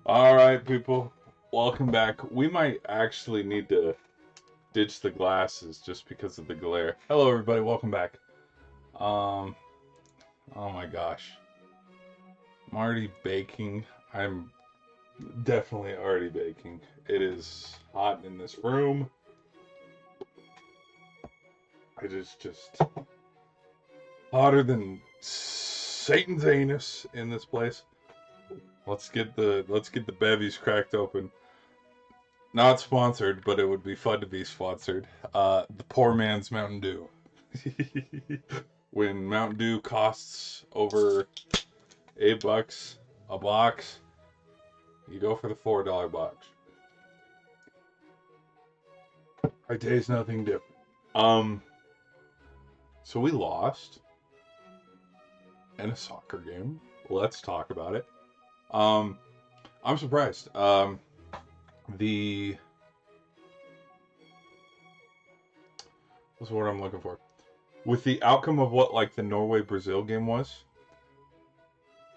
All right, people, welcome back. We might actually need to ditch the glasses just because of the glare. Hello, everybody. Welcome back. Um, oh my gosh, I'm already baking. I'm definitely already baking. It is hot in this room. It is just hotter than Satan's anus in this place. Let's get the bevies cracked open. Not sponsored, but it would be fun to be sponsored. The poor man's Mountain Dew. When Mountain Dew costs over $8 a box, you go for the $4 box. I taste nothing different. Um, so we lost in a soccer game. Let's talk about it. Um, I'm surprised. The what's the word I'm looking for? With the outcome of what like the Norway Brazil game was,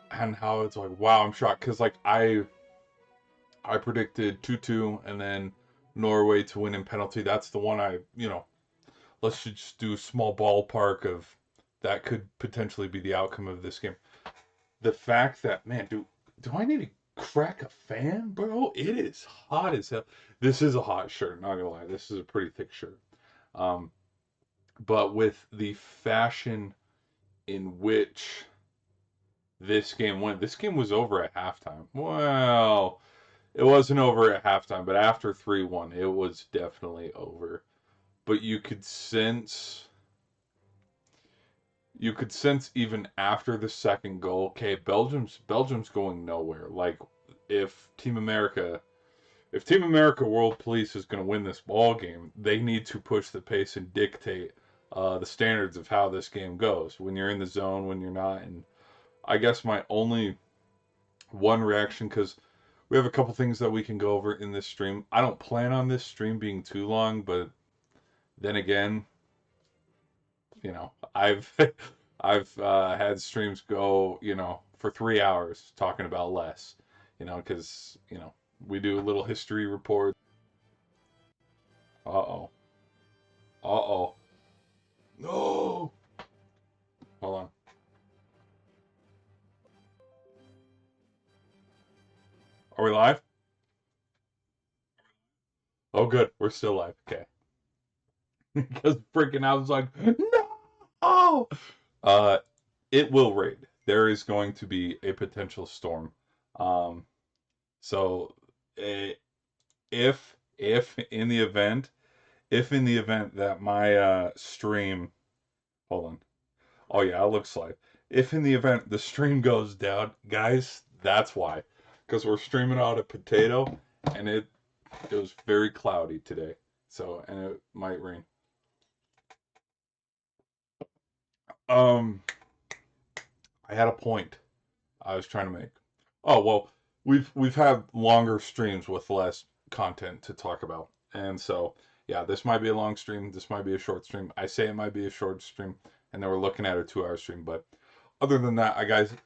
and how it's like, wow, I'm shocked because like I predicted 2-2 and then Norway to win in penalty. That's the one let's just do a small ballpark of that could potentially be the outcome of this game. The fact that, man, do I need to crack a fan, bro? It is hot as hell. This is a hot shirt, not gonna lie. This is a pretty thick shirt. Um, but with the fashion in which this game went, this game was over at halftime. Well, it wasn't over at halftime, but after 3-1, it was definitely over. But you could sense even after the second goal, okay, Belgium's going nowhere. Like if Team America if Team America World Police is going to win this ball game, they need to push the pace and dictate the standards of how this game goes. When you're in the zone, when you're not, and I guess my only one reaction because we have a couple things that we can go over in this stream. I don't plan on this stream being too long, but then again, I've I've had streams go, for 3 hours talking about less, because we do a little history report. Uh oh. Uh oh. No. Hold on. Are we live? Oh, good. We're still live. Okay. Because freaking I was like, no. Uh, it will rain. There is going to be a potential storm. Um, so eh, if in the event that my stream, hold on. Oh yeah, it looks like if in the event the stream goes down, guys, that's why. Because we're streaming out a potato, and it was very cloudy today, so and it might rain. Um, I had a point I was trying to make. Oh well, we've had longer streams with less content to talk about, and so yeah, this might be a long stream. This might be a short stream. I say it might be a short stream, and then we're looking at a 2 hour stream. But other than that,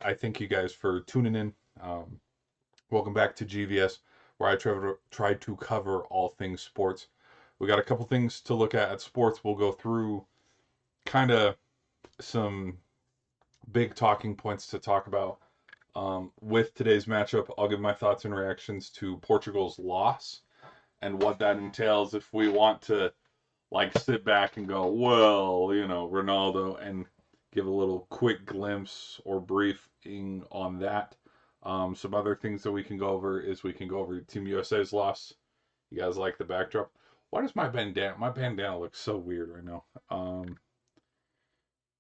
I thank you guys for tuning in. Welcome back to GVS, where I try to cover all things sports. We got a couple things to look at sports. We'll go through kind of some big talking points to talk about. With today's matchup, I'll give my thoughts and reactions to Portugal's loss and what that entails if we want to like sit back and go, well, Ronaldo, and give a little quick glimpse or briefing on that. Some other things that we can go over is we can go over Team USA's loss. You guys like the backdrop? Why does my bandana looks so weird right now?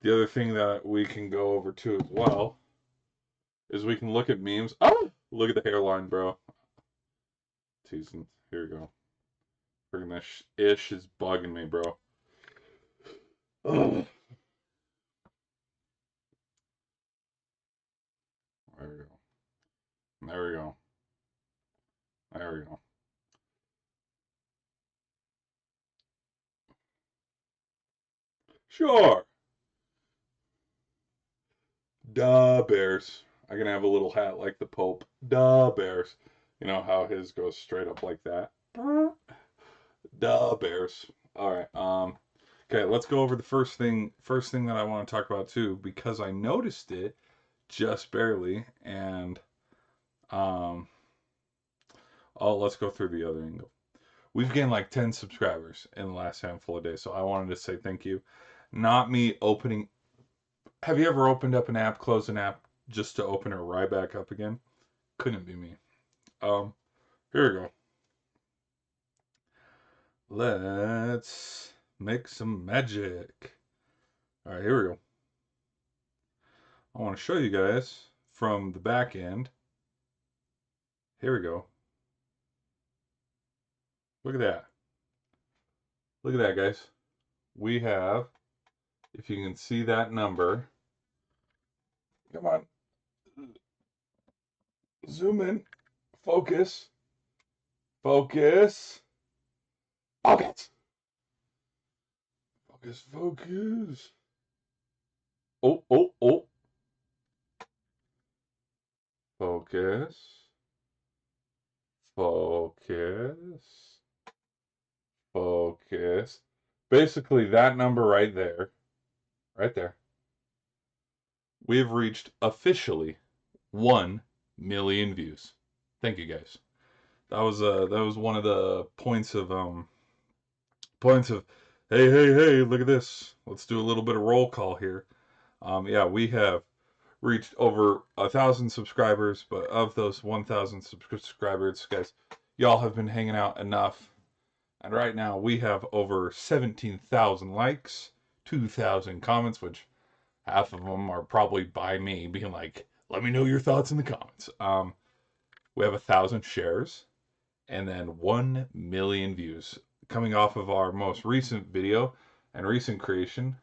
The other thing that we can go over too as well is we can look at memes. Oh, look at the hairline, bro. Teasing. Here we go. Freaking this ish is bugging me, bro. Oh, there we go. There we go. There we go. Sure. Duh, Bears. I can have a little hat like the Pope. Duh, Bears. You know how his goes straight up like that. Duh, Bears. All right. Okay, let's go over the first thing that I want to talk about too, because I noticed it just barely, and um, oh, let's go through the other angle. We've gained like 10 subscribers in the last handful of days, so I wanted to say thank you. Not me opening. Have you ever opened up an app, closed an app just to open it right back up again? Couldn't be me. Um, Here we go. Let's make some magic. All right, here we go. I want to show you guys from the back end. Here we go. Look at that. Look at that, guys. We have, if you can see that number, come on, zoom in, focus, focus, focus, focus, focus. Oh, oh, oh, focus, focus, focus. Basically, that number right there, we've reached officially 1 million views. Thank you guys. That was one of the points of hey, look at this. Let's do a little bit of roll call here. Yeah, we have reached over 1,000 subscribers, but of those 1,000 subscribers, guys, y'all have been hanging out enough. And right now we have over 17,000 likes, 2,000 comments, which half of them are probably by me being like, "Let me know your thoughts in the comments." We have 1,000 shares, and then 1 million views coming off of our most recent video and recent creation,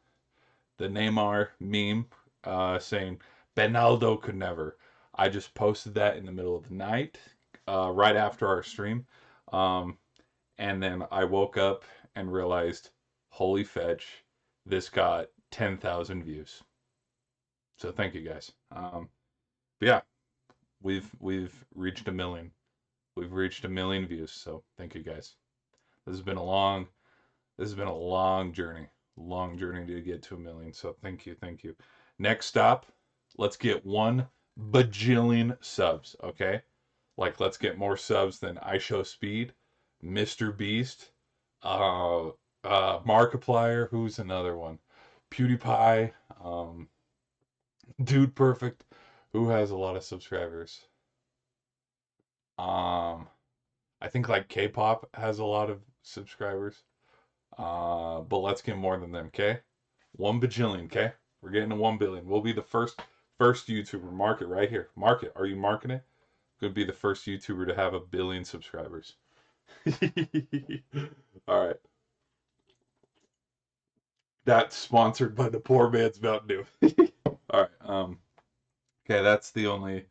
the Neymar meme saying Benaldo could never. I just posted that in the middle of the night, right after our stream, um, and then I woke up and realized, holy fetch, this got 10,000 views. So thank you guys. But yeah, we've reached a million. We've reached a million views. So thank you guys. This has been a long This has been a long journey to get to a million. So thank you, thank you. Next stop, let's get 1 bajillion subs, okay? Like, let's get more subs than I Show Speed, Mr. Beast, uh, Markiplier, who's another one? PewDiePie, Dude Perfect, who has a lot of subscribers. Um, I think like K-pop has a lot of subscribers. But let's get more than them, okay? 1 bajillion, okay? We're getting to 1 billion. We'll be the first YouTuber. Mark it right here. Mark it. Are you marking it? Could be the first YouTuber to have 1 billion subscribers. All right. That's sponsored by the poor man's Mountain Dew. All right. Okay, that's the only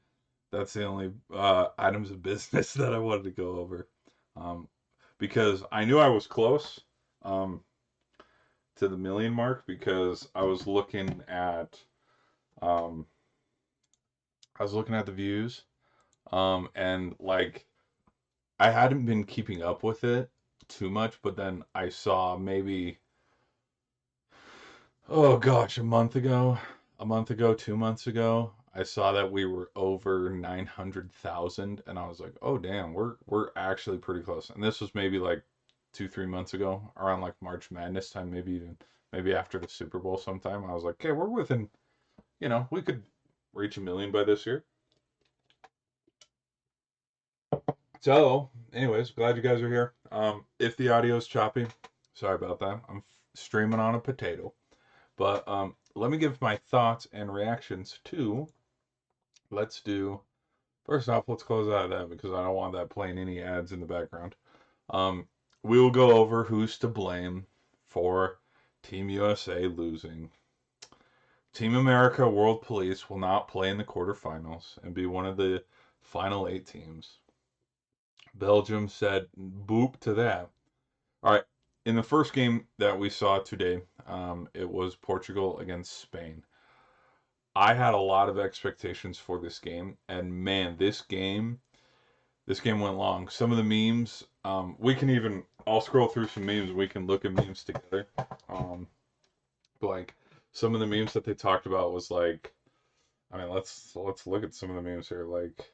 items of business that I wanted to go over. Um, because I knew I was close. To the million mark because um I was looking at the views and like I hadn't been keeping up with it too much, but then I saw maybe, oh gosh, a month ago, 2 months ago, I saw that we were over 900,000 and I was like, "Oh damn, we're actually pretty close." And this was maybe like 2 3 months ago, around like March Madness time, maybe after the Super Bowl sometime. I was like, "Okay, we're within, we could reach a million by this year." So, anyways, glad you guys are here. If the audio is choppy, sorry about that. I'm streaming on a potato. But let me give my thoughts and reactions to. Let's do. First off, let's close out of that because I don't want that playing any ads in the background. Um, we will go over who's to blame for Team USA losing. Team America World Police will not play in the quarterfinals and be one of the final 8 teams. Belgium said boop to that. All right. In the first game that we saw today, it was Portugal against Spain. I had a lot of expectations for this game, and man, This game went long. Some of the memes, we can even. I'll scroll through some memes. We can look at memes together. Um, like some of the memes that they talked about was like, I mean, let's look at some of the memes here. Like,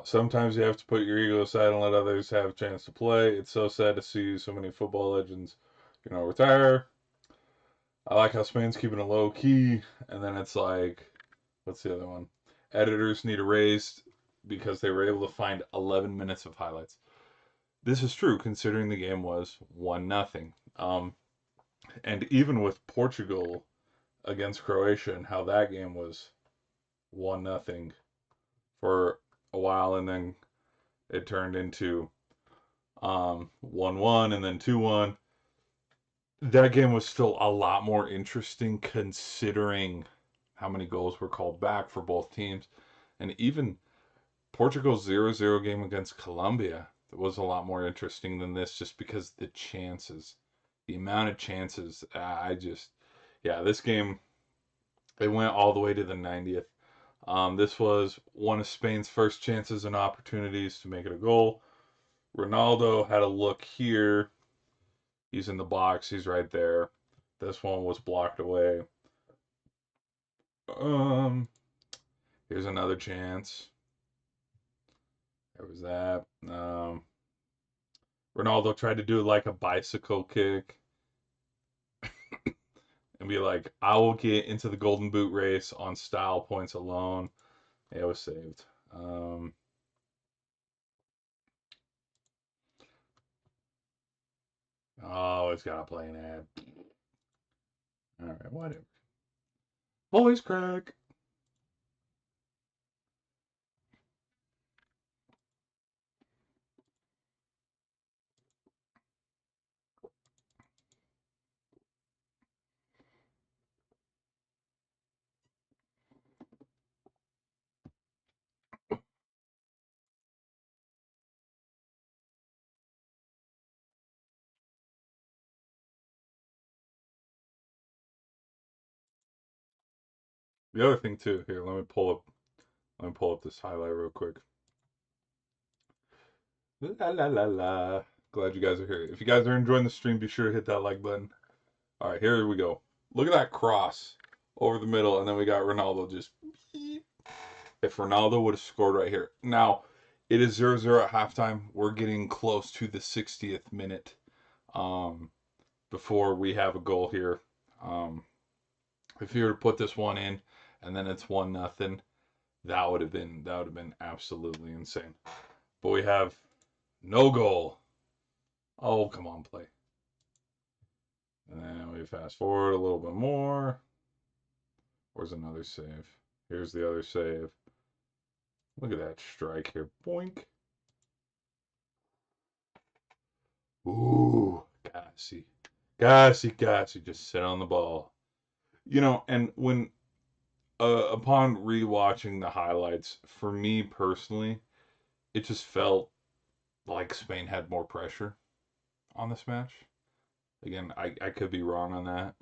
sometimes you have to put your ego aside and let others have a chance to play. It's so sad to see so many football legends, retire. I like how Spain's keeping it low key. And then it's like, what's the other one? Editors need a raise because they were able to find 11 minutes of highlights. This is true considering the game was 1-0. And even with Portugal against Croatia and how that game was 1-0 for a while, and then it turned into 1-1 and then 2-1. That game was still a lot more interesting considering how many goals were called back for both teams. And even Portugal's 0-0 game against Colombia was a lot more interesting than this just because the amount of chances, yeah, this game, they went all the way to the 90th. This was one of Spain's first chances and opportunities to make it a goal. Ronaldo had a look here. He's in the box. He's right there. This one was blocked away. Um, Here's another chance. There was that. Ronaldo tried to do like a bicycle kick and be like, "I will get into the Golden Boot race on style points alone." Yeah, it was saved. Oh, it's gotta play an ad. All right, whatever. Voice crack. The other thing too. Here, let me pull up. Let me pull up this highlight real quick. La la la la. Glad you guys are here. If you guys are enjoying the stream, be sure to hit that like button. All right, here we go. Look at that cross over the middle, and then we got Ronaldo just. If Ronaldo would have scored right here. Now, it is 0-0 at halftime. We're getting close to the 60th minute um, before we have a goal here. If you were to put this one in and then it's 1-0, that would have been absolutely insane. But we have no goal. Oh, come on, play. And then we fast forward a little bit more. Where's another save? Here's the other save. Look at that strike here. Boink. Ooh, gassy. Gassy, gassy. Just sit on the ball. And when, upon rewatching the highlights, for me personally, it just felt like Spain had more pressure on this match. Again, I could be wrong on that.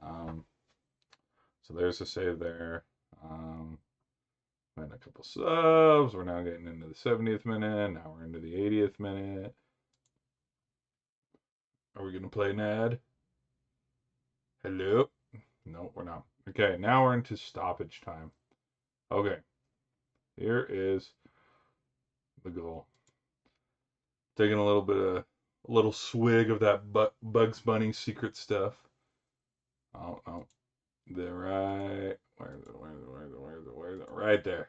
So there's a save there. And a couple subs. We're now getting into the 70th minute. Now we're into the 80th minute. Are we going to play an ad? Hello? No, we're not. Okay, now we're into stoppage time. Okay, here is the goal. Taking a little swig of that Bugs Bunny secret stuff. Oh, oh, they're right. Where's it? Right there.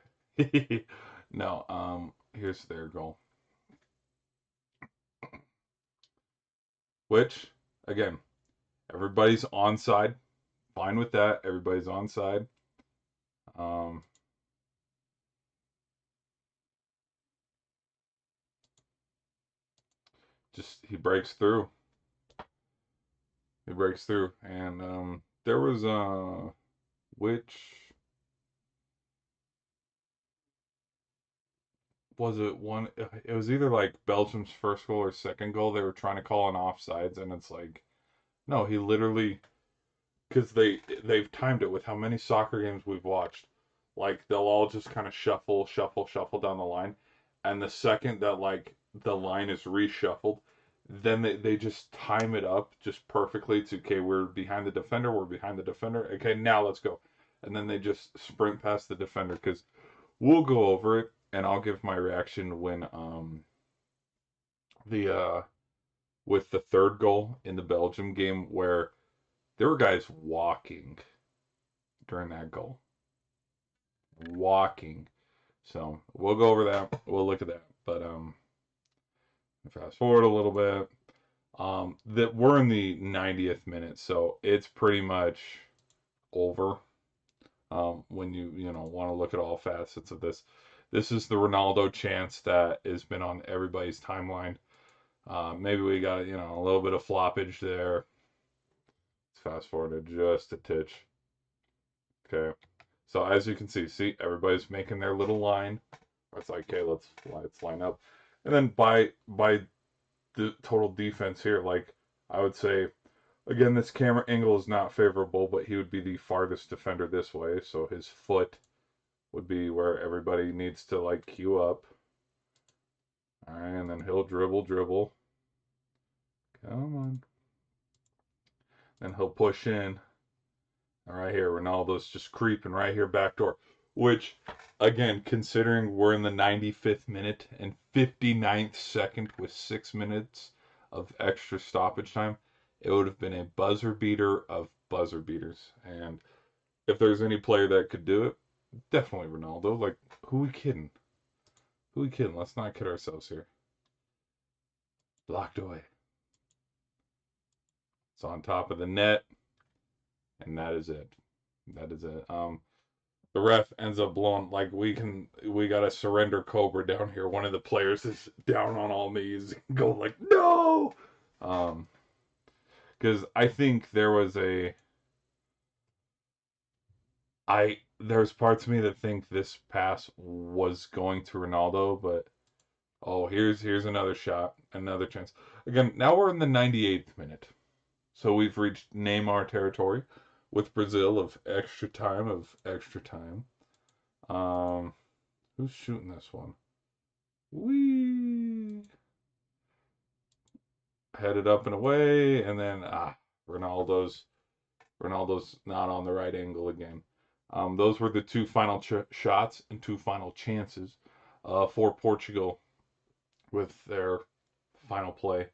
No, here's their goal. Which, again, everybody's onside. Fine with that. Everybody's onside. Um, just he breaks through. He breaks through, and there was which was it one? It was either like Belgium's first goal or second goal. They were trying to call an offsides, and it's like, no, he literally, because they've timed it with how many soccer games we've watched. Like they'll all just kind of shuffle, shuffle, shuffle down the line, and the second that like the line is reshuffled, then they just time it up just perfectly to, okay, we're behind the defender, we're behind the defender, okay, now let's go. And then they just sprint past the defender, because we'll go over it and I'll give my reaction when the with the third goal in the Belgium game, where there were guys walking during that goal. Walking. So we'll go over that. We'll look at that. But fast forward a little bit. That we're in the 90th minute, so it's pretty much over. When you know want to look at all facets of this, this is the Ronaldo chance that has been on everybody's timeline. Maybe we got a little bit of floppage there. Let's fast forward just a titch. Okay, so as you can see everybody's making their little line. It's like, okay, let's line up, and then by the total defense here, like I would say, again, this camera angle is not favorable, but he would be the farthest defender this way, so his foot would be where everybody needs to like queue up. All right, and then he'll dribble. Come on. Then he'll push in. All right, here Ronaldo's just creeping right here back door, which again, considering we're in the 95th minute and 59th second with 6 minutes of extra stoppage time, it would have been a buzzer beater of buzzer beaters. And if there's any player that could do it, definitely Ronaldo. Like, who we kidding? Who we kidding? Let's not kid ourselves here. Blocked away. It's on top of the net, and that is it. That is it. The ref ends up blowing, like, we got a surrender cobra down here. One of the players is down on all knees, going like, no. Because I think there's parts of me that think this pass was going to Ronaldo, but oh, here's another shot, another chance. Again, now we're in the 98th minute. So we've reached Neymar territory with Brazil of extra time. Um, who's shooting this one? We headed up and away, and then Ronaldo's not on the right angle again. Those were the two final shots and two final chances for Portugal with their final play.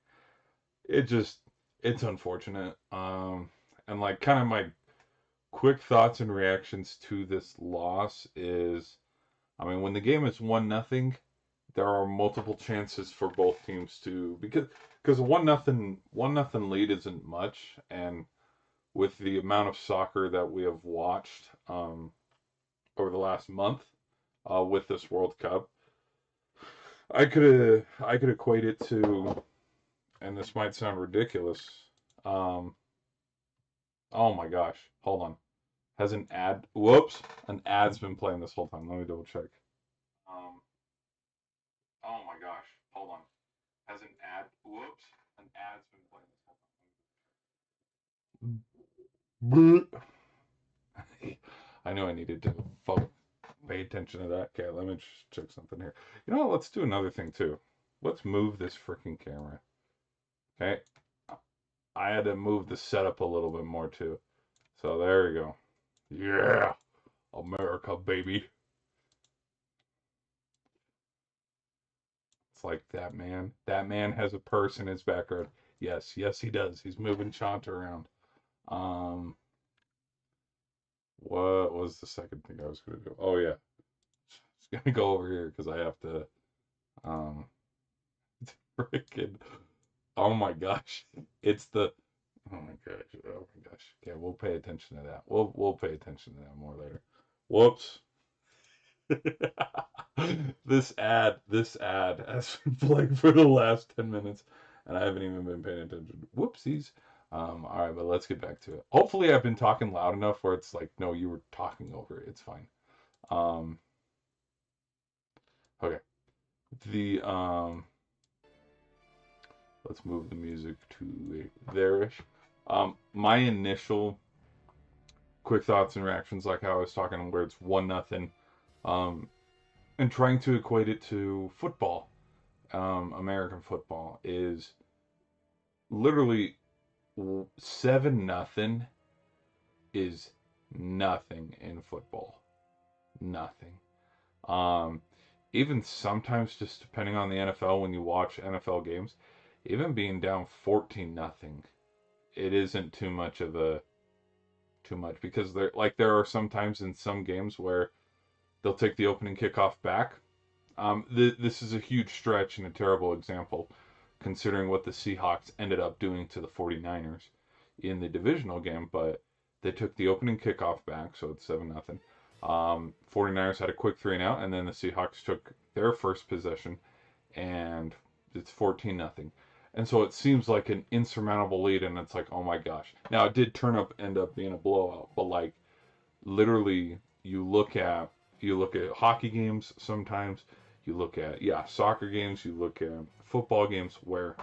It's unfortunate. And like kind of my quick thoughts and reactions to this loss is, I mean, when the game is 1-0, there are multiple chances for both teams to, because a 1-0 lead isn't much, and with the amount of soccer that we have watched over the last month with this World Cup, I could equate it to, and this might sound ridiculous. Um, oh my gosh, hold on. Has an ad? Whoops, an ad's been playing this whole time. Let me double check. Um, oh my gosh, hold on. Has an ad? Whoops, an ad's been playing this whole time. I knew I needed to pay attention to that. Okay, let me just check something here. You know what? Let's do another thing too. Let's move this freaking camera. Okay, I had to move the setup a little bit more too. So there you go. Yeah, America, baby. It's like that man. That man has a purse in his background. Yes, yes, he does. He's moving Chanta around. Um, what was the second thing I was gonna do? Oh yeah, just gonna go over here because I have to. Um, freaking. Oh my gosh, it's the. Oh my gosh. Oh my gosh. Okay, we'll pay attention to that. We'll pay attention to that more later. Whoops. This ad has been playing for the last 10 minutes, and I haven't even been paying attention. Whoopsies. All right, but let's get back to it. Hopefully I've been talking loud enough where it's like, no, you were talking over it. It's fine. Um, okay. The let's move the music to there-ish. My initial quick thoughts and reactions, like how I was talking, where it's 1-0. Um, and trying to equate it to football, American football, is literally 7-0 is nothing in football. Nothing. Um, Even sometimes, just depending on the NFL, when you watch NFL games, even being down 14-0, it isn't too much because there are some times in some games where they'll take the opening kickoff back. This is a huge stretch and a terrible example, considering what the Seahawks ended up doing to the 49ers in the divisional game, but they took the opening kickoff back, so it's 7-0. 49ers had a quick 3-and-out, and then the Seahawks took their first possession, and it's 14-0. And so it seems like an insurmountable lead, and it's like, oh my gosh. Now, it did end up being a blowout, but like, literally, you look at hockey games sometimes, you look at, yeah, soccer games, you look at football games where,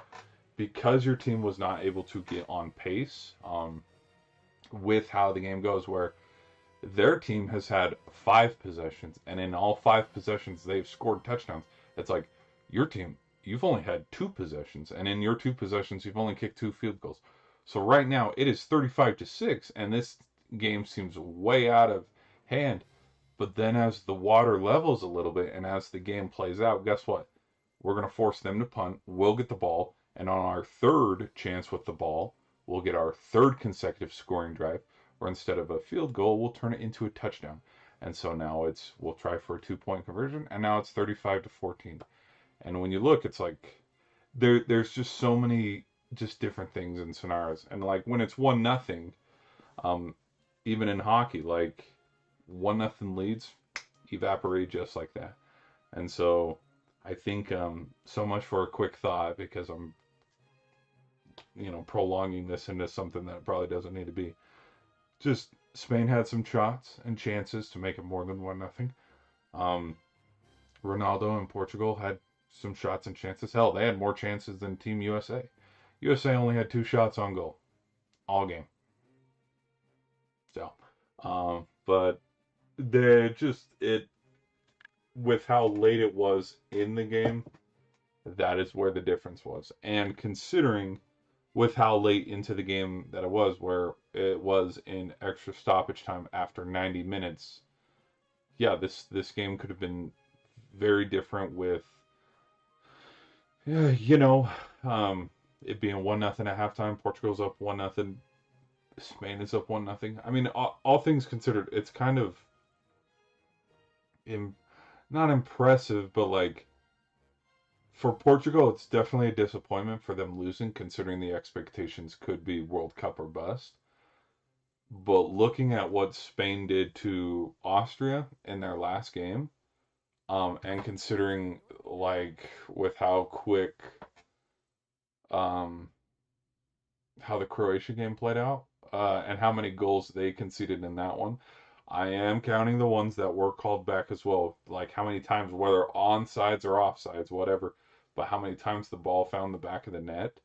because your team was not able to get on pace, with how the game goes, where their team has had 5 possessions, and in all 5 possessions they've scored touchdowns. It's like, your team, you've only had 2 possessions, and in your 2 possessions you've only kicked 2 field goals. So right now it is 35-6, and this game seems way out of hand. But then as the water levels a little bit and as the game plays out, guess what? We're going to force them to punt. We'll get the ball. And on our third chance with the ball, we'll get our third consecutive scoring drive, where instead of a field goal, we'll turn it into a touchdown. And so now we'll try for a 2-point conversion, and now it's 35-14. And when you look, it's like there's just so many just different things and scenarios. And like when it's 1-0, um, even in hockey, like 1-0 leads evaporate just like that. And so I think, so much for a quick thought, because I'm, prolonging this into something that probably doesn't need to be. Just Spain had some shots and chances to make it more than 1-0. Um, Ronaldo and Portugal had some shots and chances. Hell, they had more chances than Team USA. USA only had 2 shots on goal all game. So, but they just it with how late it was in the game, that is where the difference was. And considering with how late into the game that it was, where it was in extra stoppage time after 90 minutes, yeah, this game could have been very different with, yeah, it being 1-0 at halftime. Portugal's up 1-0. Spain is up 1-0. I mean, all things considered, it's kind of Im- not impressive, but like, for Portugal, it's definitely a disappointment for them losing, considering the expectations could be World Cup or bust. But looking at what Spain did to Austria in their last game, and considering like with how quick, um, how the Croatia game played out, and how many goals they conceded in that one, I am counting the ones that were called back as well. Like how many times, whether onsides or offsides, whatever, but how many times the ball found the back of the net.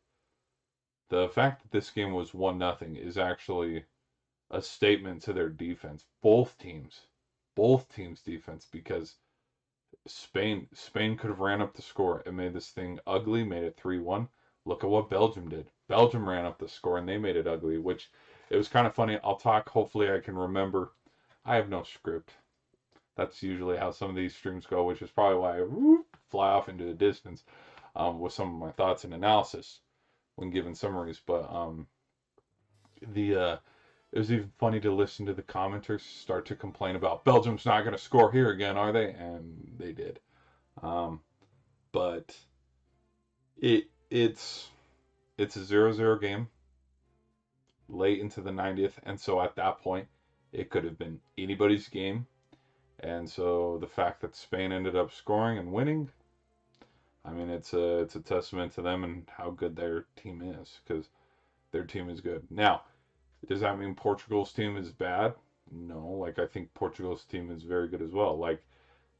The fact that this game was 1-0 is actually a statement to their defense. Both teams defense, because Spain could have ran up the score and made this thing ugly, made it 3-1. Look at what Belgium did. Belgium ran up the score and they made it ugly, which it was kind of funny. I'll talk, hopefully I can remember. I have no script. That's usually how some of these streams go, which is probably why I fly off into the distance, with some of my thoughts and analysis when giving summaries. But the it was even funny to listen to the commenters start to complain about Belgium's not going to score here again, are they? And they did. Um, but it's a 0-0 game late into the 90th, and so at that point, it could have been anybody's game. And so the fact that Spain ended up scoring and winning, I mean, it's a testament to them and how good their team is, because their team is good. Now, does that mean Portugal's team is bad? No, like I think Portugal's team is very good as well. Like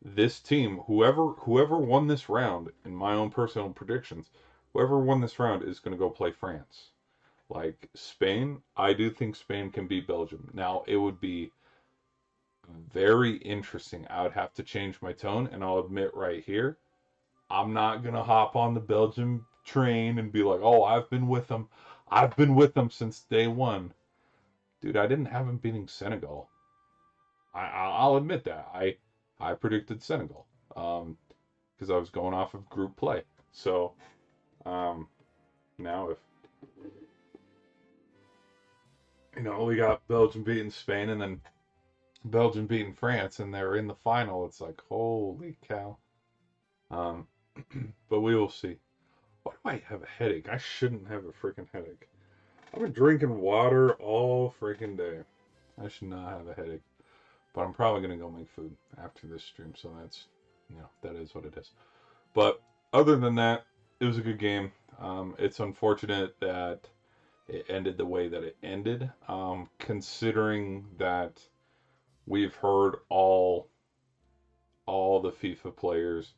this team, whoever won this round, in my own personal predictions, whoever won this round is going to go play France. Like Spain, I do think Spain can beat Belgium. Now, it would be Very interesting. I would have to change my tone, and I'll admit right here, I'm not gonna hop on the Belgium train and be like, "Oh, I've been with them. I've been with them since day one." Dude, I didn't have them beating Senegal. I'll admit that. I predicted Senegal because I was going off of group play. So um, now if we got Belgium beating Spain and then Belgium beating France and they're in the final, it's like holy cow. Um, but we will see. Why do I have a headache? I shouldn't have a freaking headache. I've been drinking water all freaking day. I should not have a headache. But I'm probably gonna go make food after this stream, so that's that is what it is. But other than that, it was a good game. It's unfortunate that it ended the way that it ended, considering that we've heard all the FIFA players,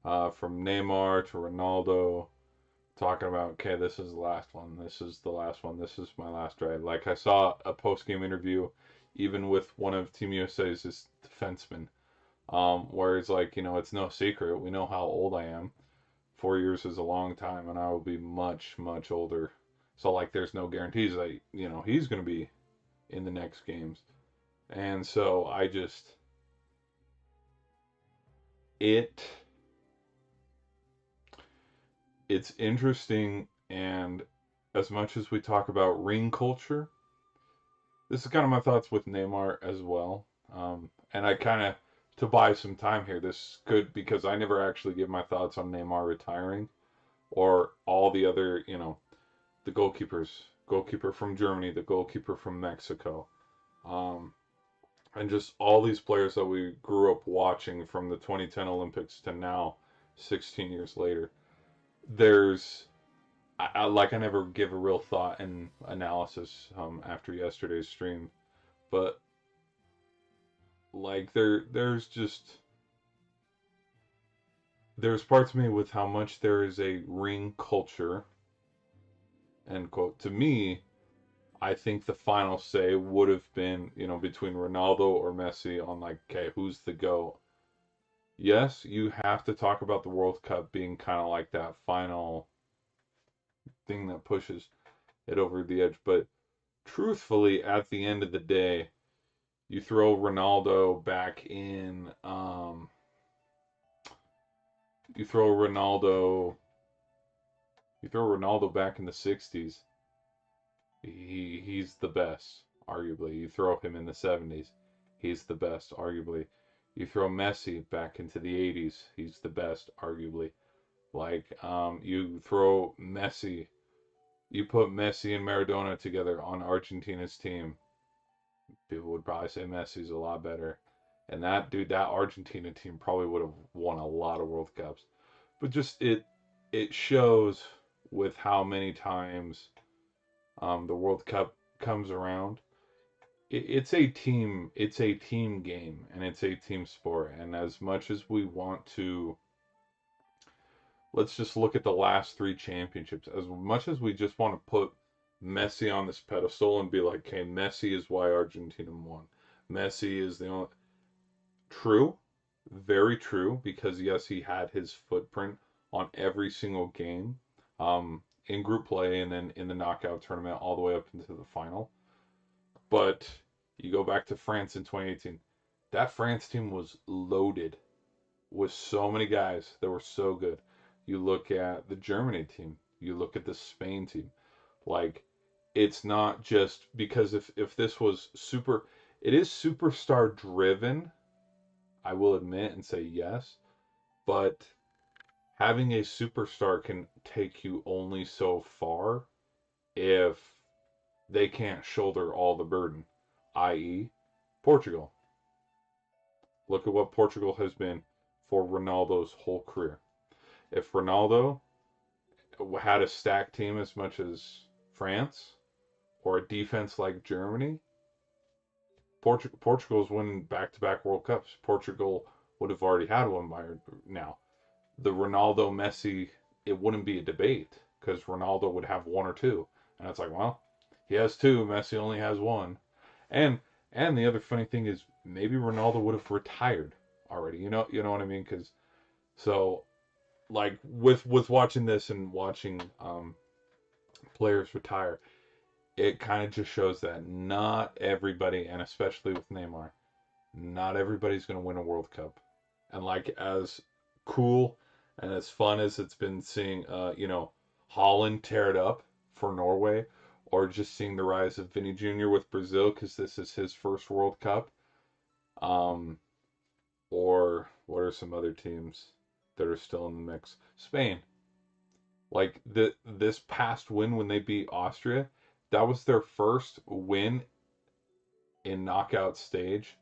from Neymar to Ronaldo, talking about, okay, this is the last one, this is the last one, this is my last ride. Like I saw a post game interview, even with one of Team USA's defensemen, where it's like, it's no secret, we know how old I am. 4 years is a long time, and I will be much, much older. So like, there's no guarantees that he's going to be in the next games, and so it it's interesting. And as much as we talk about ring culture, this is kind of my thoughts with Neymar as well. And I kind of, to buy some time here, this is good because I never actually give my thoughts on Neymar retiring or all the other, the goalkeeper from Germany, the goalkeeper from Mexico, um, and just all these players that we grew up watching from the 2010 Olympics to now, 16 years later. There's, I never give a real thought and analysis after yesterday's stream, but like there's parts of me with how much there is a ring culture, end quote. To me, I think the final say would have been, between Ronaldo or Messi on, like, okay, who's the GOAT? Yes, you have to talk about the World Cup being kind of like that final thing that pushes it over the edge. But truthfully, at the end of the day, you throw Ronaldo back in, you throw Ronaldo, you throw Ronaldo back in the 60s, he's the best, arguably. You throw him in the 70s, he's the best, arguably. You throw Messi back into the 80s, he's the best, arguably. Like, you throw Messi, you put Messi and Maradona together on Argentina's team, people would probably say Messi's a lot better. And that Argentina team probably would have won a lot of World Cups. But just it shows with how many times the World Cup comes around. It's a team game, and it's a team sport. And as much as we want to, let's just look at the last three championships. As much as we just want to put Messi on this pedestal and be like, "Okay, Messi is why Argentina won. Messi is the only." True, very true, because yes, he had his footprint on every single game, in group play and then in the knockout tournament all the way up into the final. But you go back to France in 2018, that France team was loaded with so many guys that were so good. You look at the Germany team, you look at the Spain team. Like, it's not just because if this was super, it is superstar driven, I will admit and say yes, but having a superstar can take you only so far if they can't shoulder all the burden, i.e., Portugal. Look at what Portugal has been for Ronaldo's whole career. If Ronaldo had a stacked team as much as France or a defense like Germany, Portugal's winning back-to-back World Cups. Portugal would have already had one by now. The Ronaldo Messi, it wouldn't be a debate because Ronaldo would have one or two, and it's like, well, he has two, Messi only has one. And and the other funny thing is maybe Ronaldo would have retired already. You know what I mean? Because so like with watching this and watching players retire, it kind of just shows that not everybody, and especially with Neymar, not everybody's going to win a World Cup. And like as cool and as fun as it's been seeing, Holland tear it up for Norway, or just seeing the rise of Vinny Jr. with Brazil because this is his first World Cup. Um, or what are some other teams that are still in the mix? Spain. Like this past win when they beat Austria, that was their first win in knockout stage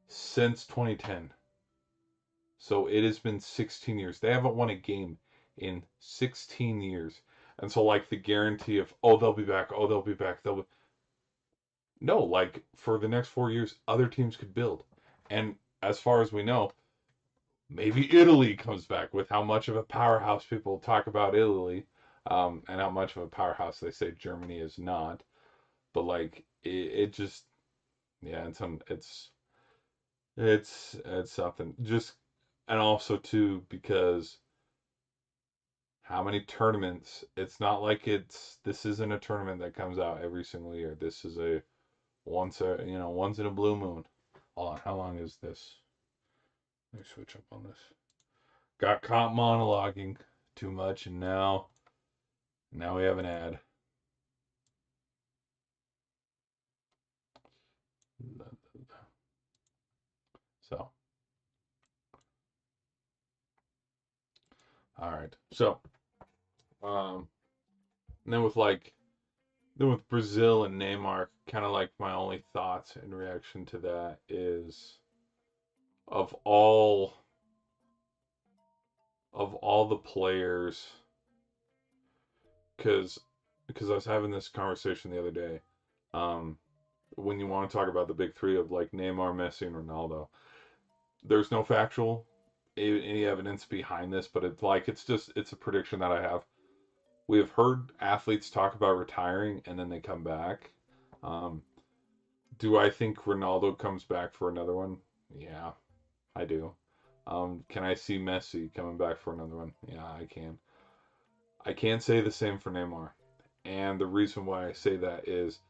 since 2010. So it has been 16 years. They haven't won a game in 16 years. And so like the guarantee of they'll be back, they'll be back, they'll be... No, like for the next 4 years other teams could build. And as far as we know, maybe Italy comes back with how much of a powerhouse people talk about Italy, and how much of a powerhouse they say Germany is not. But like it just, yeah, it's something. Just, and also too because how many tournaments? It's not like this isn't a tournament that comes out every single year. This is a once in a blue moon. Hold on, how long is this? Let me switch up on this. Got caught monologuing too much, and now we have an ad. So, all right. So, um, then with Brazil and Neymar, kind of like my only thoughts in reaction to that is of all the players, because I was having this conversation the other day. Um, when you want to talk about the big three of like Neymar, Messi, and Ronaldo, there's no factual any evidence behind this, but it's a prediction that I have. We have heard athletes talk about retiring and then they come back. Um, do I think Ronaldo comes back for another one? Yeah, I do. Can I see Messi coming back for another one? Yeah, I can. I can't say the same for Neymar. And the reason why I say that is,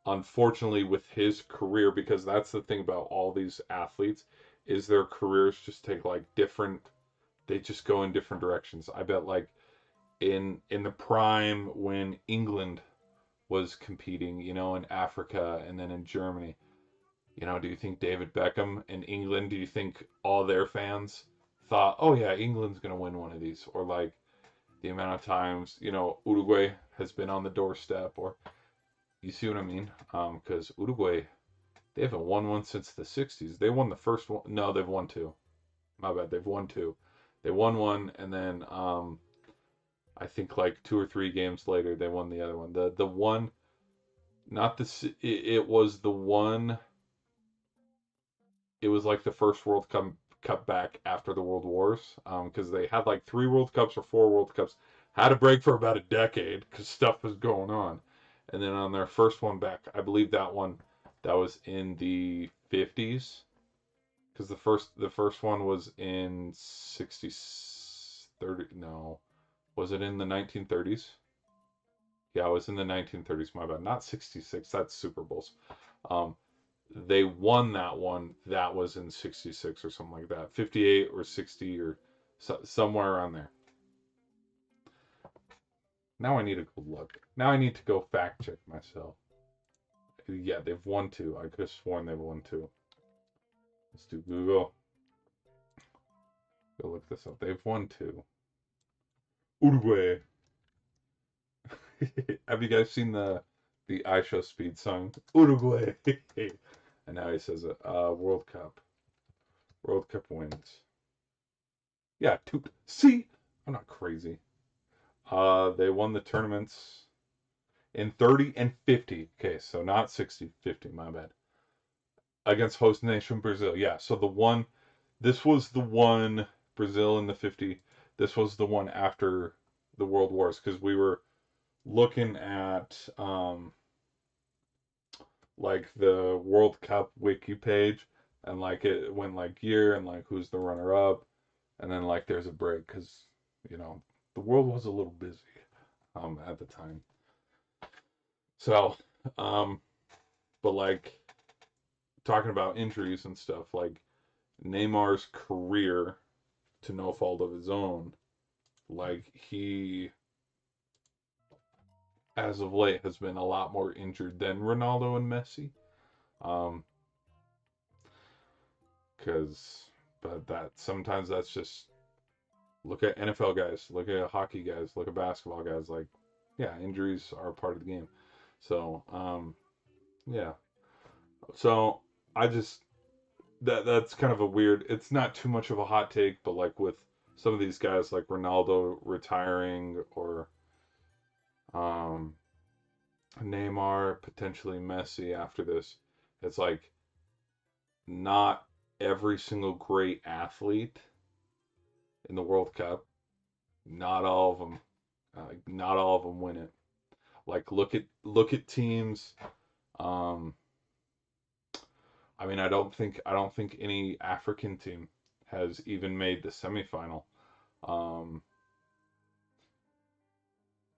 unfortunately, with his career, because that's the thing about all these athletes, is their careers just take like different, they just go in different directions. I bet like in the prime when England was competing, in Africa and then in Germany, do you think David Beckham in England, do you think all their fans thought, oh yeah, England's going to win one of these? Or like the amount of times, Uruguay has been on the doorstep, or you see what I mean? Because Uruguay, they haven't won one since the 60s. They won the first one. No, they've won two. My bad. They've won two. They won one, and then I think like 2 or 3 games later, they won the other one. The one, not the, it was the one, it was like the first Cup back after the World Wars, because they had like 3 World Cups or 4 World Cups, had a break for about a decade because stuff was going on, and then on their first one back, I believe that was in the 50s, because the first one was in 60 30, no, was it in the 1930s? Yeah, it was in the 1930s. My bad, not 66. That's Super Bowls. Um, they won that one. That was in 66 or something like that. 58 or 60 or somewhere around there. Now I need to go look. Now I need to go fact check myself. Yeah, they've won two. I could have sworn they've won two. Let's do Google. Go look this up. They've won two. Uruguay. Have you guys seen the I Show Speed song? Uruguay. And now he says it. World Cup. World Cup wins. Yeah, two. See, I'm not crazy. They won the tournaments in 30 and 50. Okay, so not 60, 50, my bad. Against host nation Brazil. Yeah, so this was the one, Brazil in the 50. This was the one after the World Wars, because we were looking at like the World Cup wiki page. and like it went like year and like who's the runner up, and then like there's a break because you know the world was a little busy at the time. So um but like talking about injuries and stuff, like Neymar's career, to no fault of his own, like he as of late has been a lot more injured than Ronaldo and Messi. Um, because but that sometimes that's just look at NFL guys, look at hockey guys, look at basketball guys. Like, yeah, injuries are a part of the game. So, yeah. So I just that's kind of a weird. It's not too much of a hot take, but like with some of these guys, like Ronaldo retiring or um, Neymar, potentially Messi after this, it's like not every single great athlete in the World Cup. Not all of them. Not all of them win it. Like look at teams. Um, I don't think any African team has even made the semifinal. Um,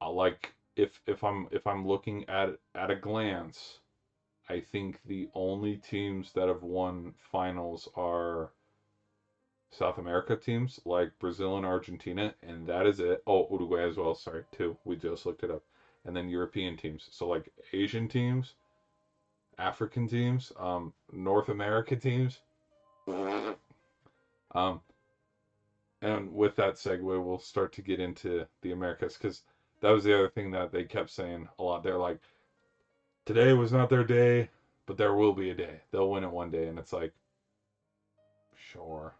like if I'm looking at a glance, I think the only teams that have won finals are South America teams like Brazil and Argentina, and that is it. Oh, Uruguay as well. Sorry, too. We just looked it up. And then European teams. So like Asian teams, African teams, North America teams. Um, and with that segue, we'll start to get into the Americas because that was the other thing that they kept saying a lot. They're like, today was not their day, but there will be a day. They'll win it one day, and it's like, sure,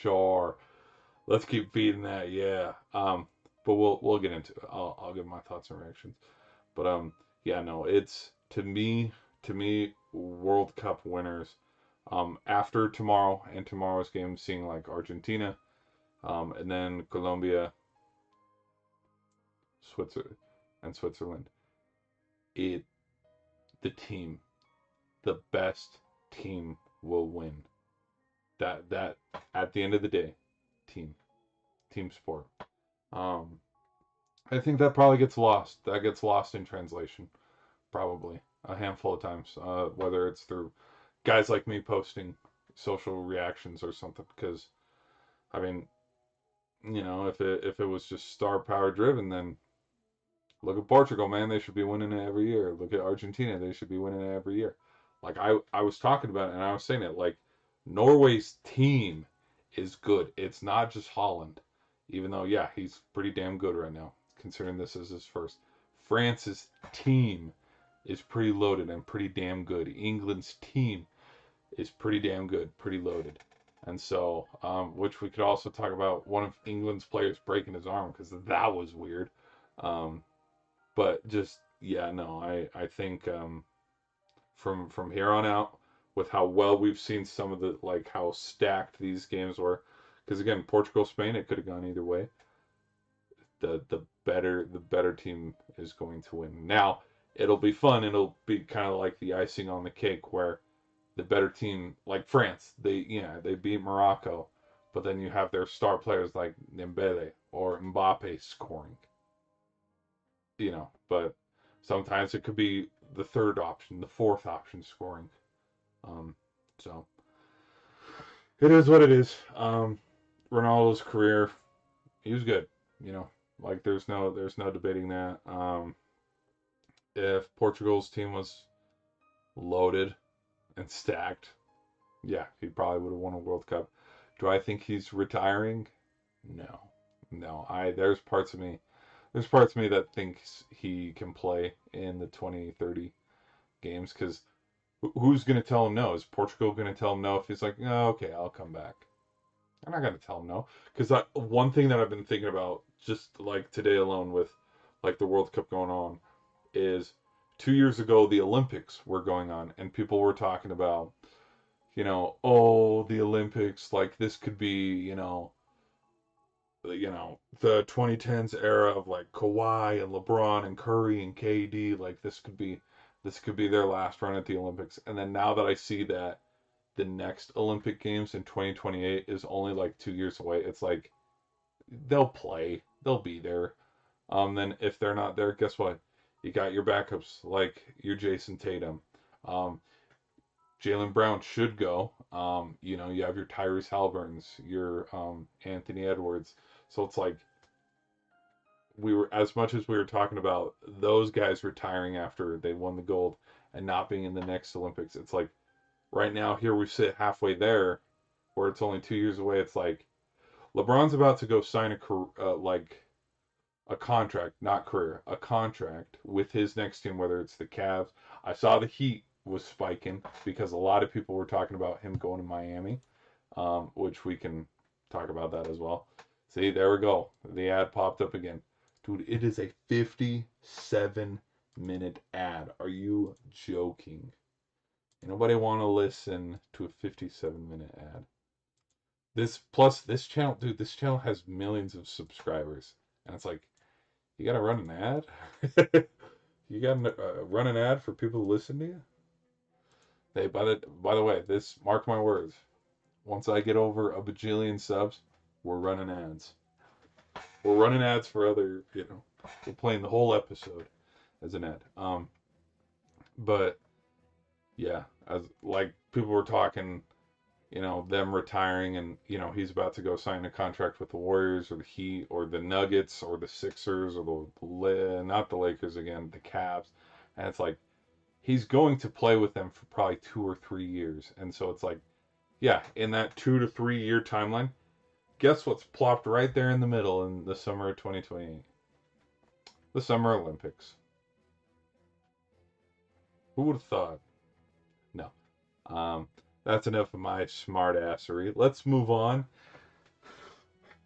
sure. Let's keep feeding that, yeah. But we'll get into it. I'll give my thoughts and reactions. But yeah, no, it's to me World Cup winners. After tomorrow and tomorrow's game, seeing like Argentina, and then Colombia, Switzerland. It the team, the best team will win. That at the end of the day, team, team sport. Um, I think that probably gets lost. That gets lost in translation, probably a handful of times. Whether it's through guys like me posting social reactions or something. Because I mean, if it was just star power driven, then look at Portugal, man. They should be winning it every year. Look at Argentina. They should be winning it every year. Like I was talking about it and I was saying it. Like Norway's team is good. It's not just Holland, even though yeah, he's pretty damn good right now, considering this is his first. France's team is pretty loaded and pretty damn good. England's team is pretty damn good, pretty loaded. And so, which we could also talk about one of England's players breaking his arm because that was weird. Um, but just yeah, no, I think from here on out, with how well we've seen some of the like how stacked these games were, because again, Portugal Spain it could have gone either way. The better team is going to win. Now it'll be fun. It'll be kind of like the icing on the cake where the better team, like France, they beat Morocco, but then you have their star players like Dembele or Mbappe scoring, but sometimes it could be the third option, the fourth option scoring. Um, so it is what it is. Ronaldo's career, he was good, you know, like there's no debating that. If Portugal's team was loaded and stacked, yeah, he probably would have won a World Cup. Do I think he's retiring? No, no. There's parts of me that thinks he can play in the 2030 games because who's going to tell him no? Is Portugal going to tell him no if he's like, oh, okay, I'll come back? I'm not going to tell him no because one thing that I've been thinking about just like today alone with like the World Cup going on is 2 years ago the Olympics were going on and people were talking about oh the Olympics like this could be the 2010s era of like Kawhi and LeBron and Curry and KD like this could be their last run at the Olympics and then now that I see that the next Olympic Games in 2028 is only like 2 years away. It's like they'll play, they'll be there. Then if they're not there, guess what? You got your backups like your Jason Tatum. Um, Jaylen Brown should go. You have your Tyrese Halliburton's, your Anthony Edwards. So it's like we were as much as we were talking about those guys retiring after they won the gold and not being in the next Olympics. It's like right now here we sit halfway there, where it's only 2 years away. It's like LeBron's about to go sign a contract, not career, a contract with his next team, whether it's the Cavs. I saw the Heat was spiking because a lot of people were talking about him going to Miami, which we can talk about that as well. See, there we go. The ad popped up again. Dude, it is a 57-minute ad. Are you joking? Nobody want to listen to a 57-minute ad. This channel, dude, this channel has millions of subscribers. And it's like, you gotta run an ad? You gotta run an ad for people to listen to you? Hey, by the way, this mark my words. Once I get over a bajillion subs, we're running ads. We're running ads for other, we're playing the whole episode as an ad. But yeah, as like people were talking, them retiring and, he's about to go sign a contract with the Warriors or the Heat or the Nuggets or the Sixers or not the Lakers again, the Cavs. And it's like, he's going to play with them for probably 2 or 3 years. And so it's like, yeah, in that 2 to 3 year timeline, guess what's plopped right there in the middle in the summer of 2028? The Summer Olympics. Who would have thought? No. Um, that's enough of my smart assery. Let's move on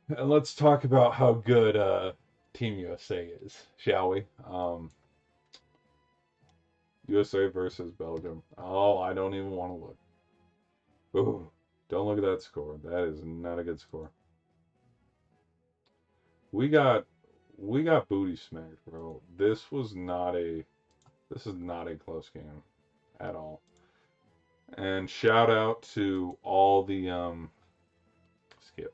and let's talk about how good Team USA is, shall we? USA versus Belgium. Oh, I don't even want to look. Ooh, don't look at that score. That is not a good score. We got booty smacked, bro. This is not a close game at all. And shout out to all the skip.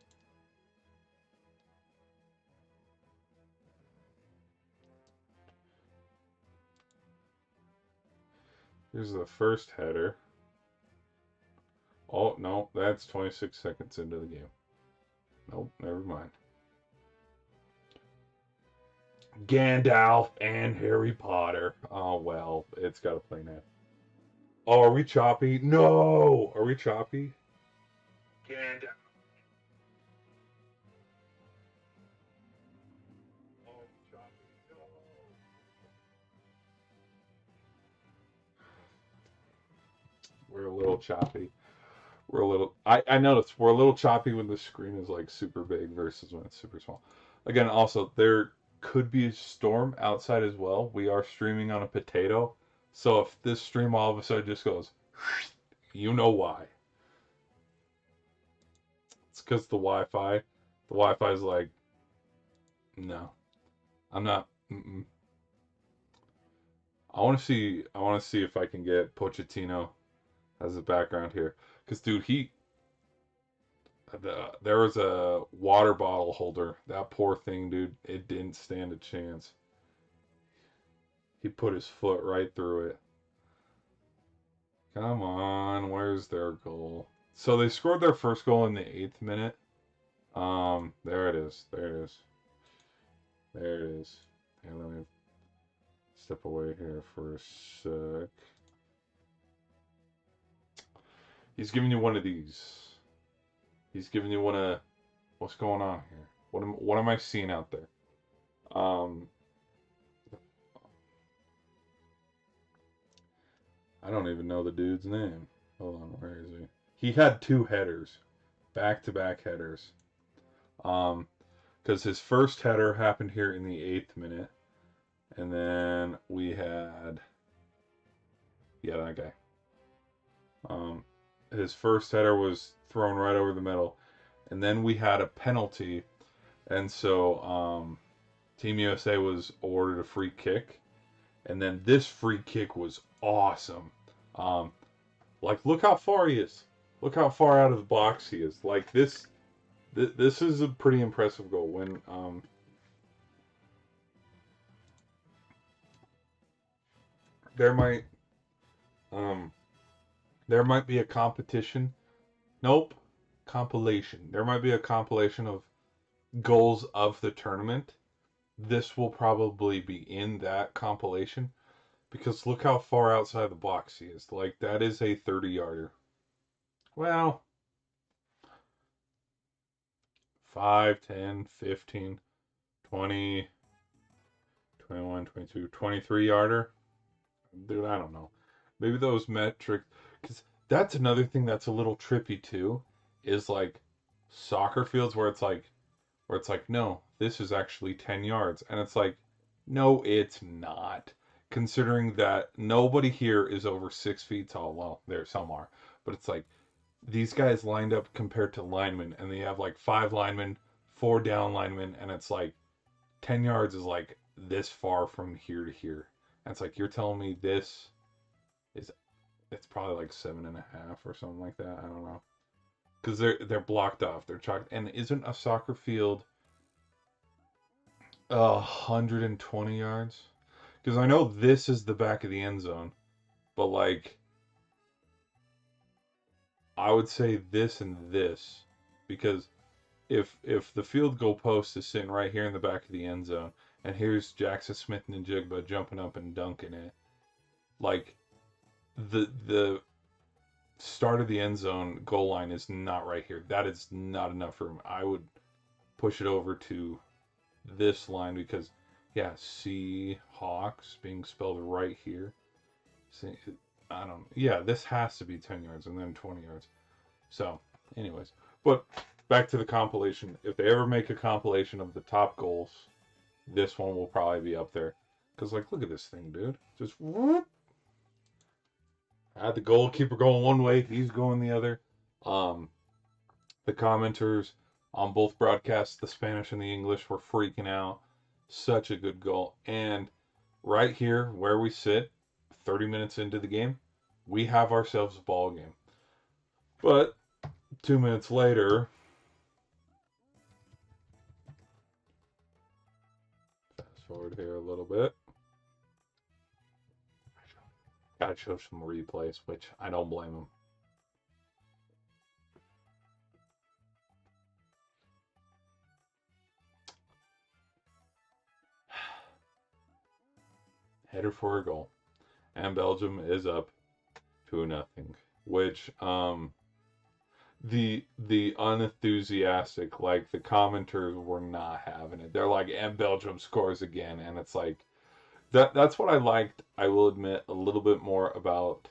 Here's the first header. Oh no, that's 26 seconds into the game. Nope, never mind. Gandalf and Harry Potter. Oh well, it's got to play now. Oh, are we choppy? No, are we choppy? Gandalf. Oh, choppy. No. We're a little choppy. I noticed we're a little choppy when the screen is like super big versus when it's super small. Again, also there could be a storm outside as well. We are streaming on a potato, so if this stream all of a sudden just goes, you know why? It's because the Wi-Fi is like, no, I'm not. Mm-mm. I want to see if I can get Pochettino as a background here, because dude, there was a water bottle holder. That poor thing, dude. It didn't stand a chance. He put his foot right through it. Come on, where's their goal? So they scored their first goal in the 8th minute. There it is. There it is. There it is. And let me step away here for a sec. He's giving you one of these. He's giving you one of what's going on here. What am I seeing out there? Um, I don't even know the dude's name. Hold on, where is he? He had two headers, back-to-back headers. Because his first header happened here in the 8th minute, and then we had, yeah, that guy. His first header was thrown right over the middle, and then we had a penalty, and so Team USA was awarded a free kick, and then this free kick was awesome. Like, look how far he is. Look how far out of the box he is. Like this is a pretty impressive goal. When there might um there might be a competition. Nope, compilation. There might be a compilation of goals of the tournament. This will probably be in that compilation because look how far outside the box he is. Like that is a 30-yarder. Well, 5, 10, 15, 20, 21, 22, 23-yarder. Dude, I don't know. Maybe those metrics, because that's another thing that's a little trippy too, is like soccer fields where it's like, no, this is actually 10 yards. And it's like, no, it's not. Considering that nobody here is over 6 feet tall. Well, there some are. But it's like these guys lined up compared to linemen, and they have like 5 linemen, 4 down linemen, and it's like 10 yards is like this far from here to here. And it's like, you're telling me this is, it's probably like 7.5 or something like that. I don't know. Because they're blocked off. They're chalked. And isn't a soccer field 120 yards? Because I know this is the back of the end zone, but like I would say this and this, because if the field goal post is sitting right here in the back of the end zone, and here's Jackson Smith and Njigba jumping up and dunking it, like the start of the end zone goal line is not right here. That is not enough room. I would push it over to this line because, yeah, Seahawks being spelled right here. See, I don't. Yeah, this has to be 10 yards and then 20 yards. So, anyways, but back to the compilation. If they ever make a compilation of the top goals, this one will probably be up there. Cause like, look at this thing, dude. Just whoop. I had the goalkeeper going one way, he's going the other. Um, the commenters on both broadcasts, the Spanish and the English, were freaking out. Such a good goal. And right here, where we sit, 30 minutes into the game, we have ourselves a ball game. But 2 minutes later, fast forward here a little bit. Gotta show some replays, which I don't blame them. Header for a goal. And Belgium is up 2-0. Which the unenthusiastic, like the commenters were not having it. They're like, and Belgium scores again, and it's like that's what I liked, I will admit, a little bit more about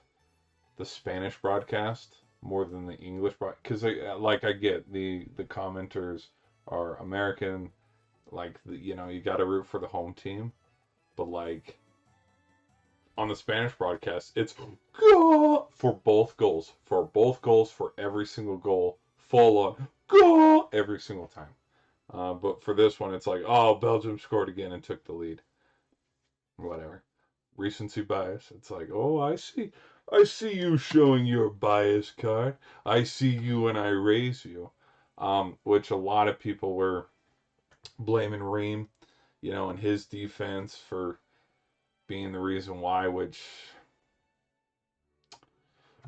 the Spanish broadcast more than the English broadcast, because like I get the commenters are American, like you know, you got to root for the home team, but like on the Spanish broadcast, it's go for both goals, for every single goal, full on go every single time. But for this one, it's like, oh, Belgium scored again and took the lead. Whatever. Recency bias. It's like, oh, I see you showing your bias card. I see you and I raise you. Which a lot of people were blaming Ream, you know, and his defense for being the reason why, which,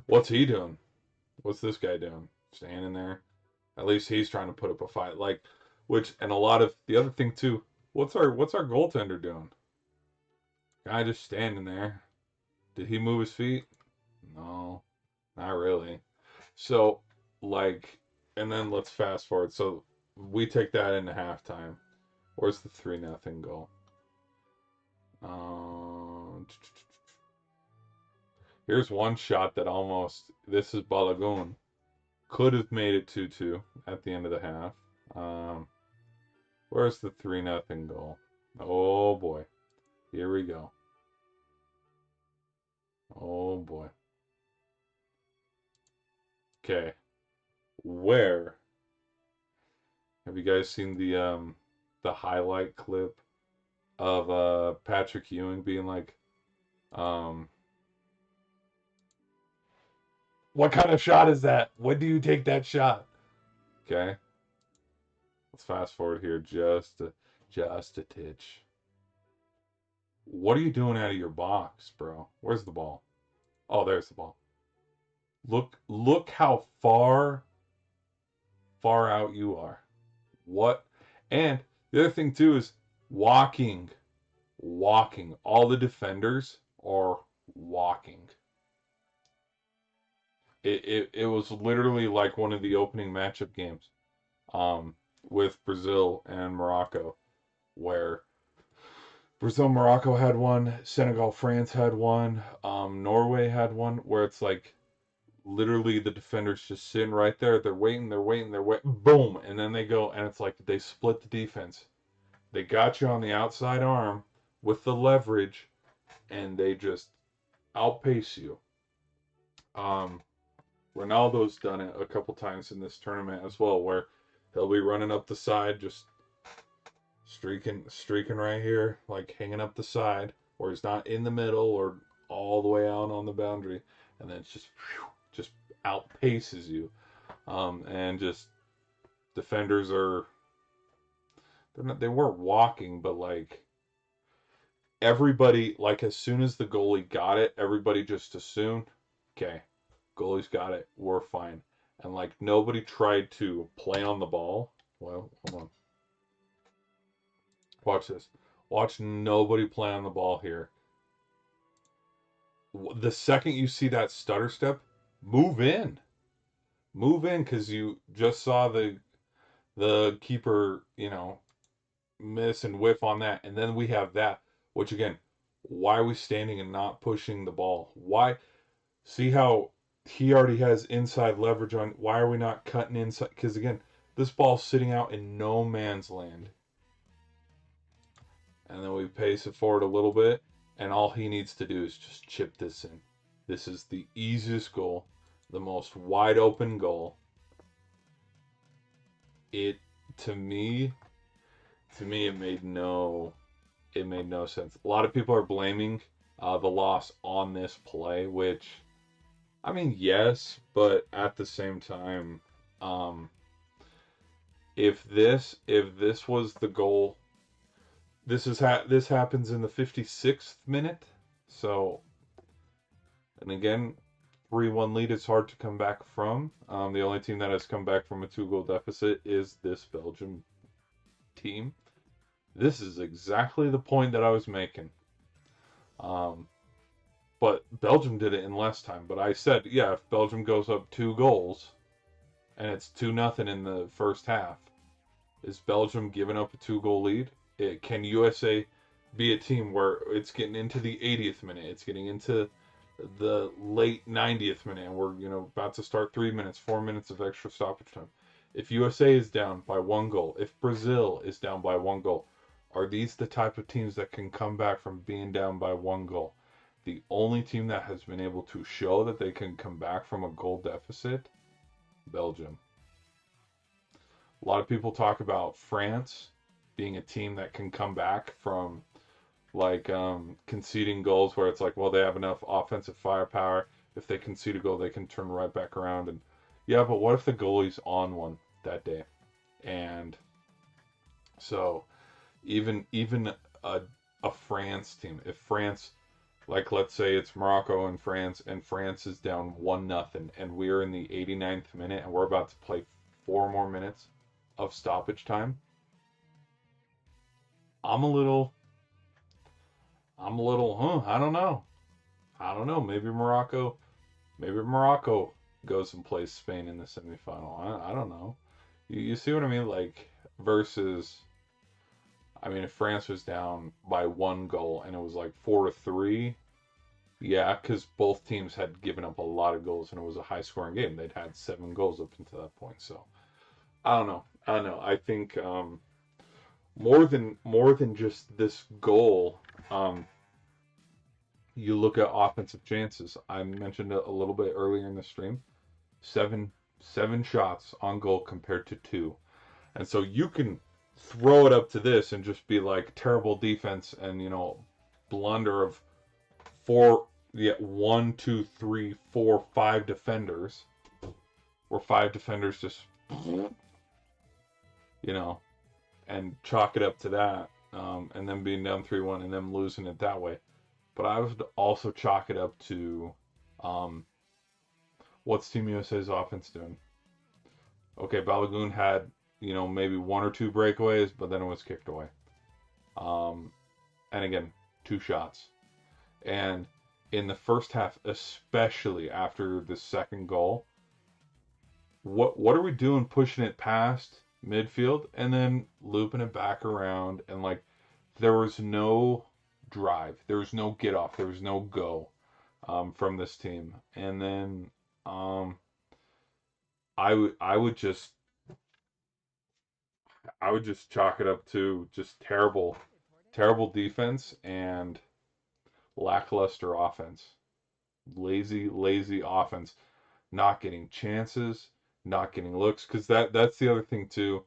what's he doing? What's this guy doing? Standing there? At least he's trying to put up a fight. Like, which, and a lot of the other thing too. What's our goaltender doing? Guy just standing there. Did he move his feet? No, not really. So, like, and then let's fast forward. So we take that into halftime. Where's the 3-0 goal? Here's one shot that almost. This is Balagoon. Could have made it 2-2 at the end of the half. Where's the 3-0 goal? Oh boy. Here we go. Oh boy. Okay. Where have you guys seen the highlight clip of Patrick Ewing being like um What kind of shot is that? When do you take that shot? Okay. Let's fast forward here just a titch. What are you doing out of your box, bro? Where's the ball? Oh, there's the ball. Look how far out you are. What? And the other thing too is walking. Walking. All the defenders are walking. It was literally like one of the opening matchup games um, with Brazil and Morocco, where Brazil, Morocco had one, Senegal, France had one, Norway had one, where it's like literally the defenders just sitting right there. They're waiting, boom, and then they go, and it's like they split the defense. They got you on the outside arm with the leverage, and they just outpace you. Um, Ronaldo's done it a couple times in this tournament as well, where he'll be running up the side, just streaking right here, like hanging up the side, where he's not in the middle or all the way out on the boundary, and then it's just outpaces you. And just defenders are they weren't walking, but like everybody, like as soon as the goalie got it, everybody just assumed, okay, goalie's got it, we're fine. And like nobody tried to play on the ball. Well, hold on. Watch this. Watch nobody play on the ball here. The second you see that stutter step, move in. Move in because you just saw the keeper, miss and whiff on that. And then we have that, which again, why are we standing and not pushing the ball? Why? See how he already has inside leverage on. Why are we not cutting inside? Because again, this ball's sitting out in no man's land. And then we pace it forward a little bit, and all he needs to do is just chip this in. This is the easiest goal, the most wide open goal. It to me, it made no sense. A lot of people are blaming the loss on this play, which I mean, yes, but at the same time, if this was the goal, this happens in the 56th minute. So, and again, 3-1 lead is hard to come back from. The only team that has come back from a 2-goal deficit is this Belgium team. This is exactly the point that I was making. But Belgium did it in less time. But I said, yeah, if Belgium goes up 2 goals and it's 2-0 in the first half, is Belgium giving up a 2-goal lead? Can USA be a team where it's getting into the 80th minute, it's getting into the late 90th minute, and we're about to start 3 minutes, 4 minutes of extra stoppage time? If USA is down by 1 goal, if Brazil is down by 1 goal, are these the type of teams that can come back from being down by 1 goal? The only team that has been able to show that they can come back from a goal deficit, Belgium. A lot of people talk about France being a team that can come back from like conceding goals where it's like, well, they have enough offensive firepower. If they concede a goal, they can turn right back around. And yeah, but what if the goalie's on one that day? And so even a France team, if France, like let's say it's Morocco and France is down 1-0, and we're in the 89th minute and we're about to play 4 more minutes of stoppage time, I'm a little, I don't know. Maybe Morocco goes and plays Spain in the semifinal. I don't know. You see what I mean? Like, versus, I mean, if France was down by 1 goal and it was like 4-3, yeah, because both teams had given up a lot of goals and it was a high scoring game. They'd had 7 goals up until that point. So, I don't know. I think more than just this goal, you look at offensive chances. I mentioned it a little bit earlier in the stream. Seven shots on goal compared to 2. And so you can throw it up to this and just be like terrible defense and blunder of yeah, one, two, three, four, five defenders, or five defenders just, you know, and chalk it up to that, and then being down 3-1 and them losing it that way. But I would also chalk it up to, um, what's Team USA's offense doing? Okay, Balagoon had, maybe one or two breakaways, but then it was kicked away. Um, and again, two shots. And in the first half, especially after the second goal, what are we doing pushing it past midfield and then looping it back around, and like there was no drive, there was no get off, there was no go, from this team. And then um, I would just chalk it up to just terrible defense and lackluster offense. Lazy offense, not getting chances, not getting looks. Because that's the other thing too,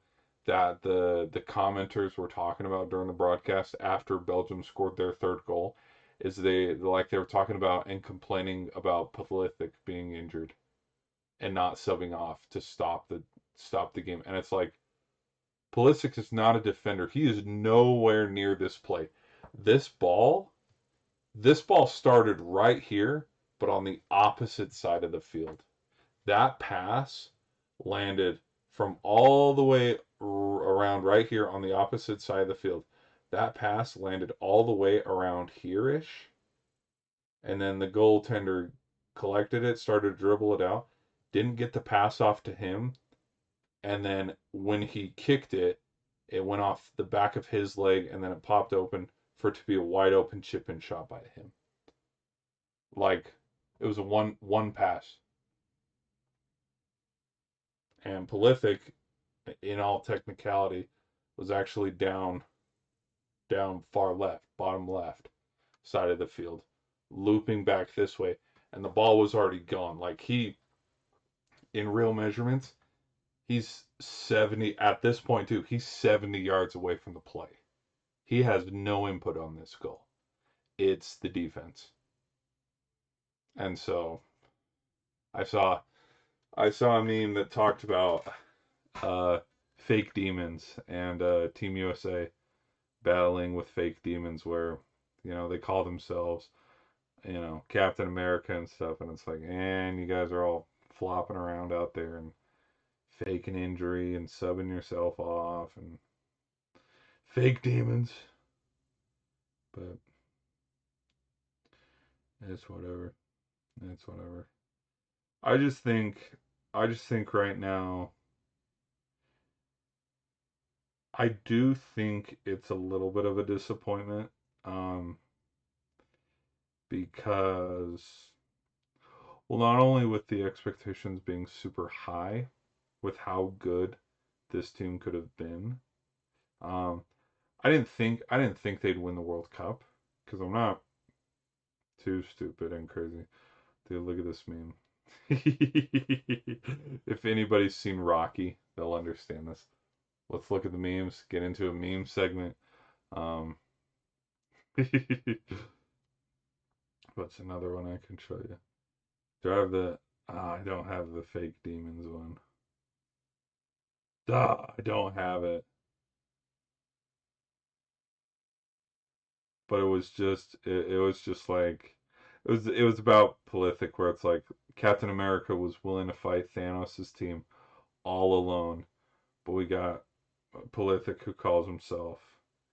that the commenters were talking about during the broadcast after Belgium scored their third goal, is they were talking about and complaining about Pavlicic being injured and not subbing off to stop the game. And it's like, Pulisic is not a defender. He is nowhere near this play. This ball, this ball started right here, but on the opposite side of the field. That pass landed from all the way around right here on the opposite side of the field. That pass landed all the way around here-ish, and then the goaltender collected it, started to dribble it out, didn't get the pass off to him, and then when he kicked it, it went off the back of his leg, and then it popped open for it to be a wide open chip in shot by him. Like, it was a one pass. And Prolific, in all technicality, was actually down far left, bottom left side of the field, looping back this way, and the ball was already gone. Like, in real measurements, he's 70 at this point too. He's 70 yards away from the play. He has no input on this goal. It's the defense. And so I saw I saw a meme that talked about uh, fake demons, and Team USA battling with fake demons, where they call themselves Captain America and stuff, and it's like, and you guys are all flopping around out there and faking injury and subbing yourself off and fake demons. But it's whatever. It's whatever. I just think I just think right now, I do think it's a little bit of a disappointment, um, because, well, not only with the expectations being super high with how good this team could have been, um, I didn't think they'd win the World Cup, because I'm not too stupid and crazy. Dude, look at this meme. If anybody's seen Rocky, they'll understand this. Let's look at the memes, get into a meme segment. Um, what's another one I can show you? Do I have the? I don't have the fake demons one. I don't have it. But it was just like, it was about Prolific, where it's like Captain America was willing to fight Thanos' team all alone, but we got Prolific, who calls himself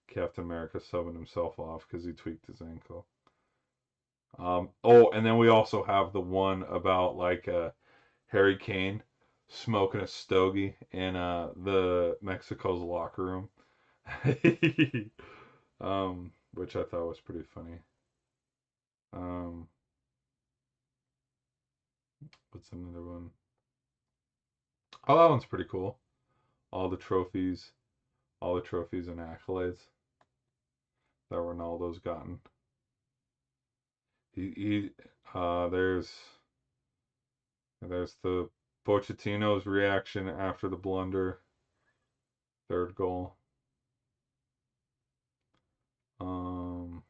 Captain America, subbing himself off because he tweaked his ankle. Oh, and then we also have the one about like Harry Kane smoking a stogie in the Mexico's locker room, which I thought was pretty funny. Um, what's another one? Oh, that one's pretty cool. All the trophies, all the trophies and accolades that Ronaldo's gotten. He there's the Pochettino's reaction after the blunder, third goal. Um,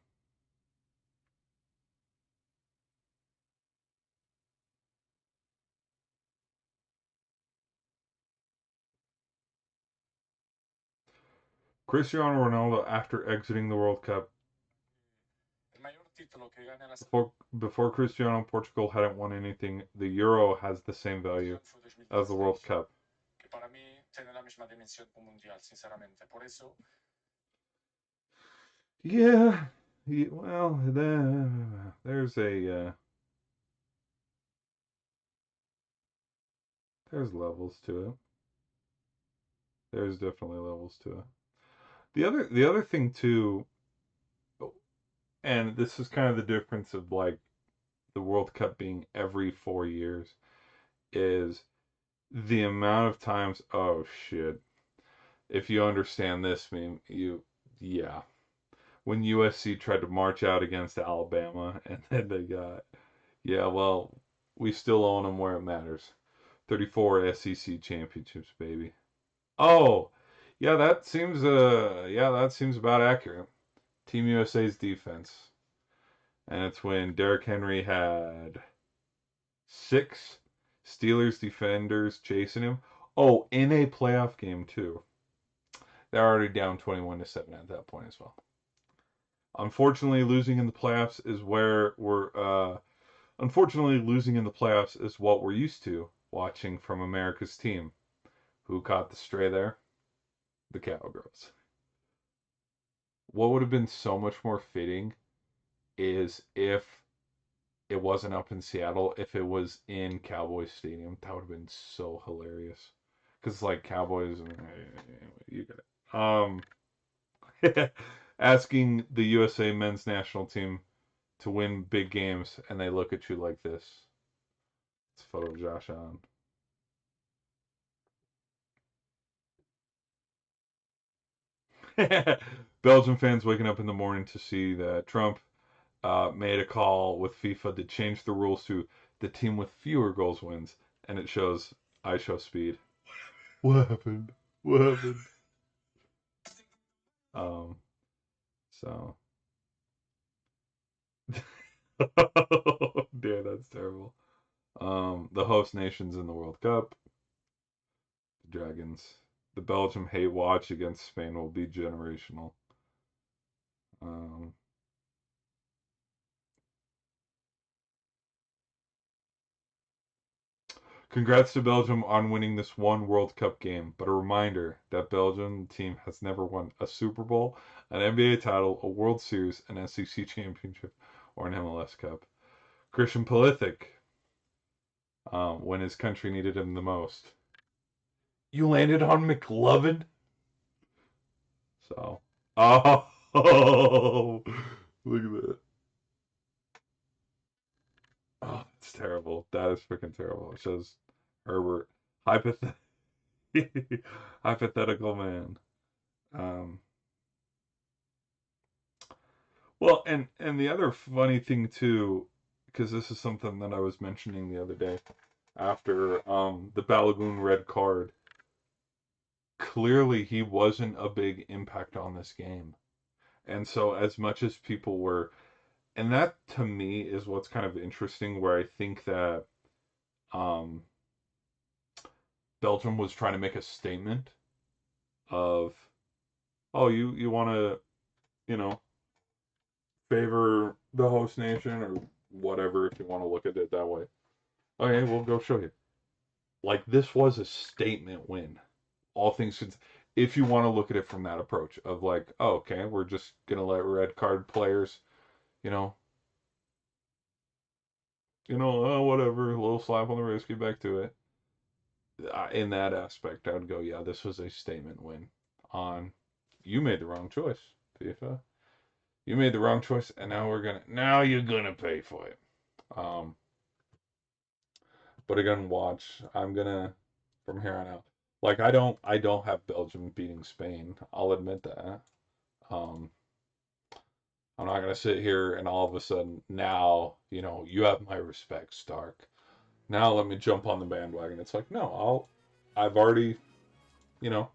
Cristiano Ronaldo, after exiting the World Cup, before Cristiano, Portugal hadn't won anything. The Euro has the same value as the World Cup. Yeah, well, there's levels to it. There's definitely levels to it. The other thing too, and this is kind of the difference of like the World Cup being every 4 years, is the amount of times. Oh shit! If you understand this meme, yeah. When USC tried to march out against Alabama, and then they got, yeah, well, we still own them where it matters. 34 SEC championships, baby. Oh, yeah, that seems about accurate. Team USA's defense. And it's when Derrick Henry had 6 Steelers defenders chasing him. Oh, in a playoff game too. They're already down 21-7 at that point as well. Unfortunately, losing in the playoffs is where we're unfortunately losing in the playoffs is what we're used to watching from America's team. Who caught the stray there? The Cowgirls. What would have been so much more fitting is if it wasn't up in Seattle, if it was in Cowboys Stadium. That would have been so hilarious. Because like Cowboys, and you get it. Asking the USA men's national team to win big games, and they look at you like this. It's a photo of Josh Allen. Belgian fans waking up in the morning to see that Trump made a call with FIFA to change the rules to the team with fewer goals wins, and it shows I show speed. What happened? What happened? Um, so, dear, that's terrible. The host nations in the World Cup, the Dragons. The Belgium hate watch against Spain will be generational. Um, Congrats to Belgium on winning this one World Cup game, but a reminder that Belgium team has never won a Super Bowl, an NBA title, a World Series, an SEC championship, or an MLS Cup. Christian Pulisic, when his country needed him the most. You landed on McLovin? So, oh, look at that. Oh, it's terrible. That is freaking terrible. It shows Herbert, hypoth- hypothetical man. Um, Well, and the other funny thing too, because this is something that I was mentioning the other day after the Balagoon red card. Clearly, he wasn't a big impact on this game, and so as much as people were, and that to me is what's kind of interesting, where I think that um, Belgium was trying to make a statement of, oh, you want to, you know, favor the host nation or whatever if you want to look at it that way. Okay, we'll go show you. Like this was a statement win. All things if you want to look at it from that approach of like, oh, okay, we're just gonna let red card players, you know, oh, whatever, a little slap on the wrist, get back to it. In that aspect, I would go, yeah, this was a statement win. On, you made the wrong choice, FIFA. You made the wrong choice, and now you're gonna pay for it. Um, but again, watch. I'm gonna from here on out. Like I don't have Belgium beating Spain. I'll admit that. Um, I'm not gonna sit here and all of a sudden now, you have my respect, Stark. Now let me jump on the bandwagon. It's like, no, I've already, you know,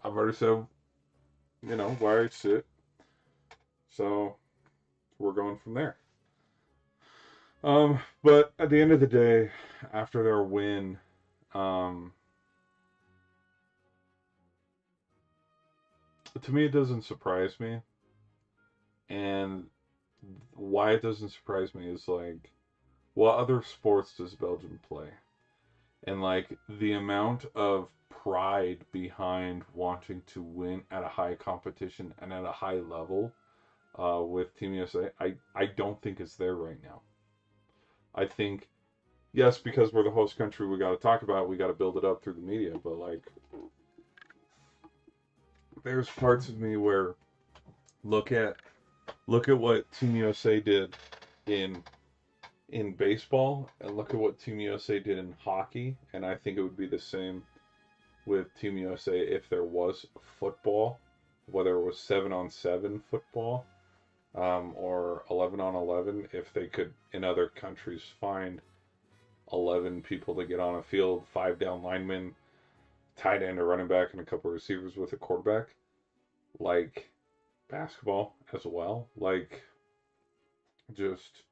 I've already said, where I sit. So we're going from there. But at the end of the day, after their win, um, To me, it doesn't surprise me, and why it doesn't surprise me is like, what other sports does Belgium play? And like the amount of pride behind wanting to win at a high competition and at a high level with Team USA, I don't think it's there right now. I think yes, because we're the host country, we got to talk about it, we got to build it up through the media. But like, there's parts of me where look at look at what Team USA did in baseball, and look at what Team USA did in hockey, and I think it would be the same with Team USA if there was football, whether it was 7-on-7 football or 11-on-11. If they could in other countries find 11 people to get on a field, five down linemen, tight end, a running back, and a couple of receivers with a quarterback, like basketball as well. Like, just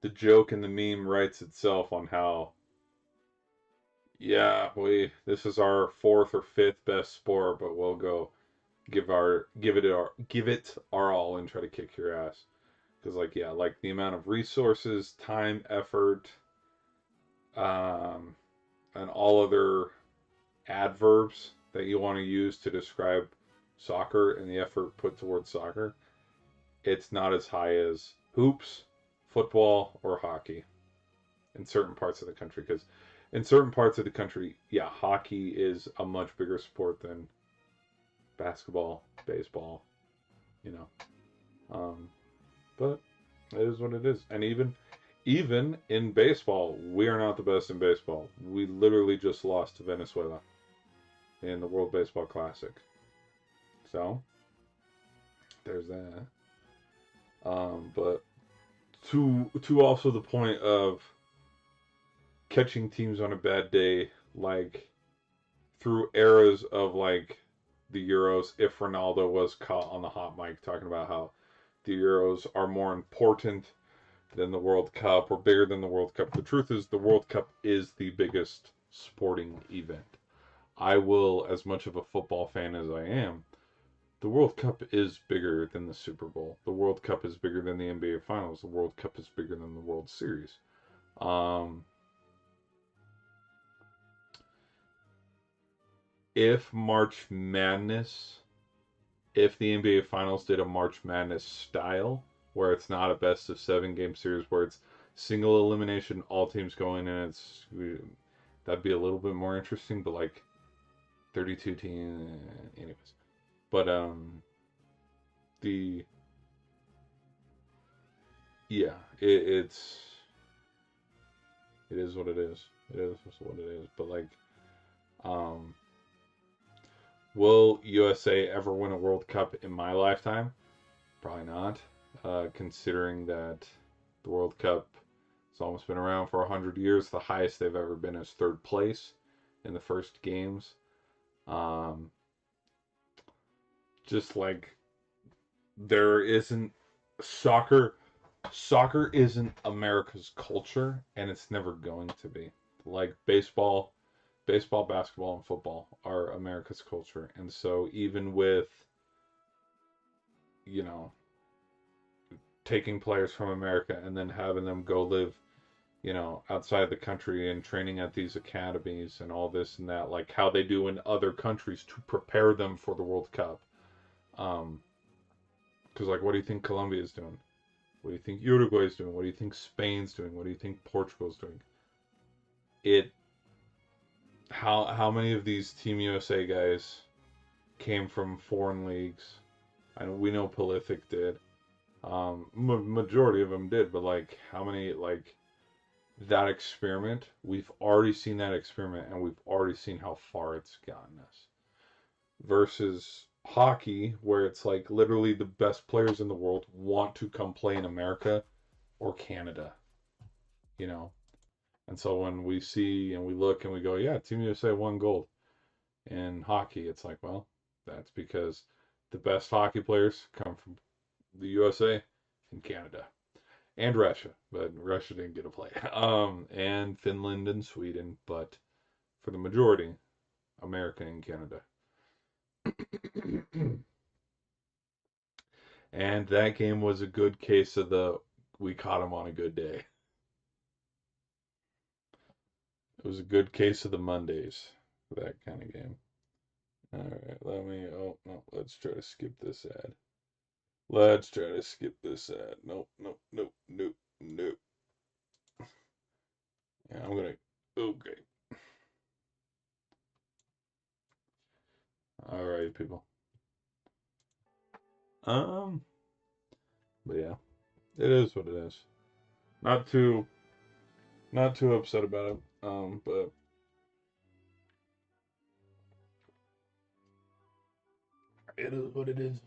the joke and the meme writes itself on how, yeah, we this is our fourth or fifth best sport, but we'll go give it our all and try to kick your ass. Because like, yeah, like the amount of resources, time, effort, um, and all other adverbs that you want to use to describe soccer and the effort put towards soccer, it's not as high as hoops, football, or hockey in certain parts of the country. Because in certain parts of the country, yeah, hockey is a much bigger sport than basketball, baseball, you know. Um, but it is what it is. And even in baseball, we are not the best in baseball. We literally just lost to Venezuela in the World Baseball Classic. So there's that. But to also the point of catching teams on a bad day, like through eras of like the Euros, if Ronaldo was caught on the hot mic talking about how the Euros are more important than the World Cup or bigger than the World Cup. The truth is, the World Cup is the biggest sporting event. I will, as much of a football fan as I am, the World Cup is bigger than the Super Bowl. The World Cup is bigger than the NBA Finals. The World Cup is bigger than the World Series. Um, if March Madness, if the NBA Finals did a March Madness style, where it's not a best of seven game series, where it's single elimination, all teams going in, that'd be a little bit more interesting. But like 32 teams, anyways. But the yeah, it is what it is. It is what it is. But like, um, will USA ever win a World Cup in my lifetime? Probably not. Considering that the World Cup has almost been around for 100 years, the highest they've ever been is third place in the first games. Um, just like there isn't soccer soccer isn't America's culture, and it's never going to be. Like baseball, basketball, and football are America's culture. And so even with, you know, taking players from America and then having them go live, outside the country and training at these academies and all this and that, like how they do in other countries to prepare them for the World Cup. Um, because like, what do you think Colombia is doing? What do you think Uruguay is doing? What do you think Spain's doing? What do you think Portugal's doing? It how many of these Team USA guys came from foreign leagues? I know we know Prolific did. Majority of them did, but like how many like that experiment? We've already seen that experiment, and we've already seen how far it's gotten us. Versus hockey, where it's like literally the best players in the world want to come play in America or Canada, you know. And so when we see and we look and we go, yeah, Team USA won gold in hockey, it's like, well, that's because the best hockey players come from the USA and Canada and Russia, but Russia didn't get a play. And Finland and Sweden, but for the majority, America and Canada. And that game was a good case of the we caught him on a good day. It was a good case of the Mondays for that kind of game. All right, let me. Oh no, let's try to skip this ad. Let's try to skip this ad. Nope, nope, nope, nope, nope. Yeah, I'm gonna. Okay. All right, people. Um, but yeah, it is what it is. Not too, not too upset about it. But it is what it is.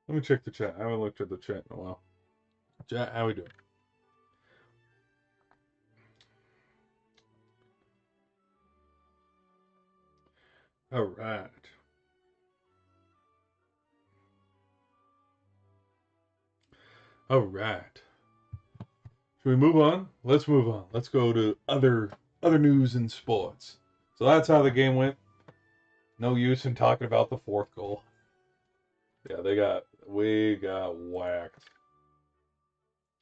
Let me check the chat. I haven't looked at the chat in a while. Chat, how we doing? All right. All right. Should we move on? Let's move on. Let's go to other news in sports. So that's how the game went. No use in talking about the fourth goal. Yeah, we got whacked.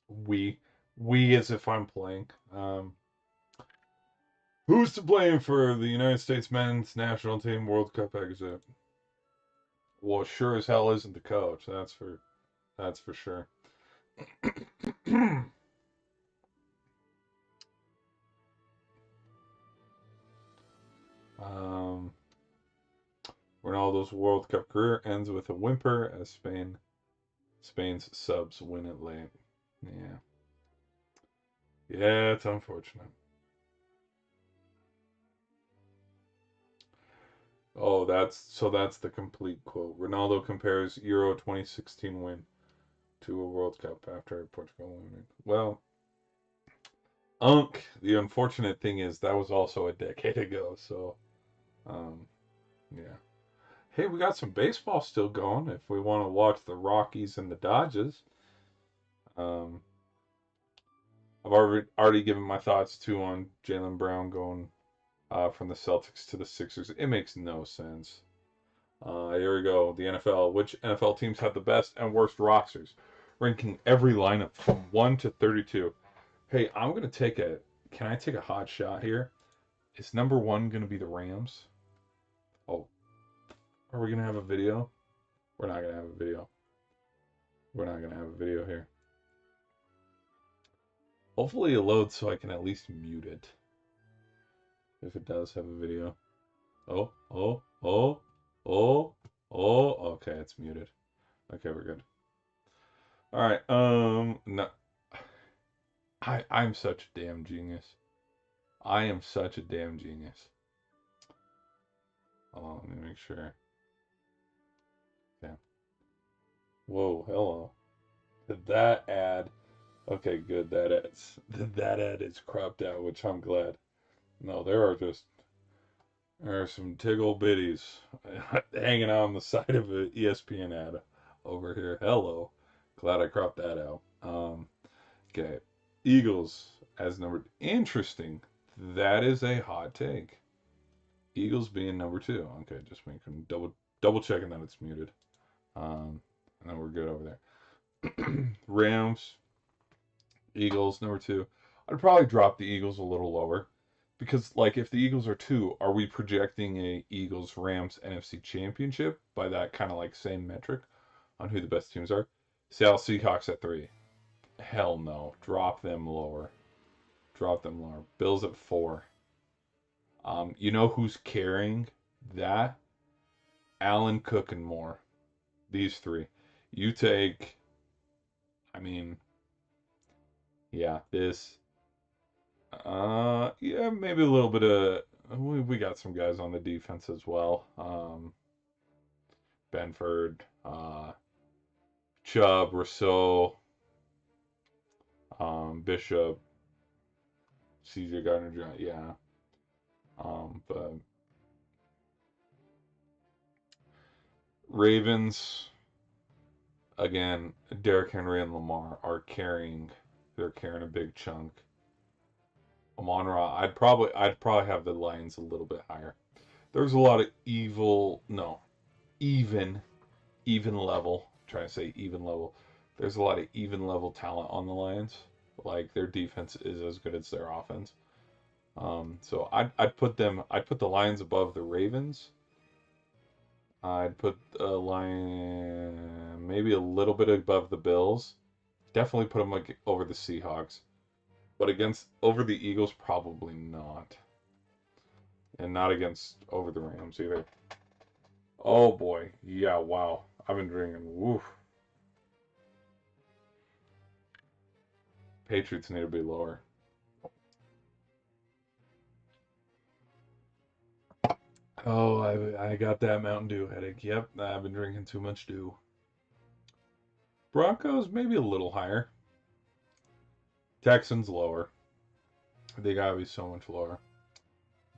We we as if I'm playing. Who's to blame for the United States men's national team World Cup exit? Well, sure as hell isn't the coach. That's for sure. um, Ronaldo's World Cup career ends with a whimper as Spain's subs win it late. Yeah, yeah, it's unfortunate. Oh, that's the complete quote. Ronaldo compares Euro 2016 win to a World Cup after Portugal winning. Well, the unfortunate thing is that was also a decade ago, so um, yeah. Hey, we got some baseball still going if we want to watch the Rockies and the Dodgers. Um, I've already given my thoughts too on Jaylen Brown going from the Celtics to the Sixers. It makes no sense. Here we go. The NFL. Which NFL teams have the best and worst rosters? Ranking every lineup from 1 to 32. Hey, I'm going to take a. Can I take a hot shot here? Is number 1 going to be the Rams? Oh, are we going to have a video? We're not going to have a video. We're not going to have a video here. Hopefully it loads so I can at least mute it. If it does have a video. Oh, oh, oh, oh, oh. Okay, it's muted. Okay, we're good. All right. No, I'm such a damn genius. I am such a damn genius. Hold on, let me make sure. Yeah. Whoa, hello. Did that ad? Okay, good. That ad is cropped out, which I'm glad. No, there are some tiggle bitties hanging on the side of an ESPN ad over here. Hello. Glad I cropped that out. Okay. Eagles as number. Interesting. That is a hot take. Eagles being number 2. Okay, just making double checking that it's muted. And then we're good over there. Rams, Eagles number 2. I'd probably drop the Eagles a little lower because like if the Eagles are 2, are we projecting a Eagles Rams NFC Championship by that kind of like same metric on who the best teams are? Seattle Seahawks at 3. Hell no. Drop them lower. Drop them lower. Bills at 4. You know who's carrying that? Allen Cook and more. These 3. You take, I mean, yeah, yeah, maybe a little bit of, we got some guys on the defense as well. Benford, Chubb, Rousseau, Bishop, CJ Gardner, yeah. But Ravens, again, Derrick Henry and Lamar are they're carrying a big chunk. Amon-Ra, I'd probably have the Lions a little bit higher. There's a lot of evil. No, even level. I'm trying to say even level. There's a lot of even level talent on the Lions. Like their defense is as good as their offense. So I'd put them. I'd put the Lions above the Ravens. I'd put the Lion maybe a little bit above the Bills. Definitely put them like over the Seahawks. But against over the Eagles, probably not. And not against over the Rams either. Oh boy. Yeah, wow. I've been drinking. Woof. Patriots need to be lower. Oh, I got that Mountain Dew headache. Yep, I've been drinking too much dew. Broncos maybe a little higher. Texans lower. They gotta be so much lower.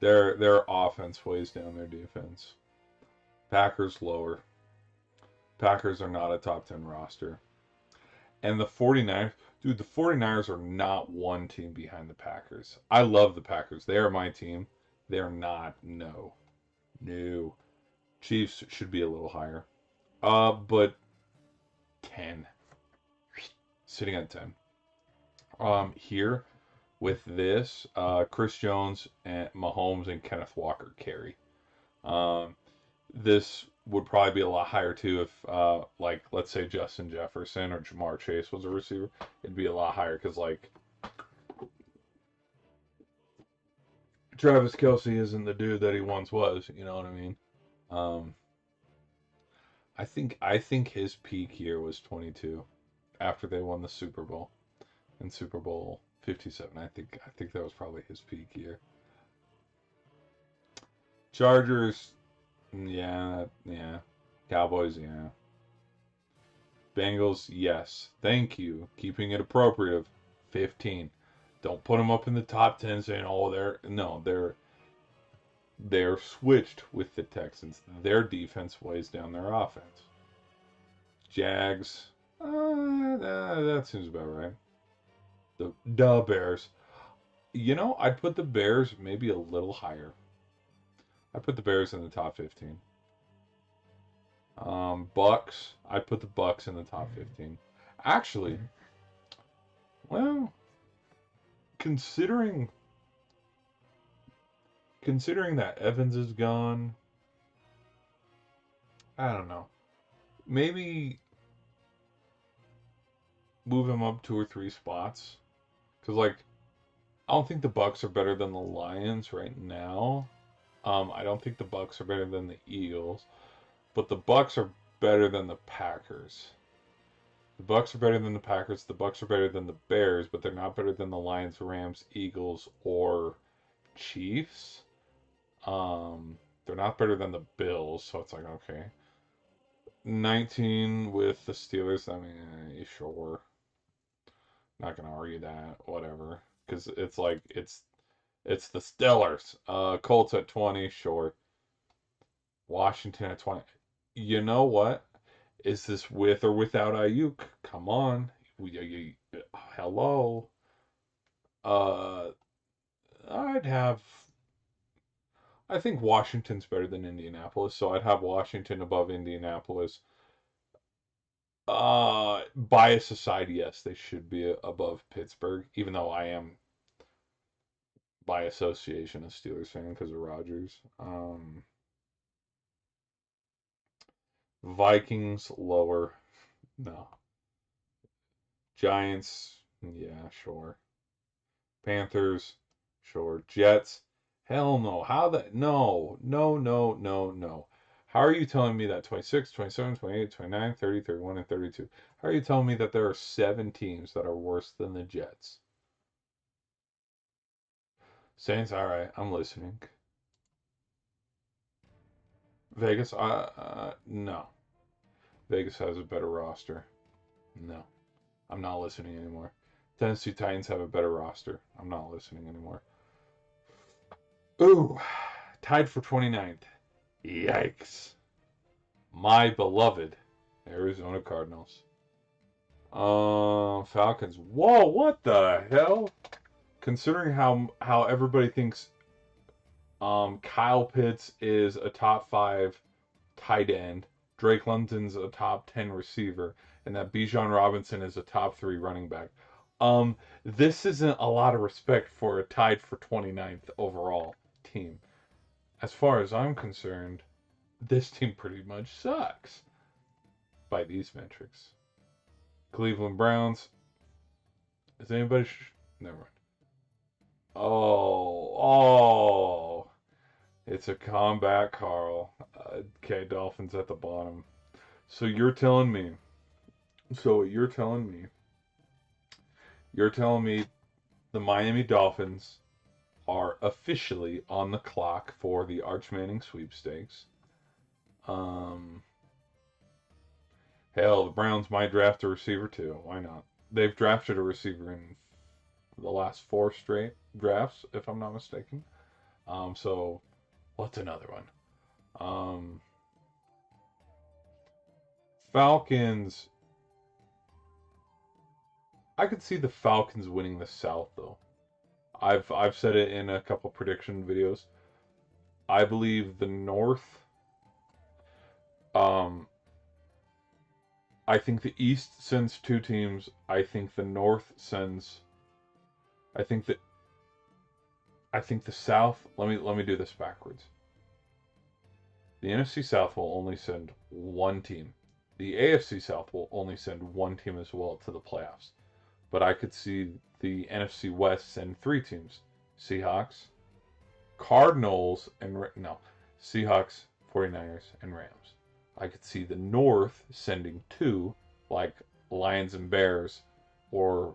Their offense weighs down their defense. Packers lower. Packers are not a top 10 roster. And the 49ers, dude, the 49ers are not one team behind the Packers. I love the Packers. They are my team. They are not. No. No. Chiefs should be a little higher. But 10. Sitting at 10. Here with this, Chris Jones and Mahomes and Kenneth Walker carry. Um, this would probably be a lot higher too if, like, let's say Justin Jefferson or Jamar Chase was a receiver. It'd be a lot higher because, like, Travis Kelce isn't the dude that he once was. You know what I mean? Um, I think his peak year was 22 after they won the Super Bowl in Super Bowl 57. I think that was probably his peak year. Chargers, yeah, yeah. Cowboys, yeah. Bengals, yes. Thank you. Keeping it appropriate. 15. Don't put them up in the top 10 saying, oh, they're switched with the Texans. Their defense weighs down their offense. Jags, that seems about right. The Bears. I'd put the Bears maybe a little higher. I put the Bears in the top 15. Bucks. I put the Bucks in the top 15. Actually, well, considering considering that Evans is gone, I don't know. Maybe move him up 2 or 3 spots. Cause like I don't think the Bucks are better than the Lions right now. I don't think the Bucks are better than the Eagles, but the Bucks are better than the Packers. The Bucks are better than the Packers. The Bucks are better than the Bears, but they're not better than the Lions, Rams, Eagles, or Chiefs. They're not better than the Bills, so it's like okay. 19 with the Steelers. I mean, sure. Not gonna argue that. Whatever, because it's like it's the Steelers. Colts at 20, sure. Washington at 20. You know what? Is this with or without Ayuk? Come on. Hello. Uh, I'd have. I think Washington's better than Indianapolis, so I'd have Washington above Indianapolis. Bias aside, yes, they should be above Pittsburgh, even though I am by association a Steelers fan because of Rodgers. Vikings lower. No. Giants, yeah, sure. Panthers, sure. Jets, hell no. How the no, no, no, no, no. How are you telling me that 26, 27, 28, 29, 30, 31, and 32? How are you telling me that there are 7 teams that are worse than the Jets? Saints, all right, I'm listening. Vegas, no. Vegas has a better roster. No, I'm not listening anymore. Tennessee Titans have a better roster. I'm not listening anymore. Ooh, tied for 29th. Yikes. My beloved Arizona Cardinals. Falcons. Whoa, what the hell? Considering how everybody thinks Kyle Pitts is a top 5 tight end, Drake London's a top 10 receiver, and that Bijan Robinson is a top 3 running back. Um, this isn't a lot of respect for a tied for 29th overall team. As far as I'm concerned, this team pretty much sucks by these metrics. Cleveland Browns. Is anybody? Never mind. Oh, it's a comeback, Carl. Okay, Dolphins at the bottom. So you're telling me. So what you're telling me the Miami Dolphins are officially on the clock for the Arch Manning sweepstakes. Um, Hell, the Browns might draft a receiver too. Why not? They've drafted a receiver in the last 4 straight drafts, if I'm not mistaken. So what's another one? Falcons. I could see the Falcons winning the South though. I've said it in a couple prediction videos. I believe the North. Um, I think the East sends 2 teams. I think the North sends. I think that. I think the South. Let me do this backwards. The NFC South will only send 1 team. The AFC South will only send 1 team as well to the playoffs. But I could see the NFC West send 3 teams: Seahawks, Cardinals, and no, Seahawks, 49ers, and Rams. I could see the North sending 2, like Lions and Bears, or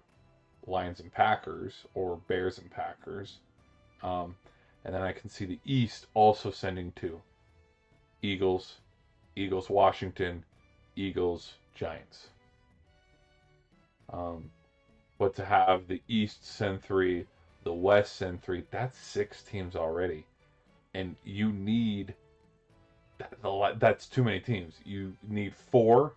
Lions and Packers, or Bears and Packers. Um, and then I can see the East also sending 2: Eagles, Eagles, Washington, Eagles, Giants. Um, but to have the East send 3, the West send 3, that's 6 teams already. And you need that's too many teams. You need four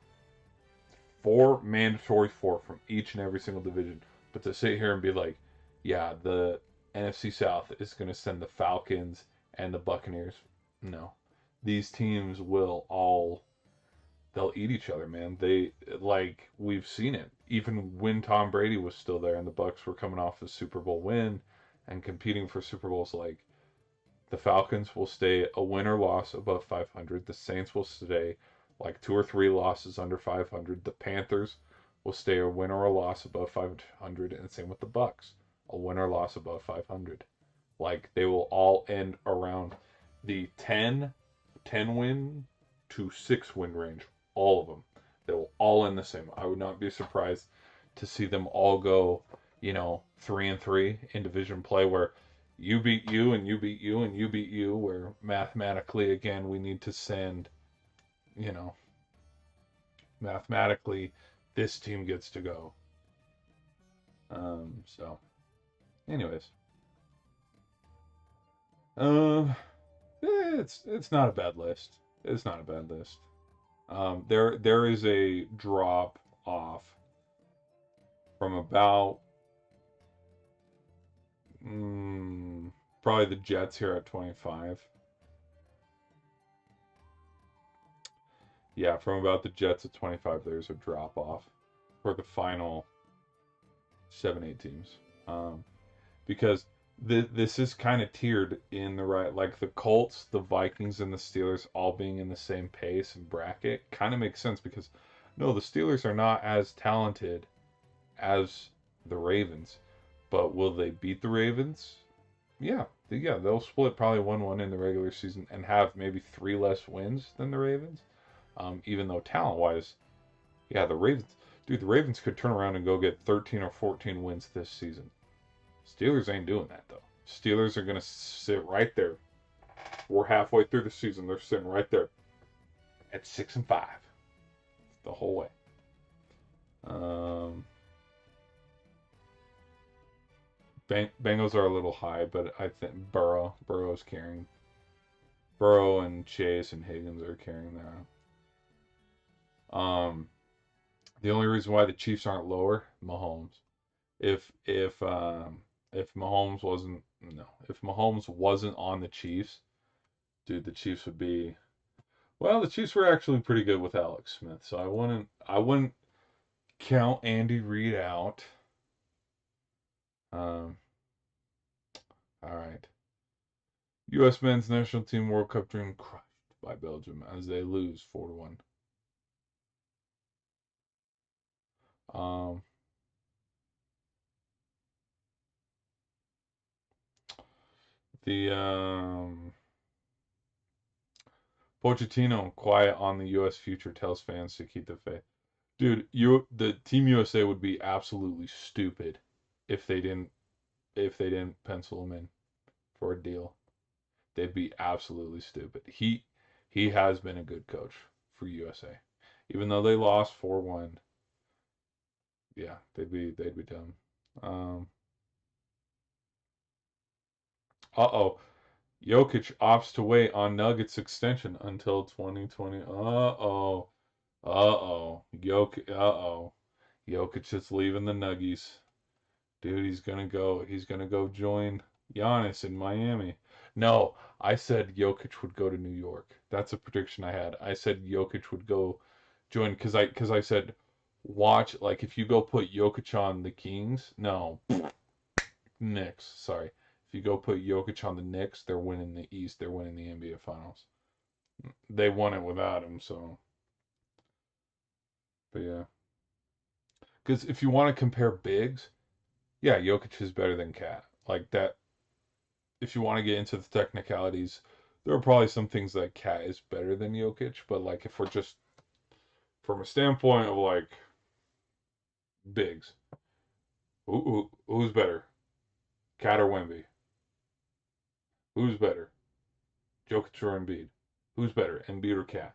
mandatory 4 from each and every single division. But to sit here and be like, yeah, the NFC South is going to send the Falcons and the Buccaneers. No. These teams will all they'll eat each other, man. They like we've seen it. Even when Tom Brady was still there and the Bucks were coming off a Super Bowl win and competing for Super Bowls, like the Falcons will stay a win or loss above 500. The Saints will stay like 2 or 3 losses under 500. The Panthers will stay a win or a loss above 500, and same with the Bucks, a win or loss above 500. Like they will all end around the 10 win to 6 win range. All of them. They will all end the same. I would not be surprised to see them all go, 3-3 in division play where you beat you and you beat you and you beat you, where mathematically again we need to send, you know, mathematically this team gets to go. So anyways. Uh it's not a bad list. It's not a bad list. There is a drop off from about probably the Jets here at 25. Yeah, from about the Jets at 25, there's a drop off for the final 7-8 teams. Because this is kind of tiered in the right, like the Colts, the Vikings, and the Steelers all being in the same pace and bracket kind of makes sense because no, the Steelers are not as talented as the Ravens, but will they beat the Ravens? Yeah, they'll split probably 1-1 in the regular season and have maybe 3 less wins than the Ravens. Even though talent-wise, yeah, the Ravens could turn around and go get 13 or 14 wins this season. Steelers ain't doing that though. Steelers are gonna sit right there. We're halfway through the season. They're sitting right there at 6-5 the whole way. Bengals are a little high, but I think Burrow's carrying. Burrow and Chase and Higgins are carrying that. The only reason why the Chiefs aren't lower, Mahomes. If Mahomes wasn't if Mahomes wasn't on the Chiefs, dude, the Chiefs would be Well, the Chiefs were actually pretty good with Alex Smith, so I wouldn't count Andy Reid out. Um, all right. U.S. men's national team World Cup dream crushed by Belgium as they lose 4-1. Um, the Pochettino quiet on the U.S. future tells fans to keep the faith. Dude, the Team USA would be absolutely stupid if they didn't pencil him in for a deal. They'd be absolutely stupid. He has been a good coach for USA. Even though they lost 4-1, yeah, they'd be dumb. Um, uh-oh. Jokic opts to wait on Nuggets extension until 2020. Uh-oh. Uh-oh. Jokic is leaving the Nuggies. Dude, he's gonna go join Giannis in Miami. No, I said Jokic would go to New York. That's a prediction I had. I said Jokic would go join because I said watch like if you go put Jokic on the Kings, no, Knicks, sorry. If you go put Jokic on the Knicks, they're winning the East, they're winning the NBA Finals. They won it without him, so but yeah. Because if you want to compare bigs, yeah, Jokic is better than Cat. Like that if you want to get into the technicalities, there are probably some things that Cat is better than Jokic, but like if we're just from a standpoint of like bigs, who's better, Cat or Wemby? Who's better, Jokic or Embiid? Who's better, Embiid or Cat?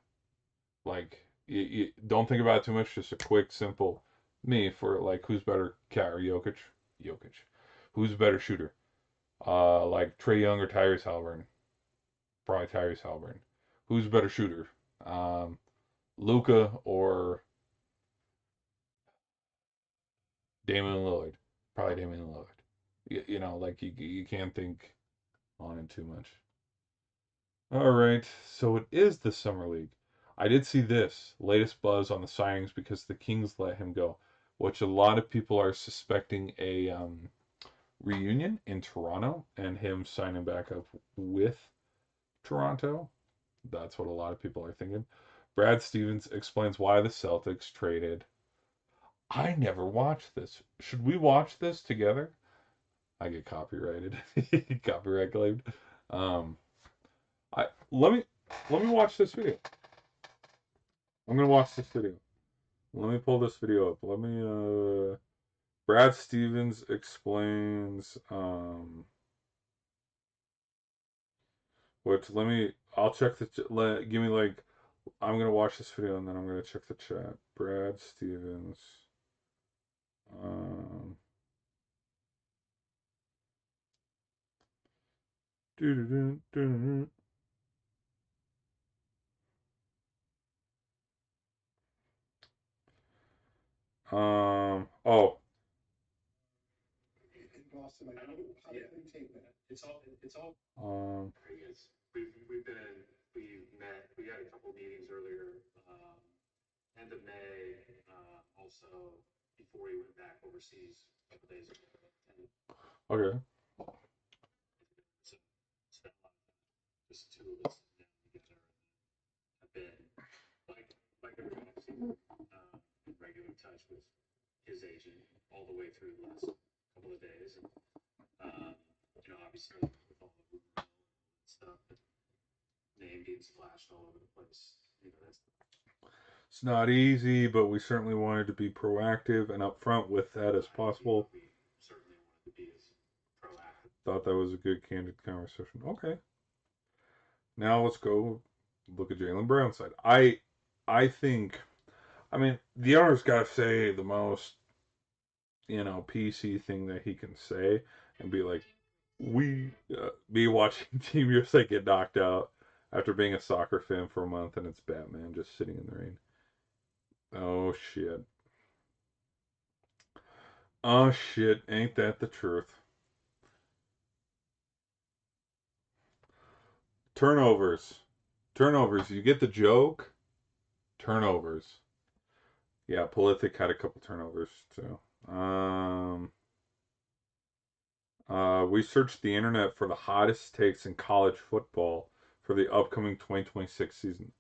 Like you don't think about it too much. Just a quick, simple me for like who's better, Cat or Jokic? Jokic. Who's a better shooter? Like Trey Young or Tyrese Halliburton? Probably Tyrese Halliburton. Who's a better shooter? Um, Luca or Damian Lillard. Probably Damian Lillard. Like you can't think on it too much. All right, so it is the summer league. I did see this latest buzz on the signings because the Kings let him go, which a lot of people are suspecting a reunion in Toronto and him signing back up with Toronto. That's what a lot of people are thinking. Brad Stevens explains why the Celtics traded. I never watched this. Should we watch this together? I get copyrighted, copyright claimed. Um, I let me watch this video. I'm gonna watch this video. Let me pull this video up. Let me. Brad Stevens explains. Which let me. I'll check the. Give me like. I'm gonna watch this video and then I'm gonna check the chat. Brad Stevens. Um. doo-doo-doo-doo-doo. Oh. Um. Okay. It's not easy, but we certainly wanted to be proactive and upfront with that as possible. Thought that was a good, candid conversation. Okay, now let's go look at Jalen Brown's side. I think, I mean, the owner's got to say the most, PC thing that he can say and be like, we be watching Team USA get knocked out after being a soccer fan for a month, and it's Batman just sitting in the rain. Oh shit. Oh shit, ain't that the truth? Turnovers. Turnovers. You get the joke? Turnovers. Yeah, Politic had a couple turnovers too. We searched the internet for the hottest takes in college football for the upcoming 2026 season.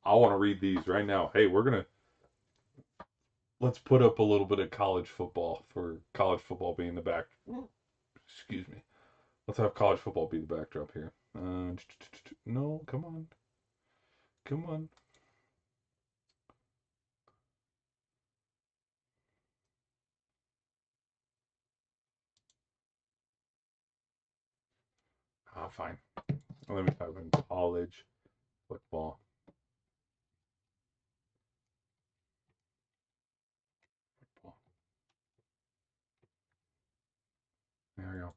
I want to read these right now. Hey, let's put up a little bit of college football for college football being the back. Excuse me. Let's have college football be the backdrop here. No, come on, come on. Ah, fine. Let me type in college football. Football. There we go.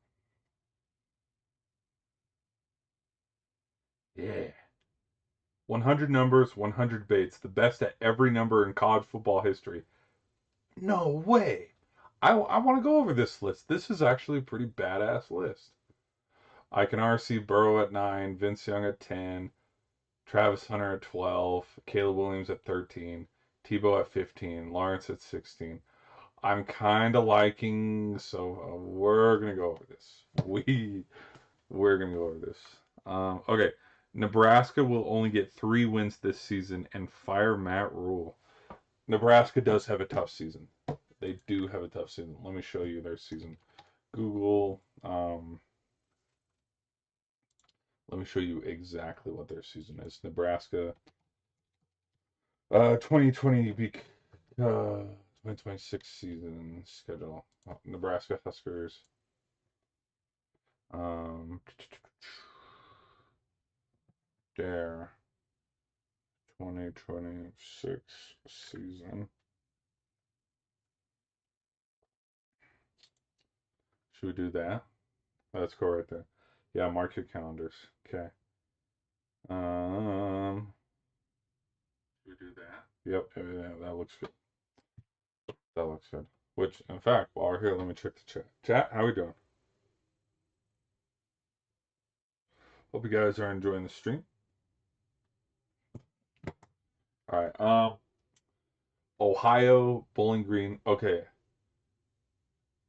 Yeah. 100 numbers, 100 baits. The best at every number in college football history. No way. I want to go over this list. This is actually a pretty badass list. I can RC Burrow at 9, Vince Young at 10, Travis Hunter at 12, Caleb Williams at 13, Tebow at 15, Lawrence at 16. I'm kind of liking, so we're gonna go over this. We're gonna go over this. Okay, Nebraska will only get 3 wins this season and fire Matt Rule. Nebraska does have a tough season. They do have a tough season. Let me show you their season. Google. Let me show you exactly what their season is. Nebraska. 2020 uh 2026 season schedule. Nebraska Huskers. Um, their 2026 season. Should we do that? Let's go right there. Yeah, mark your calendars. Okay. Um, should we do that? Yep, yeah, that looks good. That looks good. Which, in fact, while we're here, let me check the chat. Chat, how we doing? Hope you guys are enjoying the stream. All right. Ohio, Bowling Green. Okay.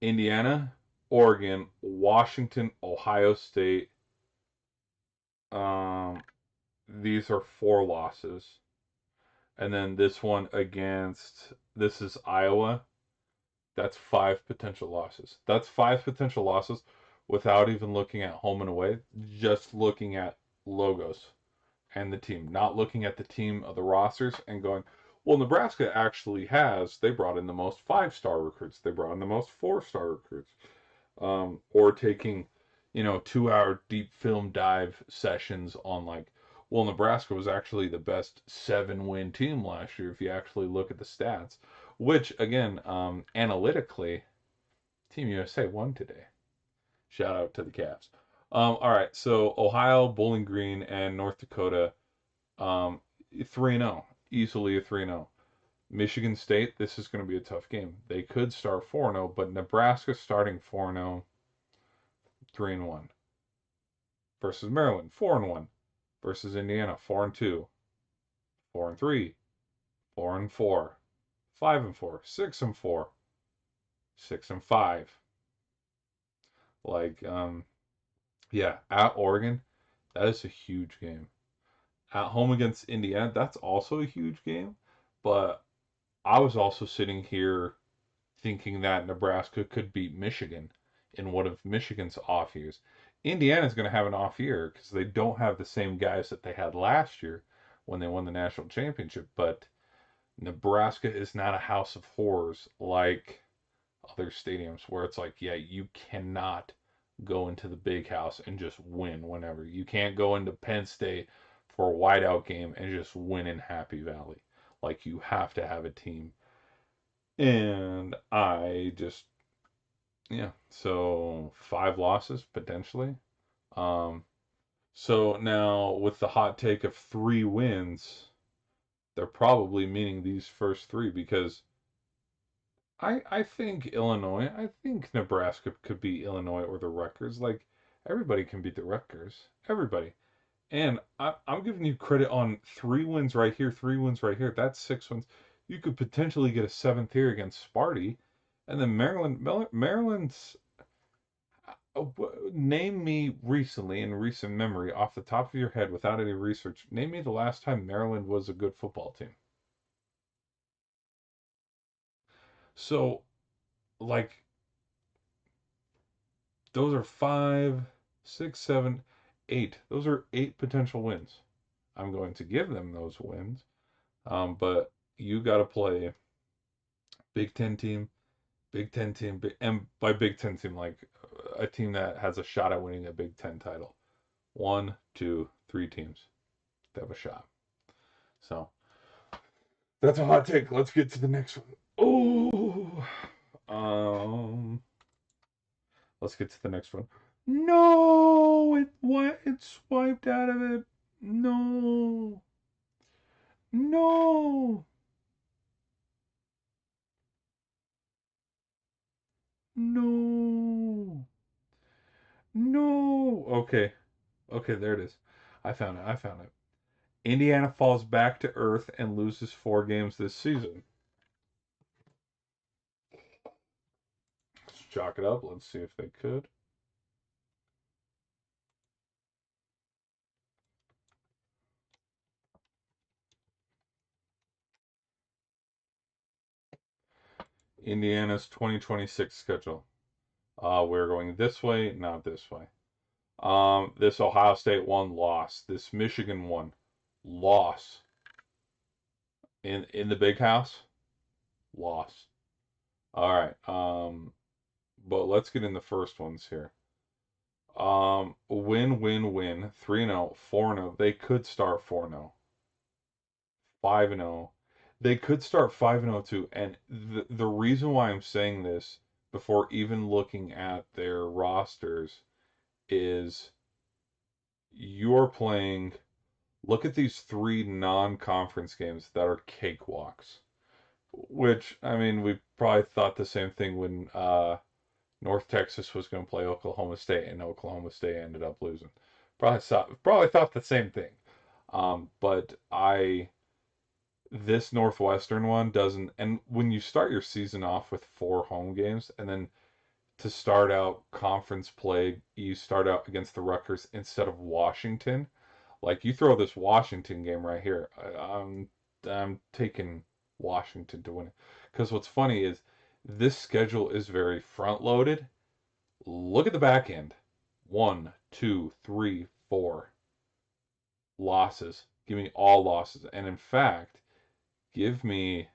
Indiana, Oregon, Washington, Ohio State. Um, these are 4 losses. And then this one against this is Iowa. That's 5 potential losses. That's 5 potential losses without even looking at home and away, just looking at logos and the team, not looking at the team of the rosters and going, well, Nebraska actually they brought in the most 5-star recruits. They brought in the most 4-star recruits. Or taking, 2-hour deep film dive sessions on like, well, Nebraska was actually the best 7-win team last year if you actually look at the stats, which again, analytically, Team USA won today. Shout out to the Cavs. All right, so Ohio, Bowling Green, and North Dakota, 3-0, easily a 3-0. Michigan State, this is going to be a tough game. They could start 4-0, but Nebraska starting 4-0, 3-1. Versus Maryland, 4-1. Versus Indiana, 4-2. 4-3. 4-4. 5-4. 6-4. 6-5. Like, yeah, at Oregon, that is a huge game. At home against Indiana, that's also a huge game. But I was also sitting here thinking that Nebraska could beat Michigan in one of Michigan's off years. Indiana's going to have an off year because they don't have the same guys that they had last year when they won the national championship. But Nebraska is not a house of horrors like other stadiums where it's like, yeah, you cannot go into the big house and just win whenever. You can't go into Penn State for a whiteout game and just win in Happy Valley. Like you have to have a team. And I just yeah, so 5 losses potentially. Um, so now with the hot take of 3 wins, they're probably meaning these first 3 because I think Illinois, I think Nebraska could beat Illinois or the Rutgers. Like everybody can beat the Rutgers. Everybody. And I'm giving you credit on 3 wins right here, 3 wins right here. That's 6 wins. You could potentially get a seventh here against Sparty. And then Maryland's. Name me recently, in recent memory, off the top of your head, without any research, name me the last time Maryland was a good football team. So, like, those are five, six, seven, eight. Those are 8 potential wins. I'm going to give them those wins. But you got to play Big Ten team, Big Ten team, and by Big Ten team, like a team that has a shot at winning a Big Ten title. One, two, three teams that have a shot. So that's a hot take. Let's get to the next one. Oh, um, let's get to the next one. No, it swiped out of it. No, no, no, no. Okay, okay, there it is. I found it. I found it. Indiana falls back to earth and loses 4 games this season. Let's chalk it up. Let's see if they could. Indiana's 2026 schedule. We're going this way, not this way. This Ohio State one loss. This Michigan one loss. In the big house, loss. All right. But let's get in the first ones here. Win, win, win. 3-0, 4-0. They could start 4-0. 5-0. They could start 5-0 too. And the reason why I'm saying this before even looking at their rosters is you're playing. Look at these 3 non-conference games that are cakewalks. Which, I mean, we probably thought the same thing when North Texas was going to play Oklahoma State, and Oklahoma State ended up losing. Probably thought the same thing. But this Northwestern one doesn't. And when you start your season off with 4 home games, and then to start out conference play, you start out against the Rutgers instead of Washington. Like you throw this Washington game right here, I'm taking Washington to win it. Because what's funny is this schedule is very front loaded. Look at the back end. One, two, three, four losses. Give me all losses. And in fact, give me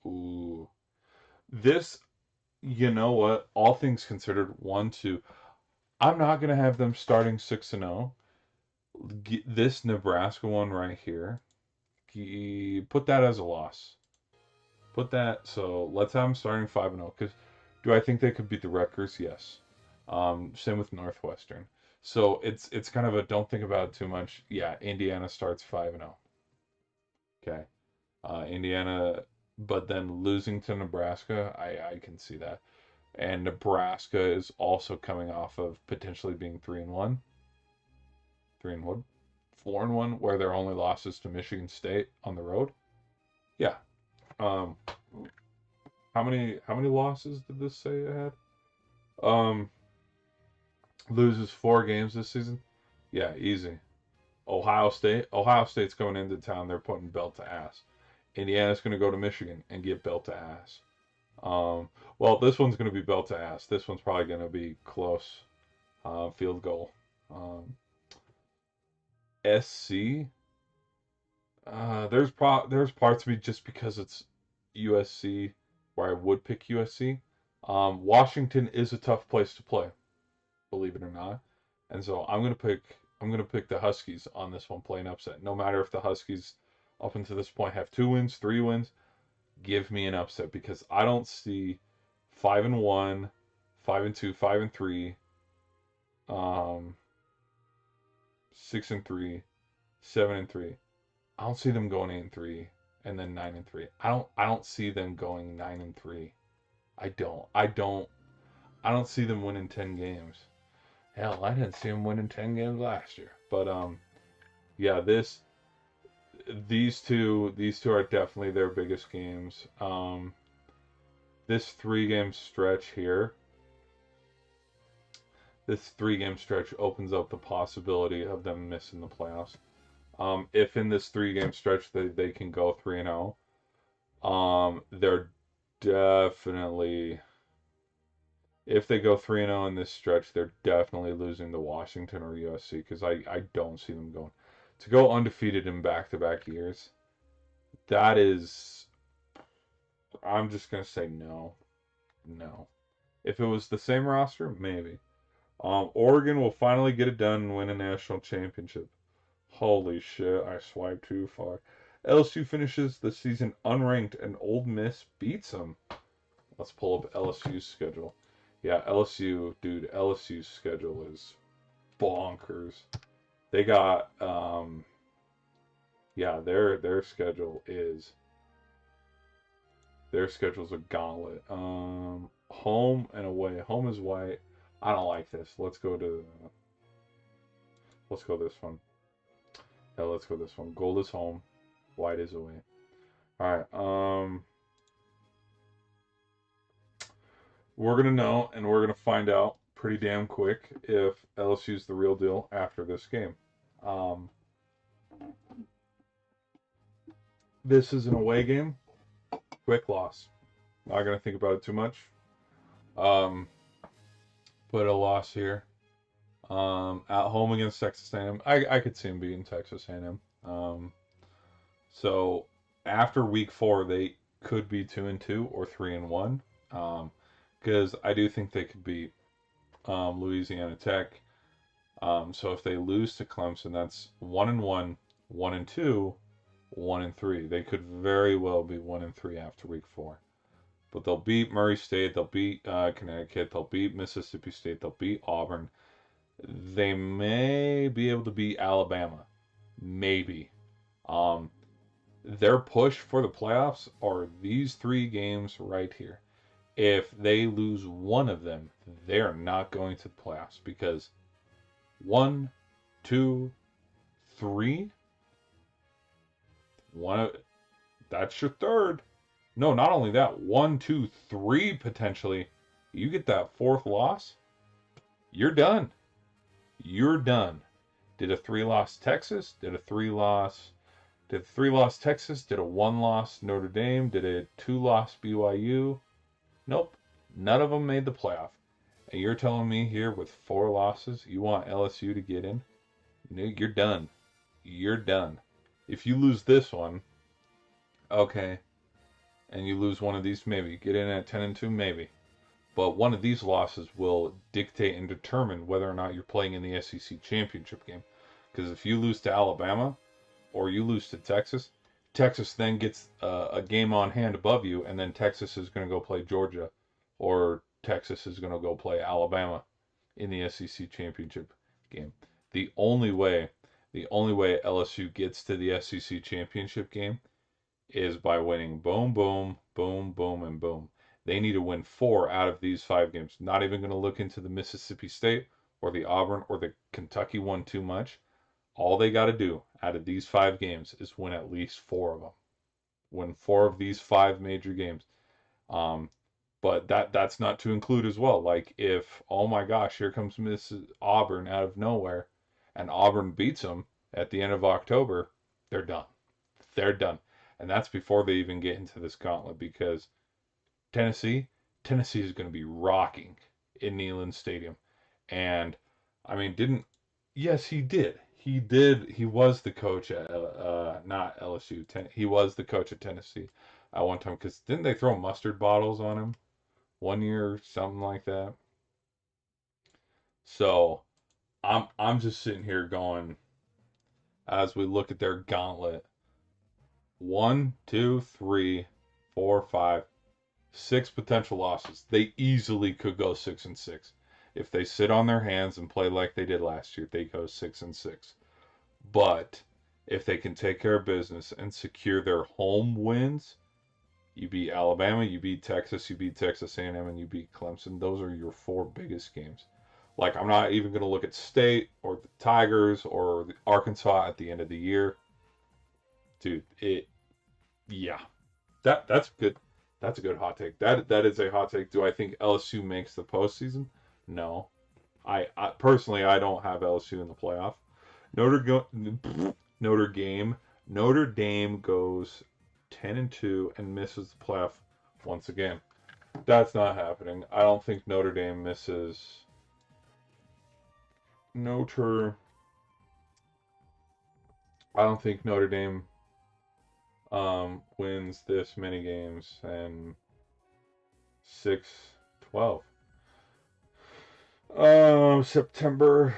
ooh this. You know what? All things considered, 1, 2. I'm not gonna have them starting 6-0. This Nebraska one right here. Put that as a loss. Put that. So let's have them starting 5-0. Because do I think they could beat the Rutgers? Yes. Same with Northwestern. So it's kind of a don't think about it too much. Yeah, Indiana starts 5-0. Okay. Indiana, but then losing to Nebraska, I can see that. And Nebraska is also coming off of potentially being 3-1, 3-1, 4-1, where their only losses to Michigan State on the road. Yeah. Um, how many losses did this say it had? Um, loses 4 games this season. Yeah, easy. Ohio State. Ohio State's going into town. They're putting belt to ass. Indiana's going to go to Michigan and get belt to ass. Well, this one's going to be belt to ass. This one's probably going to be close. Field goal. SC. There's parts of me just because it's USC where I would pick USC. Washington is a tough place to play, believe it or not, and so I'm gonna pick the Huskies on this one, playing upset. No matter if the Huskies up until this point have 2 wins, 3 wins, give me an upset because I don't see 5-1, 5-2, 5-3, 6-3, 7-3. I don't see them going 8-3 and then 9-3. I don't see them going 9-3. I don't see them winning 10 games. Hell, I didn't see them winning 10 games last year. But yeah, these two are definitely their biggest games. This three-game stretch here, this three-game stretch opens up the possibility of them missing the playoffs. If in this three-game stretch they can go 3-0, they're definitely, if they go 3-0 in this stretch, they're definitely losing to Washington or USC because I don't see them going. To go undefeated in back-to-back years, that is, I'm just gonna say no, no. If it was the same roster, maybe. Oregon will finally get it done and win a national championship. Holy shit, I swiped too far. LSU finishes the season unranked and Ole Miss beats them. Let's pull up LSU's schedule. Yeah, LSU, dude, LSU's schedule is bonkers. They got yeah, their schedule's a gauntlet. Home and away. Home is white. I don't like this. Let's go this one. Yeah, let's go this one. Gold is home, white is away. All right. We're gonna know, and we're gonna find out pretty damn quick if LSU's the real deal after this game. Um, this is an away game. Quick loss. Not gonna think about it too much. Um, but a loss here. At home against Texas A&M. I could see him beating Texas A&M. So after week 4, they could be 2-2 or 3-1. Because I do think they could beat Louisiana Tech. So if they lose to Clemson, that's 1-1, 1-2, 1-3. They could very well be 1-3 after week 4. But they'll beat Murray State, they'll beat Connecticut, they'll beat Mississippi State, they'll beat Auburn. They may be able to beat Alabama, maybe. Um, their push for the playoffs are these 3 games right here. If they lose one of them, they're not going to the playoffs because 1, 2, 3, one, that's your third. No, not only that, 1, 2, 3 potentially. You get that 4th loss, you're done. You're done. Did a 3-loss Texas? Did a 3-loss Texas? Did a 1-loss Notre Dame? Did a 2-loss BYU? Nope. None of them made the playoff. And you're telling me here with 4 losses, you want LSU to get in? No, you're done. You're done. If you lose this one, okay, and you lose one of these, maybe get in at 10-2, maybe. But one of these losses will dictate and determine whether or not you're playing in the SEC championship game. Because if you lose to Alabama or you lose to Texas, Texas then gets a game on hand above you, and then Texas is going to go play Georgia, or Texas is going to go play Alabama in the SEC championship game. The only way, the only way LSU gets to the SEC championship game is by winning boom, boom, boom, boom, and boom. They need to win 4 out of these 5 games. Not even going to look into the Mississippi State or the Auburn or the Kentucky one too much. All they got to do out of these 5 games is win at least 4 of them. Win 4 of these 5 major games. But that's not to include as well. Like if, oh my gosh, here comes Miss Auburn out of nowhere, and Auburn beats them at the end of October, they're done. They're done. And that's before they even get into this gauntlet because Tennessee, Tennessee is going to be rocking in Neyland Stadium. And I mean, yes, he did. He did. He was the coach at not LSU. He was the coach at Tennessee at one time because didn't they throw mustard bottles on him one year or something like that? So I'm just sitting here going as we look at their gauntlet. 1, 2, 3, 4, 5, 6 potential losses. They easily could go 6-6. If they sit on their hands and play like they did last year, they go 6-6. But if they can take care of business and secure their home wins, you beat Alabama, you beat Texas A&M, and you beat Clemson. Those are your 4 biggest games. Like, I'm not even going to look at State or the Tigers or the Arkansas at the end of the year. Dude, yeah. That's good. That's a good hot take. That is a hot take. Do I think LSU makes the postseason? No. I personally I don't have LSU in the playoff. Notre Go, Notre Dame Notre Dame goes 10-2 and misses the playoff once again. That's not happening. I don't think Notre Dame misses. Notre. I don't think Notre Dame wins this many games and 6-12. September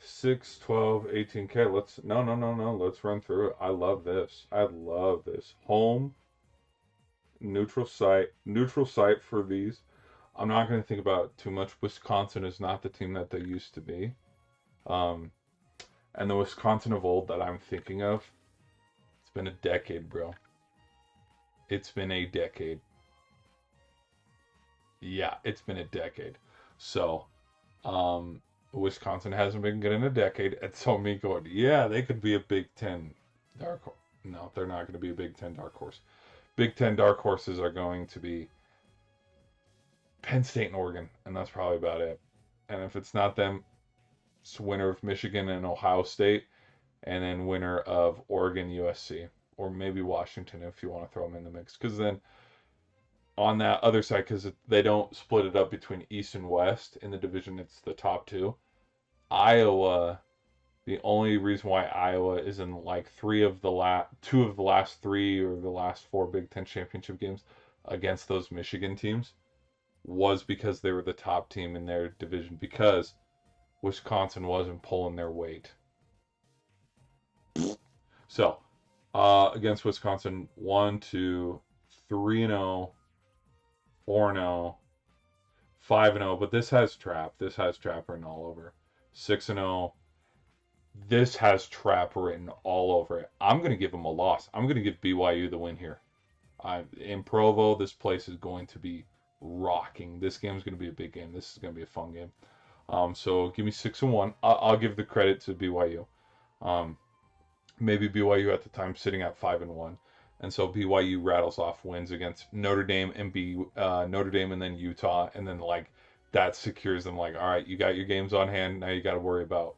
6, 12, 18K. Let's no. Let's run through it. I love this. I love this. Home neutral site for these. I'm not going to think about it too much. Wisconsin is not the team that they used to be. Um, and the Wisconsin of old that I'm thinking of, it's been a decade, bro. It's been a decade. Yeah, it's been a decade. So, Wisconsin hasn't been good in a decade, and so me going, yeah, they could be a Big Ten dark horse. No, they're not going to be a Big Ten dark horse. Big Ten dark horses are going to be Penn State and Oregon, and that's probably about it. And if it's not them, it's winner of Michigan and Ohio State, and then winner of Oregon, USC, or maybe Washington if you want to throw them in the mix. Because then on that other side, because they don't split it up between East and West in the division, it's the top two. Iowa, the only reason why Iowa is in like two of the last three or the last four Big Ten championship games against those Michigan teams was because they were the top team in their division because Wisconsin wasn't pulling their weight. So, against Wisconsin, 1, 2, 3-0, 4-0, 5-0, but this has trap. This has trap written all over. 6-0. This has trap written all over it. I'm going to give them a loss. I'm going to give BYU the win here. In Provo, this place is going to be rocking. This game is going to be a big game. This is going to be a fun game. So give me 6-1. I'll give the credit to BYU. Maybe BYU at the time sitting at 5-1, and so BYU rattles off wins against Notre Dame and Notre Dame and then Utah, and then like that secures them. Like, all right, you got your games on hand. Now you got to worry about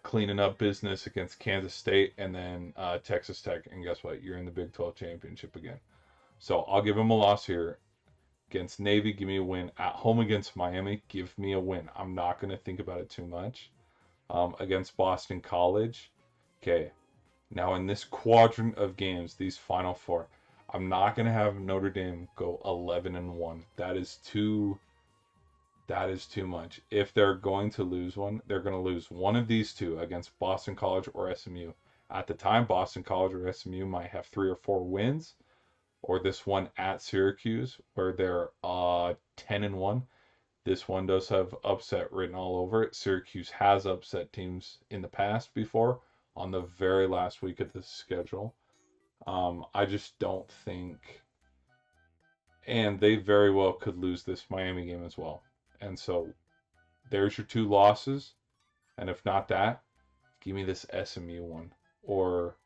cleaning up business against Kansas State and then Texas Tech. And guess what? You're in the Big 12 championship again. So I'll give them a loss here against Navy. Give me a win at home against Miami. Give me a win. I'm not going to think about it too much. Against Boston College. Okay, now in this quadrant of games, these final four, I'm not gonna have Notre Dame go 11-1. That is too. That is too much. If they're going to lose one, they're going to lose one of these two against Boston College or SMU. At the time, Boston College or SMU might have 3 or 4 wins, or this one at Syracuse where they're 10-1. This one does have upset written all over it. Syracuse has upset teams in the past before on the very last week of the schedule. I just don't think, and they very well could lose this Miami game as well. And so there's your 2 losses, and if not that, give me this SMU one or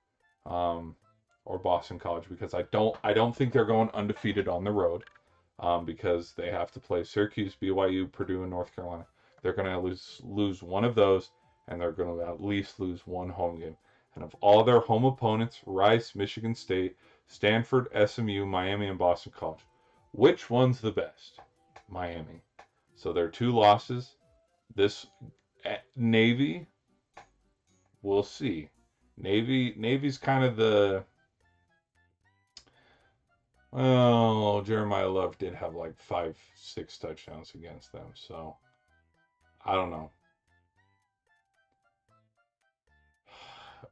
um, or Boston College because I don't think they're going undefeated on the road. Because they have to play Syracuse, BYU, Purdue, and North Carolina. They're going to lose one of those, and they're going to at least lose one home game. And of all their home opponents, Rice, Michigan State, Stanford, SMU, Miami, and Boston College, which one's the best? Miami. So their 2 losses. This Navy, we'll see. Navy's kind of the. Well, Jeremiah Love did have like 5, 6 touchdowns against them, so I don't know.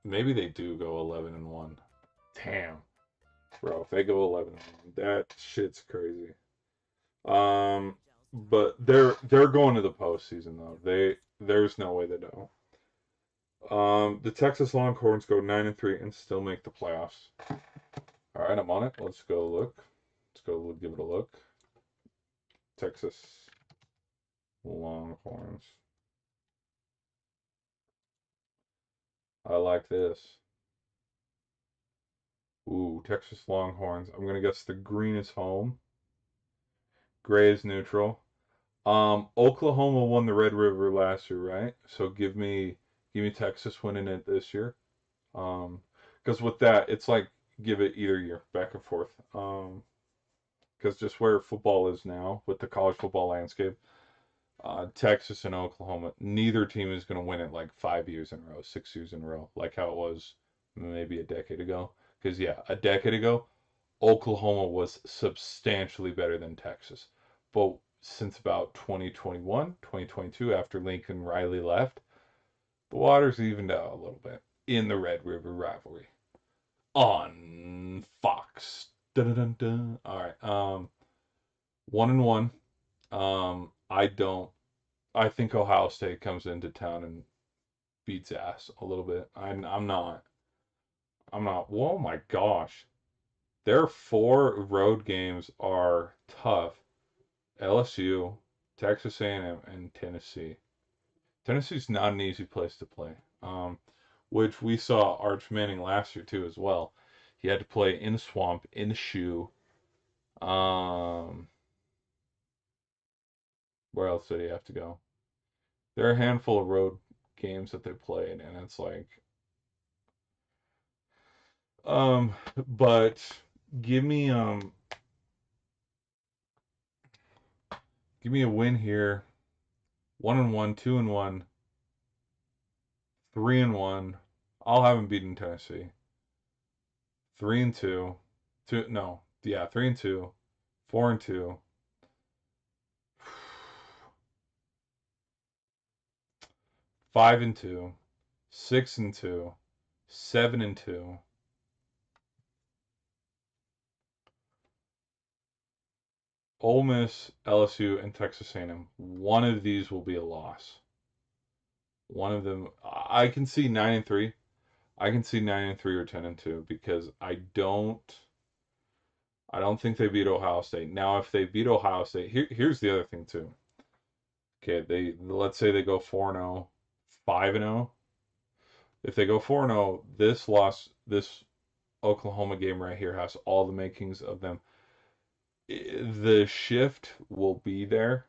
Maybe they do go 11-1. Damn, bro, if they go 11-1, that shit's crazy. Um, but they're going to the postseason though. There's no way they don't. The Texas Longhorns go 9-3 and still make the playoffs. All right, I'm on it. Let's go look. Let's go give it a look. Texas Longhorns. I like this. Ooh, Texas Longhorns. I'm gonna guess the green is home, gray is neutral. Oklahoma won the Red River last year, right? So give me Texas winning it this year. Because with that, it's like give it either year, back and forth. Because just where football is now with the college football landscape, Texas and Oklahoma, neither team is going to win it like 5 years in a row, 6 years in a row, like how it was maybe a decade ago. Because yeah, a decade ago, Oklahoma was substantially better than Texas. But since about 2021, 2022, after Lincoln Riley left, the water's evened out a little bit in the Red River rivalry on Fox. Dun, dun, dun. All right. 1-1. I don't. I think Ohio State comes into town and beats ass a little bit. I'm not. I'm not. Oh my gosh. Their four road games are tough. LSU, Texas A&M, and Tennessee. Tennessee's not an easy place to play. Which we saw Arch Manning last year too as well. He had to play in the swamp, in the shoe. Um, where else did he have to go? There are a handful of road games that they played, and it's like, but give me give me a win here. 1-1, 2-1, 3-1. I'll have him beaten Tennessee. 3-2, two no, yeah, 3-2, 4-2, 5-2, 6-2, 7-2. Ole Miss, LSU, and Texas A&M. One of these will be a loss. One of them, I can see 9-3. I can see 9-3 or 10-2 because I don't think they beat Ohio State. Now, if they beat Ohio State, here's the other thing too. Okay, let's say they go 4-0, 5-0. If they go 4-0, this Oklahoma game right here has all the makings of them. The shift will be there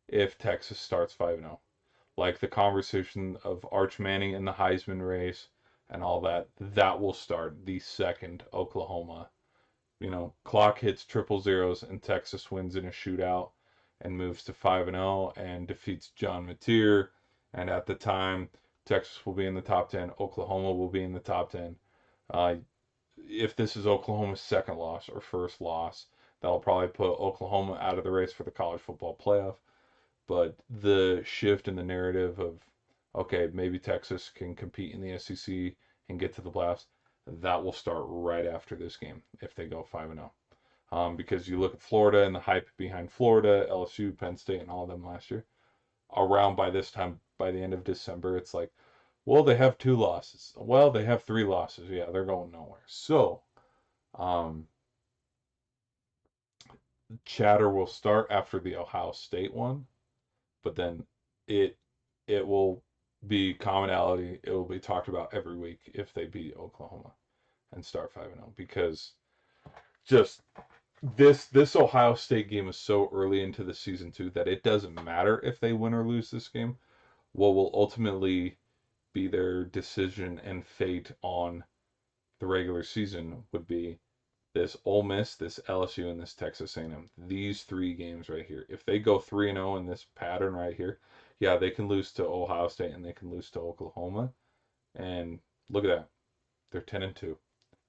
if Texas starts 5-0. Like the conversation of Arch Manning in the Heisman race and all that, that will start the second Oklahoma. Clock hits triple zeros and Texas wins in a shootout and moves to 5-0 and defeats John Mateer. And at the time, Texas will be in the top 10. Oklahoma will be in the top 10. Uh, if this is Oklahoma's second loss or first loss, that'll probably put Oklahoma out of the race for the college football playoff. But the shift in the narrative of, okay, maybe Texas can compete in the SEC and get to the playoffs, that will start right after this game if they go 5-0. Because you look at Florida and the hype behind Florida, LSU, Penn State, and all of them last year. Around by this time, by the end of December, it's like, well, they have 2 losses. Well, they have 3 losses. Yeah, they're going nowhere. So, um, chatter will start after the Ohio State one, but then it it will be commonality. It will be talked about every week if they beat Oklahoma and start 5-0 because just this Ohio State game is so early into the season too that it doesn't matter if they win or lose this game. What will ultimately be their decision and fate on the regular season would be this Ole Miss, this LSU, and this Texas A&M. These 3 games right here. If they go 3-0 in this pattern right here, yeah, they can lose to Ohio State and they can lose to Oklahoma. And look at that. They're 10-2.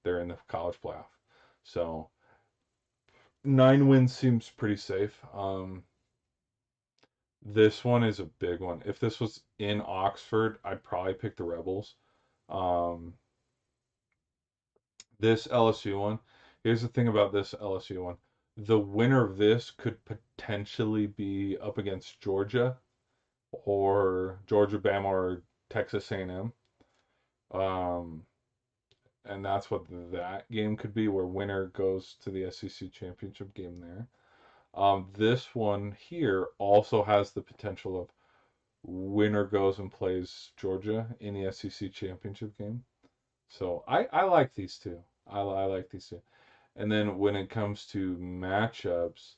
They're in the college playoff. So 9 wins seems pretty safe. This one is a big one. If this was in Oxford, I'd probably pick the Rebels. Um, this LSU one. Here's the thing about this LSU one. The winner of this could potentially be up against Georgia or Georgia, Bama, or Texas A&M. Um, and that's what that game could be, where winner goes to the SEC championship game there. This one here also has the potential of Winner goes and plays Georgia in the SEC championship game. So I like these two. I like these two. And then when it comes to matchups,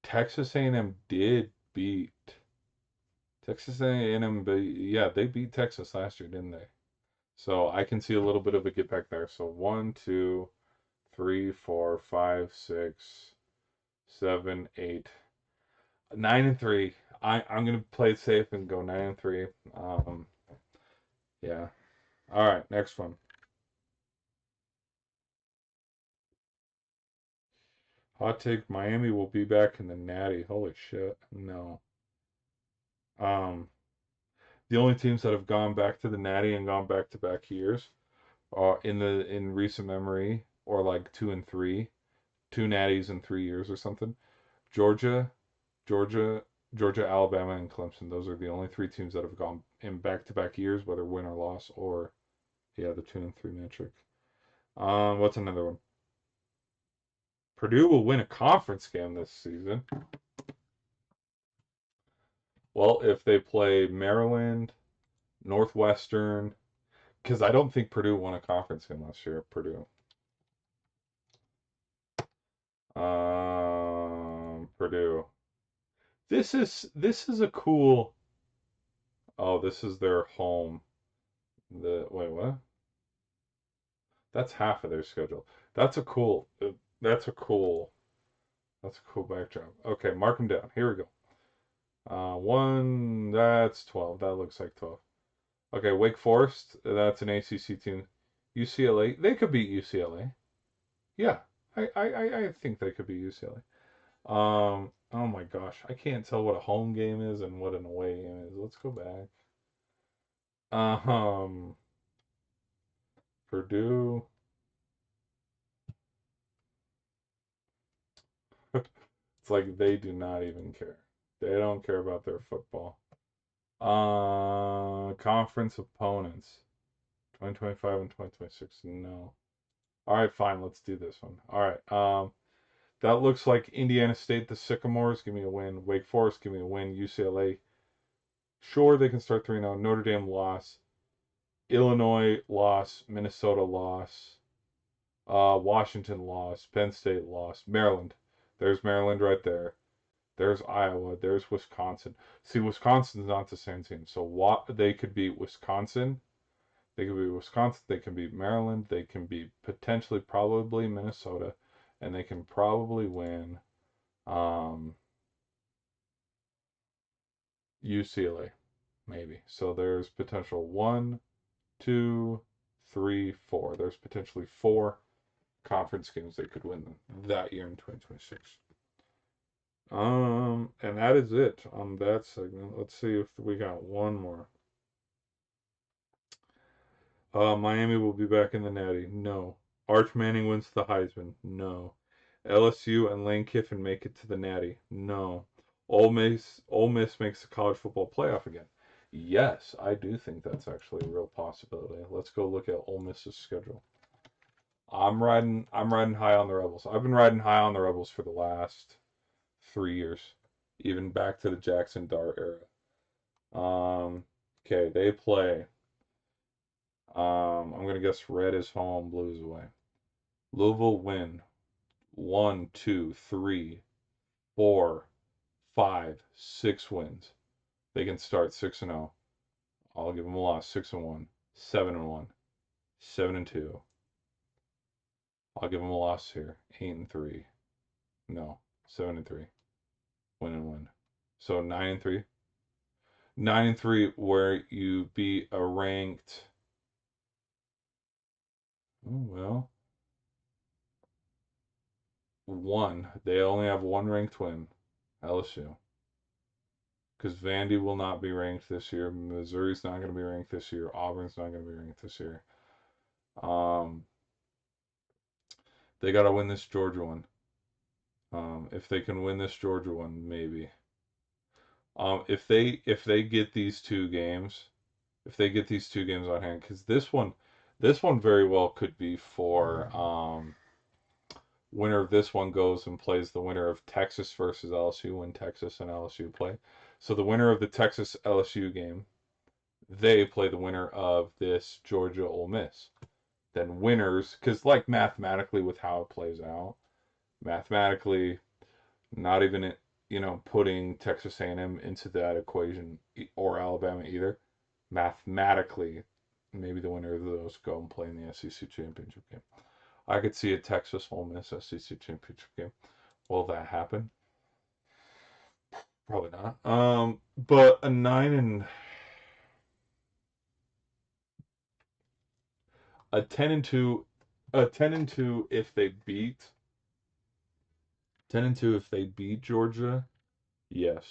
Texas A&M did beat Texas A&M. Yeah, they beat Texas last year, didn't they? So I can see a little bit of a get back there. So one, two, three, four, five, six, seven, eight, 9-3. I'm gonna play it safe and go 9-3. Yeah. All right, next one. Hot take: Miami will be back in the Natty. Holy shit! No. Um, the only teams that have gone back to the Natty and gone back to back years are in recent memory, or like 2 and 3, two Natties in 3 years or something. Georgia, Georgia, Georgia, Alabama, and Clemson. Those are the only three teams that have gone in back to back years, whether win or loss, or yeah, the 2 and 3 metric. What's another one? Purdue will win a conference game this season. Well, if they play Maryland, Northwestern, because I don't think Purdue won a conference game last year. Purdue. Purdue. This is a cool. Oh, this is their home. The wait, what? That's half of their schedule. That's a cool. That's a cool. That's a cool backdrop. Okay, mark them down. Here we go. One. That's 12. That looks like 12. Okay, Wake Forest. That's an ACC team. UCLA. They could beat UCLA. Yeah, I think they could beat UCLA. Oh my gosh, I can't tell what a home game is and what an away game is. Let's go back. Um, Purdue. It's like they do not even care. They don't care about their football. Conference opponents. 2025 and 2026. No. All right, fine. Let's do this one. All right. That looks like Indiana State, the Sycamores. Give me a win. Wake Forest. Give me a win. UCLA. Sure, they can start 3-0. Notre Dame loss. Illinois loss. Minnesota loss. Washington loss. Penn State loss. Maryland. There's Maryland right there. There's Iowa. There's Wisconsin. See, Wisconsin's not the same team. So what they could beat Wisconsin. They could beat Wisconsin. They can beat Maryland. They can beat potentially, probably Minnesota, and they can probably win UCLA, maybe. So there's potential one, two, three, four. There's potentially four conference games they could win that year in 2026. And that is it on that segment. Let's see if we got one more. Miami will be back in the Natty. No. Arch Manning wins the Heisman. No. LSU and Lane Kiffin make it to the Natty. No. Ole Miss makes the college football playoff again. Yes, I do think that's actually a real possibility. Let's go look at Ole Miss's schedule. I'm riding high on the Rebels. I've been riding high on the Rebels for the last 3 years, even back to the Jackson Dart era. Okay, they play. I'm gonna guess red is home, blue is away. Louisville win 1, 2, 3, 4, 5, 6 wins. They can start 6-0. I'll give them a loss. 6-1, 7-1, 7-2. I'll give them a loss here. 8-3. No, 7-3. Win and win. So 9-3. 9-3, where you beat a ranked. Oh, well, one. They only have one ranked win. LSU. Because Vandy will not be ranked this year. Missouri's not going to be ranked this year. Auburn's not going to be ranked this year. Um, they got to win this Georgia one. If they can win this Georgia one, maybe. If they get these two games, if they get these two games on hand, because this one very well could be for winner of this one goes and plays the winner of Texas versus LSU when Texas and LSU play. So the winner of the Texas LSU game, they play the winner of this Georgia Ole Miss. Then winners, because like mathematically with how it plays out, mathematically, not even putting Texas A&M into that equation or Alabama either. Mathematically, maybe the winner of those go and play in the SEC championship game. I could see a Texas Ole Miss SEC championship game. Will that happen? Probably not. But a 10-2, a 10-2 if they beat 10-2 if they beat Georgia. Yes,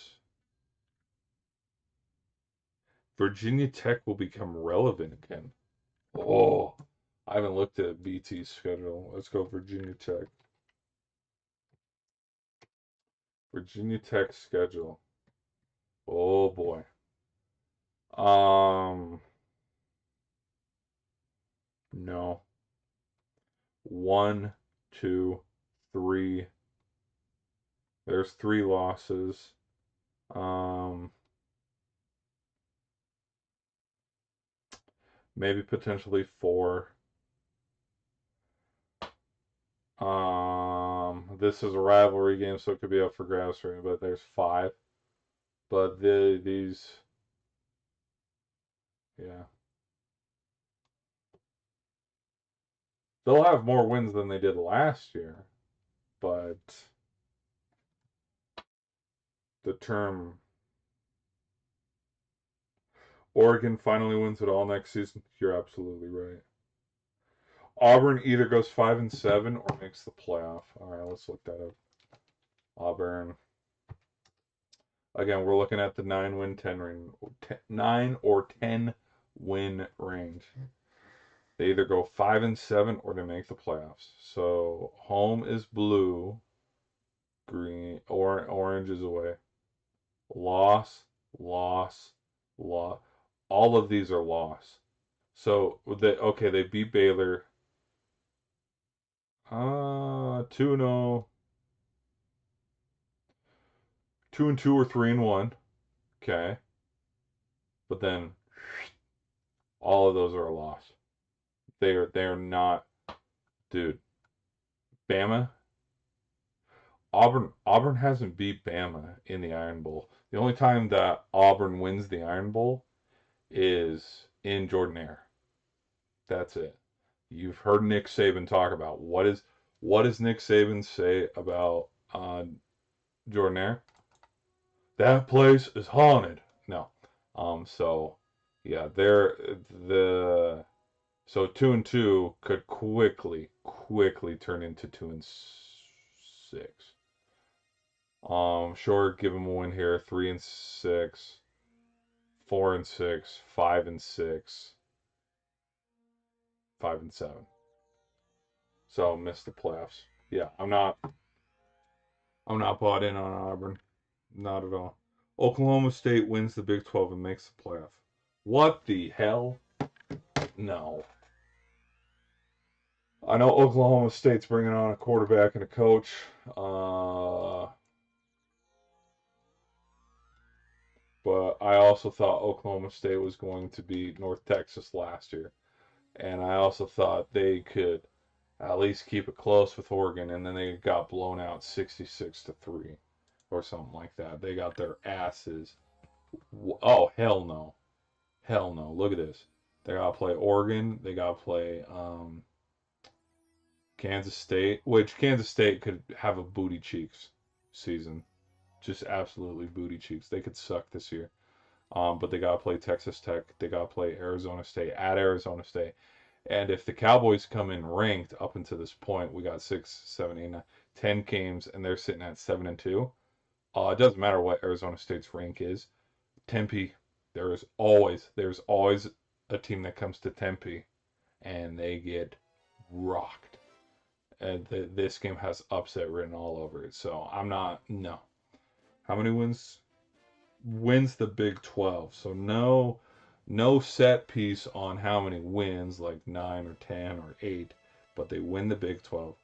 Virginia Tech will become relevant again. Oh, I haven't looked at BT's schedule. Let's go Virginia Tech. Virginia Tech schedule. Oh boy. No. One, two, three. There's three losses. Um, maybe potentially four. This is a rivalry game, so it could be up for grabs for me, but there's five. But these, yeah, they'll have more wins than they did last year. But the term Oregon finally wins it all next season, you're absolutely right. Auburn either goes 5-7 or makes the playoff. All right, let's look that up. Auburn. Again, we're looking at the 9-win, 9 or 10-win range. They either go 5-7 or they make the playoffs. So home is blue, green, or orange is away. Loss, loss, loss. All of these are loss. So they beat Baylor. 2-0, 2-2 or 3-1. Okay, but then all of those are a loss. They are not, dude. Bama, Auburn hasn't beat Bama in the Iron Bowl. The only time that Auburn wins the Iron Bowl is in Jordan-Hare. That's it. You've heard Nick Saban talk about what does Nick Saban say about Jordan-Hare? That place is haunted. No. So yeah, so 2-2 could quickly turn into 2-6. Sure, give him a win here. 3-6, 4-6, 5-6, 5-7. So miss the playoffs. Yeah, I'm not bought in on Auburn. Not at all. Oklahoma State wins the Big 12 and makes the playoff. What the hell? No. I know Oklahoma State's bringing on a quarterback and a coach. But I also thought Oklahoma State was going to beat North Texas last year. And I also thought they could at least keep it close with Oregon, and then they got blown out 66-3 or something like that. They got their asses. Oh, hell no. Hell no. Look at this. They got to play Oregon. They got to play Kansas State, which Kansas State could have a booty cheeks season. Just absolutely booty cheeks. They could suck this year. But they got to play Texas Tech. They got to play Arizona State at Arizona State. And if the Cowboys come in ranked up until this point, we got 6, 7, 8, 9, 10 games, and they're sitting at 7-2. It doesn't matter what Arizona State's rank is. Tempe, there's always a team that comes to Tempe, and they get rocked. And this game has upset written all over it. So I'm not. No. How many wins the Big 12? So no set piece on how many wins, like 9 or 10 or 8, but they win the Big 12.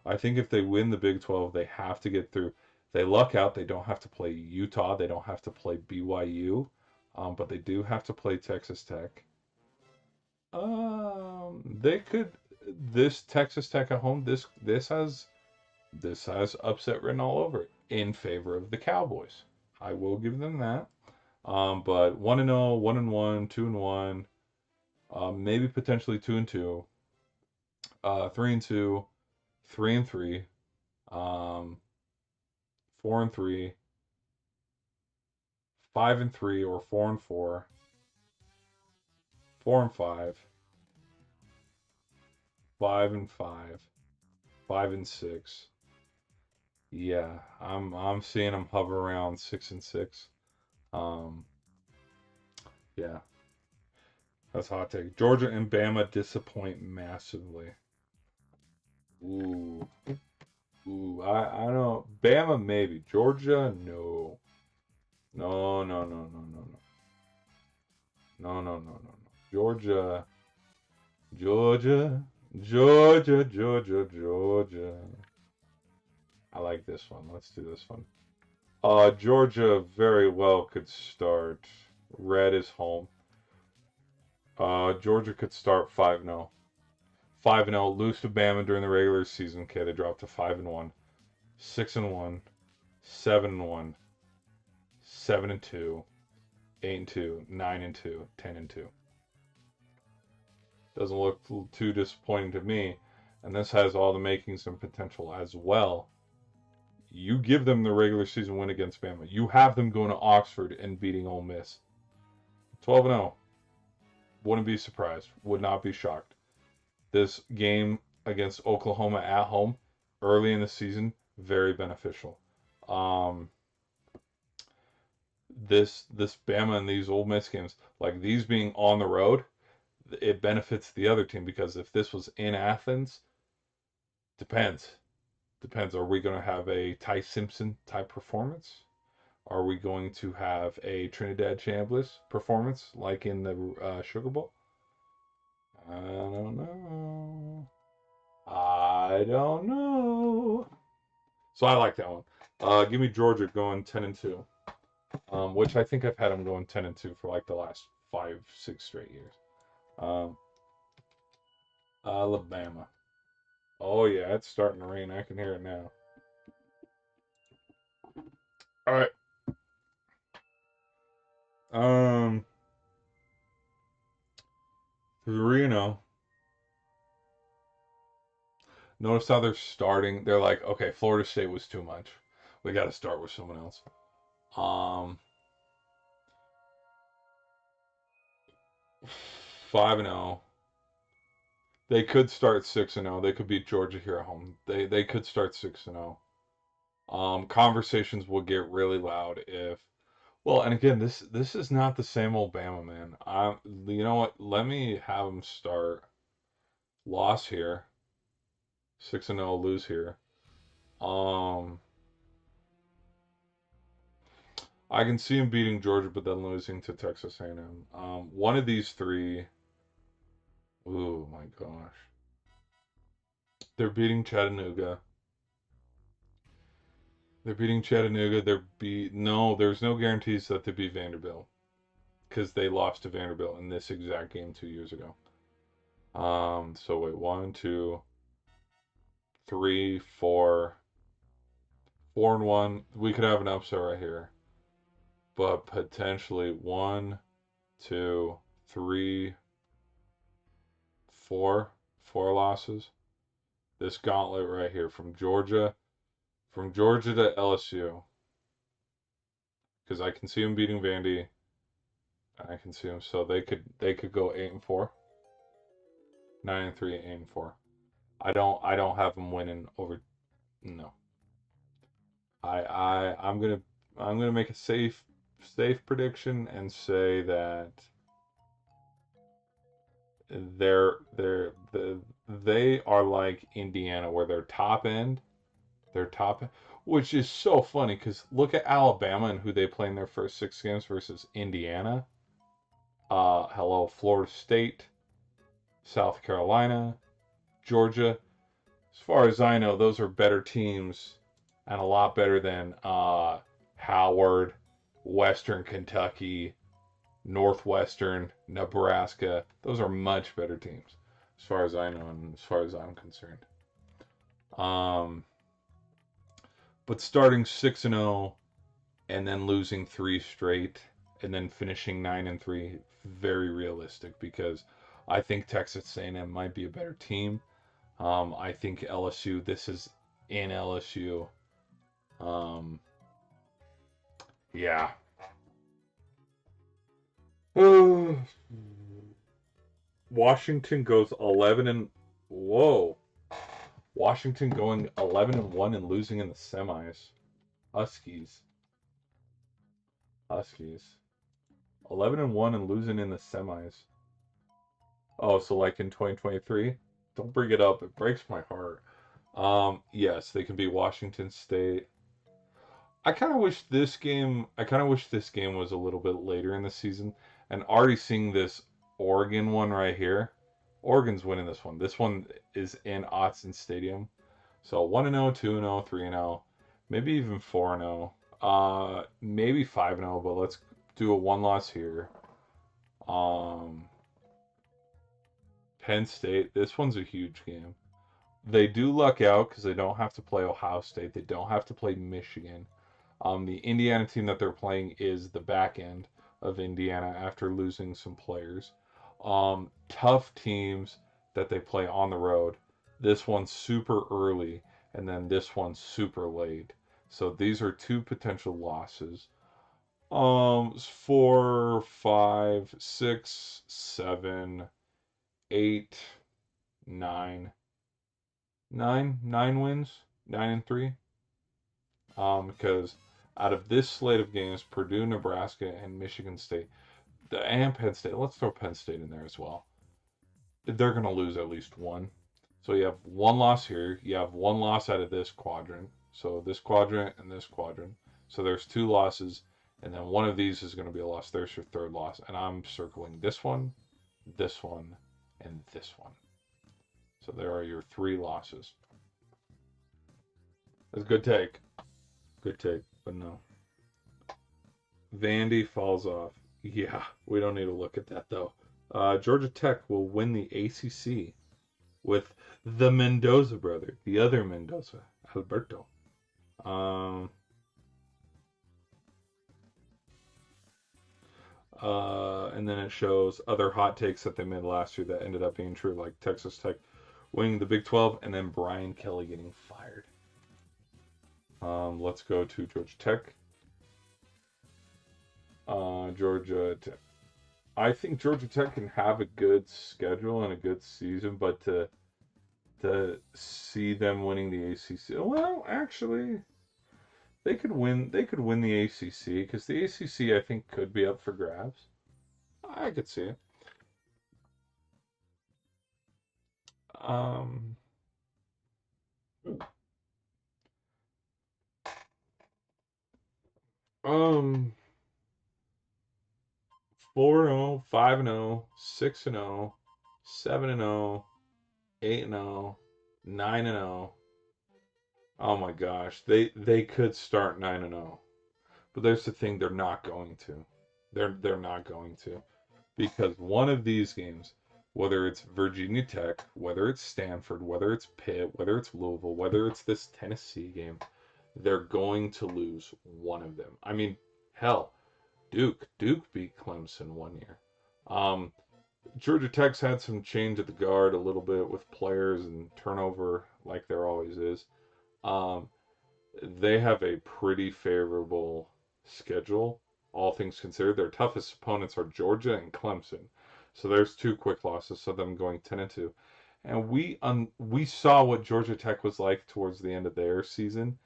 I think if they win the Big 12, they have to get through. They luck out. They don't have to play Utah. They don't have to play BYU, but they do have to play Texas Tech. They could. This Texas Tech at home. This has upset written all over it in favor of the Cowboys. I will give them that. But 1-0, 1-1, 2-1, maybe potentially 2-2, 3-2, 3-3, 4-3, 5-3, or 4-4, 4-5, 5-5, 5-6. Yeah, I'm seeing them hover around 6-6. Um, yeah, that's a hot take. Georgia and Bama disappoint massively. Ooh, ooh, I don't know. Bama maybe. Georgia, no. No, no, no, no, no, no. No, no, no, no, no. Georgia, Georgia, Georgia, Georgia, Georgia. I like this one. Let's do this one. Georgia very well could start. Red is home. Georgia could start 5-0. 5-0, lose to Bama during the regular season. Okay, they dropped to 5-1, 6-1, 7-1, 7-2, 8-2, 9-2, 10-2. Doesn't look too disappointing to me. And this has all the makings and potential as well. You give them the regular season win against Bama. You have them going to Oxford and beating Ole Miss. 12-0. Wouldn't be surprised. Would not be shocked. This game against Oklahoma at home early in the season, very beneficial. Um, this Bama and these Ole Miss games, like these being on the road, it benefits the other team because if this was in Athens, depends. Depends. Are we going to have a Ty Simpson type performance? Are we going to have a Trinidad Chambliss performance like in the Sugar Bowl? I don't know. I don't know. So I like that one. Give me Georgia going 10-2, which I think I've had them going 10-2 for like the last 5, 6 straight years. Um, Alabama. Oh yeah, it's starting to rain. I can hear it now. All right. Um, 3-0. Notice how they're starting. They're like, okay, Florida State was too much. We got to start with someone else. Um, 5-0. They could start 6-0. They could beat Georgia here at home. They could start 6-0. Conversations will get really loud if. Well, and again, this is not the same old Bama man. You know what? Let me have them start. Loss here. 6-0, lose here. Um, I can see him beating Georgia, but then losing to Texas A&M. One of these three. Oh my gosh. They're beating Chattanooga. They're beating Chattanooga. No. There's no guarantees that they beat Vanderbilt because they lost to Vanderbilt in this exact game 2 years ago. So wait, 1, 2, 3, 4, 4-1. We could have an upset right here, but potentially 1, 2, 3, 4 losses. This gauntlet right here from Georgia to LSU, because I can see them beating Vandy. I can see them, so they could go 8-4, 9-3, 8-4. I don't have them winning over. No, I'm gonna make a safe prediction and say that they are like Indiana, where they're top end, which is so funny because look at Alabama and who they play in their first 6 games versus Indiana. Hello, Florida State, South Carolina, Georgia. As far as I know, those are better teams and a lot better than Howard, Western Kentucky, Northwestern, Nebraska. Those are much better teams, as far as I know and as far as I'm concerned. Um, but starting 6-0 and then losing three straight and then finishing 9-3, very realistic because I think Texas A&M might be a better team. I think LSU. This is in LSU. Um, yeah. Washington goes 11 and whoa. Washington going 11-1 and losing in the semis. Huskies. Huskies. 11-1 and losing in the semis. Oh, so like in 2023? Don't bring it up. It breaks my heart. Yes, they can beat Washington State. I kind of wish this game was a little bit later in the season. And already seeing this Oregon one right here. Oregon's winning this one. This one is in Autzen Stadium. So 1-0, 2-0, 3-0, maybe even 4-0. Maybe 5-0, but let's do a one loss here. Um, Penn State. This one's a huge game. They do luck out because they don't have to play Ohio State. They don't have to play Michigan. The Indiana team that they're playing is the back end of Indiana after losing some players. Tough teams that they play on the road. This one's super early, and then this one's super late. So these are two potential losses. 4, 5, 6, 7, 8, 9, 9 wins, 9-3. Because out of this slate of games, Purdue, Nebraska, and Michigan State, and Penn State, let's throw Penn State in there as well. They're going to lose at least one. So you have one loss here. You have one loss out of this quadrant. So this quadrant and this quadrant. So there's two losses, and then one of these is going to be a loss. There's your third loss. And I'm circling this one, and this one. So there are your three losses. That's a good take. Good take, but no. Vandy falls off. Yeah, we don't need to look at that though. Georgia Tech will win the ACC with the Mendoza brother, the other Mendoza, Alberto. Um, and then it shows other hot takes that they made last year that ended up being true, like Texas Tech winning the Big 12 and then Brian Kelly getting fired. Let's go to Georgia Tech. Georgia Tech. I think Georgia Tech can have a good schedule and a good season, but to see them winning the ACC, well, actually, they could win. They could win the ACC because the ACC I think could be up for grabs. I could see it. Um, um, 4-0, 5-0, 6-0, 7-0, 8-0, 9-0. Oh my gosh, they could start 9-0. But there's the thing, they're not going to. They're not going to. Because one of these games, whether it's Virginia Tech, whether it's Stanford, whether it's Pitt, whether it's Louisville, whether it's this Tennessee game, they're going to lose one of them. I mean, hell, Duke beat Clemson one year. Um, Georgia Tech's had some change at the guard a little bit with players and turnover, like there always is. Um, they have a pretty favorable schedule, all things considered. Their toughest opponents are Georgia and Clemson. So there's two quick losses, so them going 10-2. And we saw what Georgia Tech was like towards the end of their season.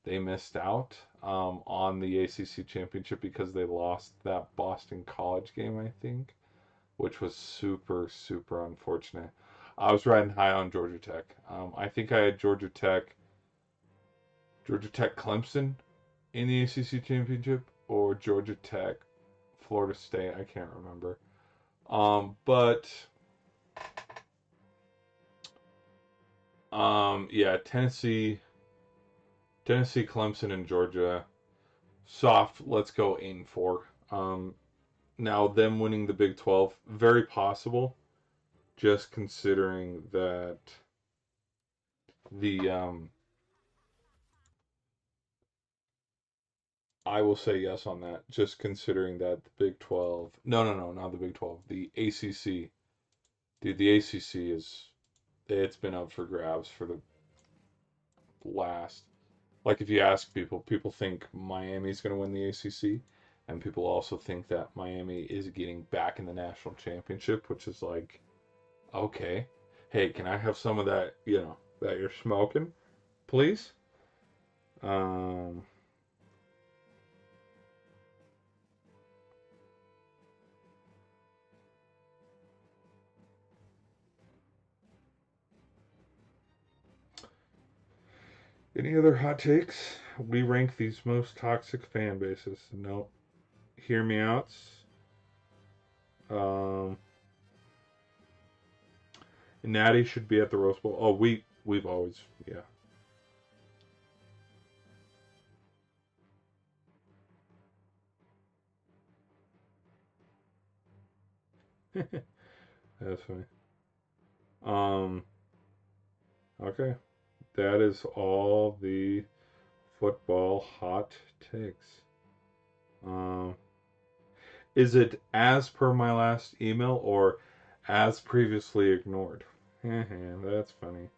They missed out on the ACC championship because they lost that Boston College game, I think, which was super, super unfortunate. I was riding high on Georgia Tech. I think I had Georgia Tech Clemson in the ACC championship or Georgia Tech Florida State. I can't remember. But yeah, Tennessee. Tennessee, Clemson, and Georgia. Soft. Let's go 8-4. Now them winning the Big 12, very possible. Just considering that the I will say yes on that. Just considering that the Big 12. No, no, no, not the Big 12. The ACC. Dude, the ACC is it's been up for grabs for the last. Like if you ask people, people think Miami's going to win the ACC, and people also think that Miami is getting back in the national championship, which is like, okay, hey, can I have some of that, that you're smoking, please? Um, any other hot takes? We rank these most toxic fan bases. No, hear me out. Um, Natty should be at the Rose Bowl. Oh, we've always, yeah. That's funny. Um, okay, that is all the football hot takes. Um, is it as per my last email or as previously ignored? That's funny.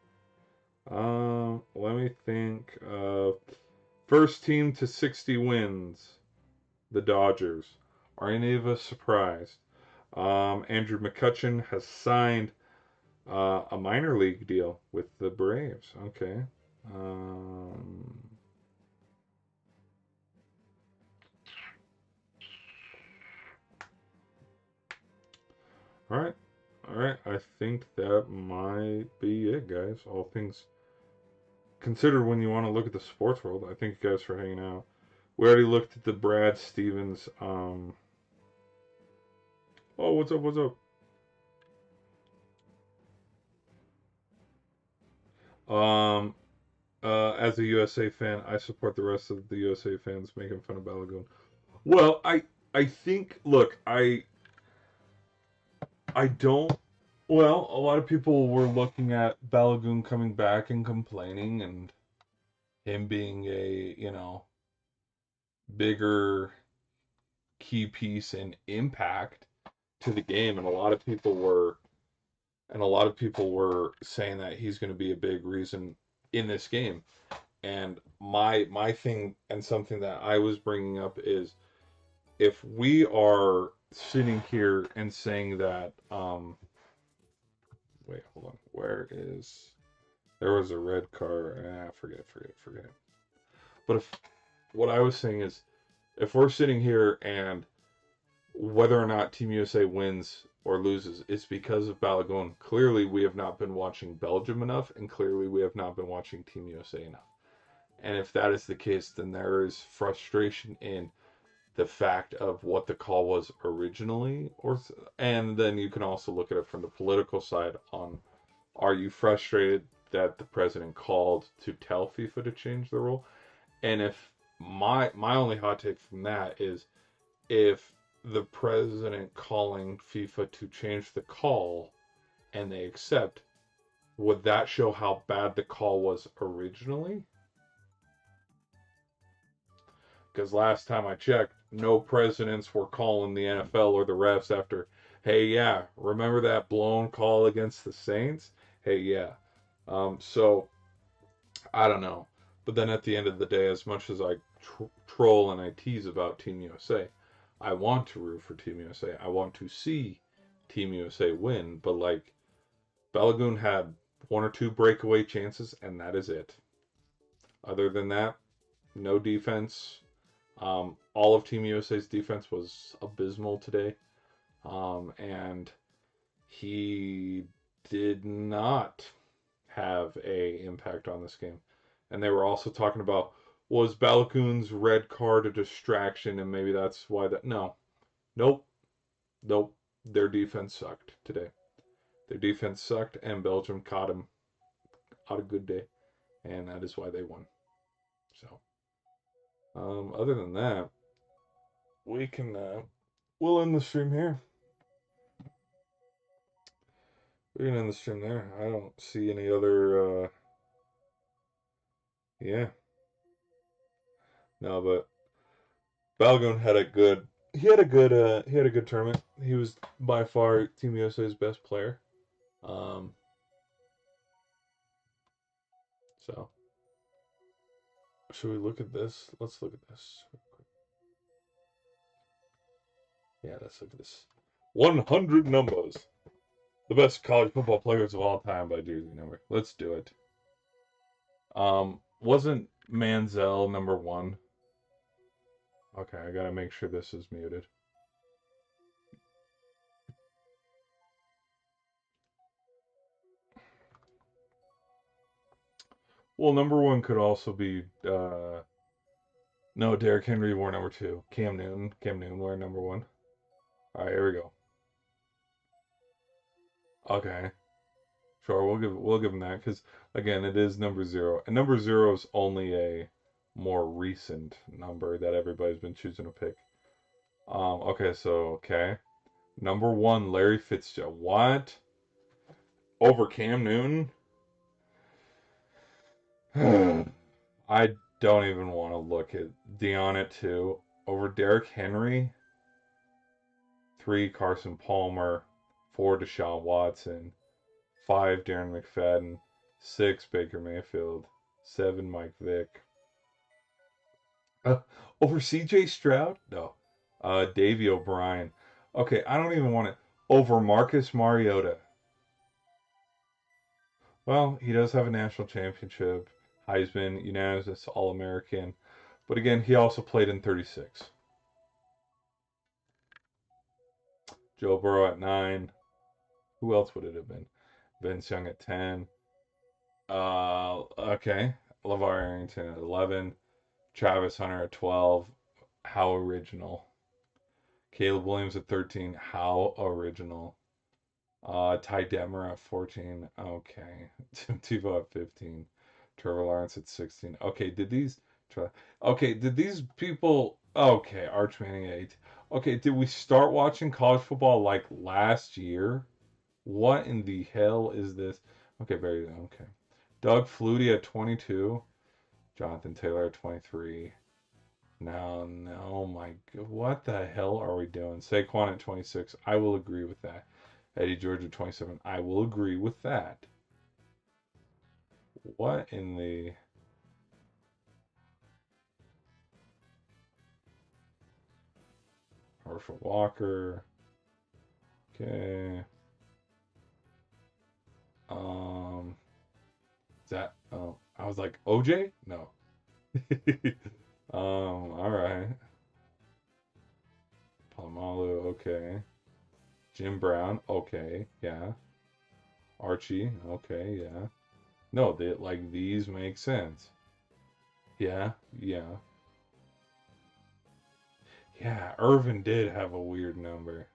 Let me think. First team to 60 wins, the Dodgers. Are any of us surprised? Andrew McCutchen has signed a minor league deal with the Braves. Okay. Um, all right. All right. I think that might be it, guys. All things considered when you want to look at the sports world. I thank you guys for hanging out. We already looked at the Brad Stevens. Oh, what's up? What's up? Um, as a USA fan, I support the rest of the USA fans making fun of Balagoon. Well, I think look, I don't. Well, a lot of people were looking at Balagoon coming back and complaining, and him being a bigger key piece and impact to the game, and a lot of people were saying that he's going to be a big reason in this game. And my thing and something that I was bringing up is if we are sitting here and saying that wait, hold on, where is there was a red car, forget it. But if what I was saying is if we're sitting here and whether or not Team USA wins or loses is because of Balagon. Clearly, we have not been watching Belgium enough, and clearly, we have not been watching Team USA enough. And if that is the case, then there is frustration in the fact of what the call was originally, and then you can also look at it from the political side. On are you frustrated that the president called to tell FIFA to change the rule? And if my only hot take from that is if the president calling FIFA to change the call and they accept, would that show how bad the call was originally? Because last time I checked, no presidents were calling the NFL or the refs after, hey, yeah, remember that blown call against the Saints? Hey, yeah. So I don't know. But then at the end of the day, as much as I troll and I tease about Team USA, I want to root for Team USA. I want to see Team USA win. But like Balagoon had one or two breakaway chances, and that is it. Other than that, no defense. All of Team USA's defense was abysmal today, and he did not have a impact on this game. And they were also talking about was Balakoon's red card a distraction, and maybe that's why that. No, nope, nope. Their defense sucked today. Their defense sucked, and Belgium caught him on a good day, and that is why they won. So, other than that, we can we'll end the stream here. We can end the stream there. I don't see any other. Yeah, no, but Balgun had a good. He had a good. He had a good tournament. He was by far Team USA's best player. Um, so should we look at this? Let's look at this. Yeah, let's look at this. 100 numbers. The best college football players of all time by jersey number. Let's do it. Wasn't Manziel number one? Okay, I gotta make sure this is muted. Well, number one could also be no, Derrick Henry wore number two. Cam Newton wore number one. All right, here we go. Okay, sure, we'll give him that because again, it is number zero, and number zero is only a more recent number that everybody's been choosing to pick. Okay, so okay, number one, Larry Fitzgerald. What over Cam Newton? I don't even want to look at Dion at two over Derrick Henry. Three, Carson Palmer. Four, Deshaun Watson. Five, Darren McFadden. Six, Baker Mayfield. Seven, Mike Vick. Uh, Over CJ Stroud? No. Davey O'Brien. Okay, I don't even want it. Over Marcus Mariota. Well, he does have a national championship. Heisman, unanimous All American. But again, he also played in 36. Joe Burrow at 9. Who else would it have been? Vince Young at 10. Okay. LeVar Arrington at 11. Travis Hunter at 12. How original. Caleb Williams at 13. How original. Ty Detmer at 14. Okay. Tim Tebow at 15. Trevor Lawrence at 16. Okay, did these people okay, Arch Manning at 18. Okay, did we start watching college football like last year? What in the hell is this? Okay, very okay. Doug Flutie at 22. Jonathan Taylor at 23. No, no, my God. What the hell are we doing? Saquon at 26. I will agree with that. Eddie George at 27. I will agree with that. What in the Herschel Walker? Okay. Um, is that? Oh, I was like OJ? No. All right. Palomalu, okay. Jim Brown, okay, yeah. Archie, okay, yeah. No, they like these make sense. Yeah, yeah. Yeah, Irvin did have a weird number.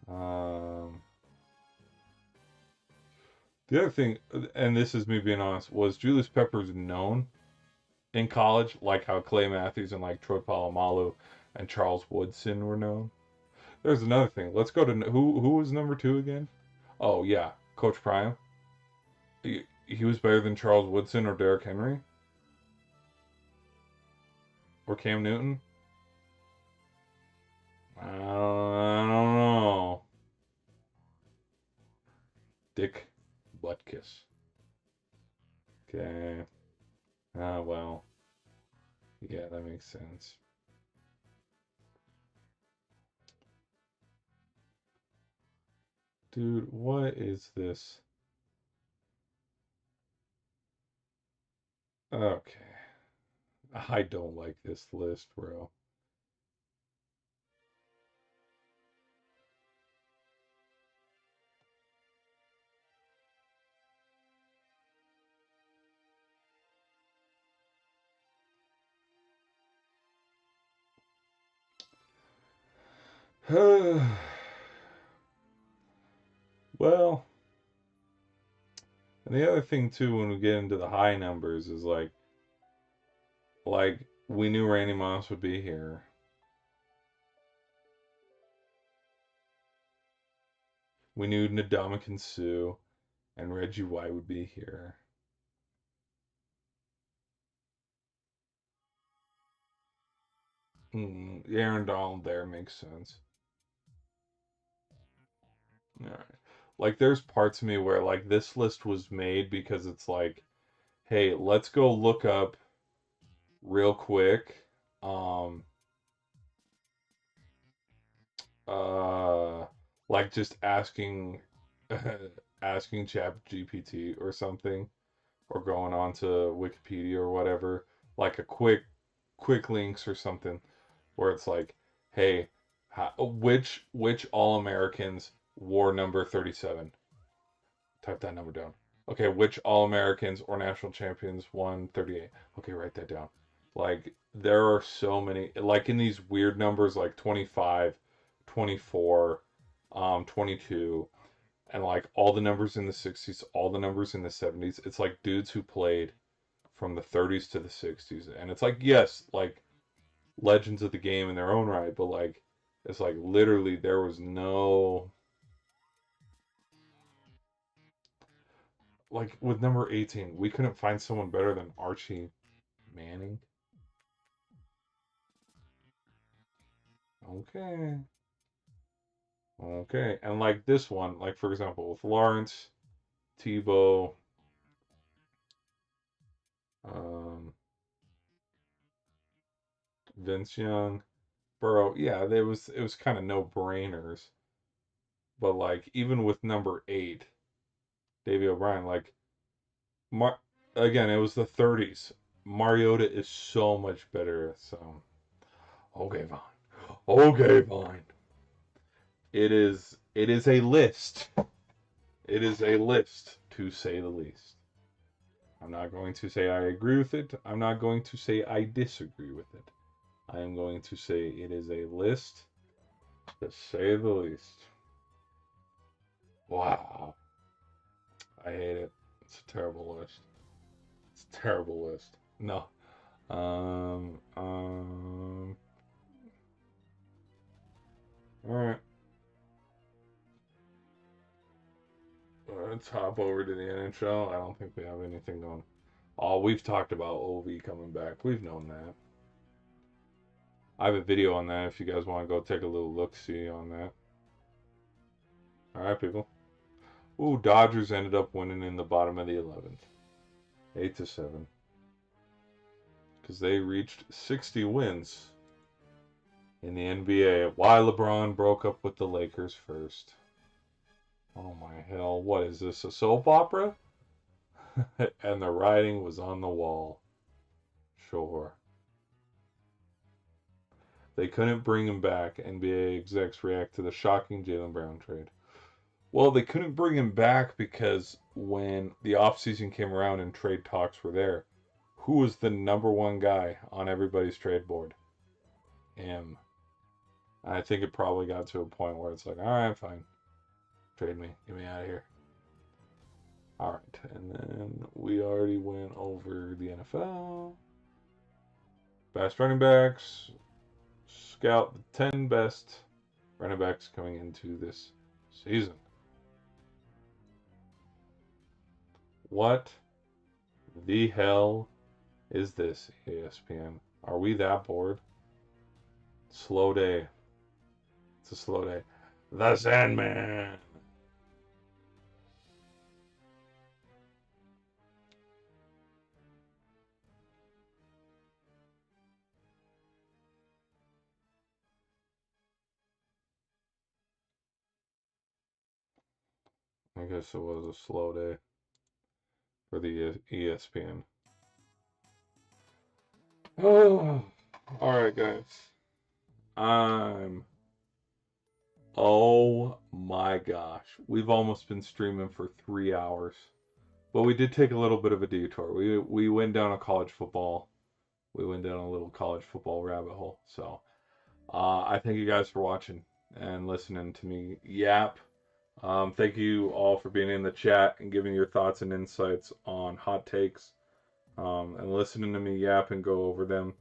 Um the other thing, and this is me being honest, was Julius Peppers known in college, like how Clay Matthews and like Troy Polamalu and Charles Woodson were known. There's another thing. Let's go to who was number two again? Oh yeah, Coach Prime. He was better than Charles Woodson or Derrick Henry or Cam Newton. I don't know. Dick Butkus. Okay. Ah, well. Yeah, that makes sense. Dude, what is this? Okay. I don't like this list, bro. Well, and the other thing too, when we get into the high numbers, is like Like, we knew Randy Moss would be here. We knew Ndamukong Suh and Reggie White would be here. Aaron Donald there makes sense. All right. Like, there's parts of me where, like, this list was made because it's like, hey, let's go look up real quick. Um, uh, like just asking, asking Chat GPT or something, or going on to Wikipedia or whatever, like a quick links or something, where it's like, hey, which All Americans wore number 37? Type that number down. Okay, which All Americans or national champions won 38? Okay, write that down. Like, there are so many, like in these weird numbers, like 25, 24, 22, and like all the numbers in the 60s, all the numbers in the 70s. It's like dudes who played from the 30s to the 60s. And it's like, yes, like legends of the game in their own right, but like, it's like literally there was no, like with number 18, we couldn't find someone better than Archie Manning. Okay. Okay. And like this one, like for example, with Lawrence, Tebow, um, Vince Young, Burrow, yeah, it was kind of no brainers. But like even with number 8, Davey O'Brien, like Mar- again, it was the 30s. Mariota is so much better. So okay, fine. Okay, fine. It is a list. It is a list to say the least. I'm not going to say I agree with it. I'm not going to say I disagree with it. I am going to say it is a list to say the least. Wow. I hate it. It's a terrible list. It's a terrible list. No. All right. Let's hop over to the NHL. I don't think we have anything going. Oh, we've talked about OV coming back. We've known that. I have a video on that if you guys want to go take a little look see on that. All right, people. Ooh, Dodgers ended up winning in the bottom of the 11th, 8-7, because they reached 60 wins in the NBA. Why LeBron broke up with the Lakers first? Oh my hell! What is this? A soap opera? And the writing was on the wall. Sure. They couldn't bring him back. NBA execs react to the shocking Jaylen Brown trade. Well, they couldn't bring him back because when the offseason came around and trade talks were there, who was the number one guy on everybody's trade board? Him. I think it probably got to a point where it's like, all right, fine. Trade me. Get me out of here. All right. And then we already went over the NFL. Best running backs. Scout the 10 best running backs coming into this season. What the hell is this, ESPN? Are we that bored? Slow day. It's a slow day. The Sandman. I guess it was a slow day for the ESPN. Oh, all right, guys. I'm. Oh my gosh, we've almost been streaming for 3 hours, but we did take a little bit of a detour. We went down a college football. We went down a little college football rabbit hole. So I thank you guys for watching and listening to me yap. Thank you all for being in the chat and giving your thoughts and insights on hot takes. and listening to me yap and go over them.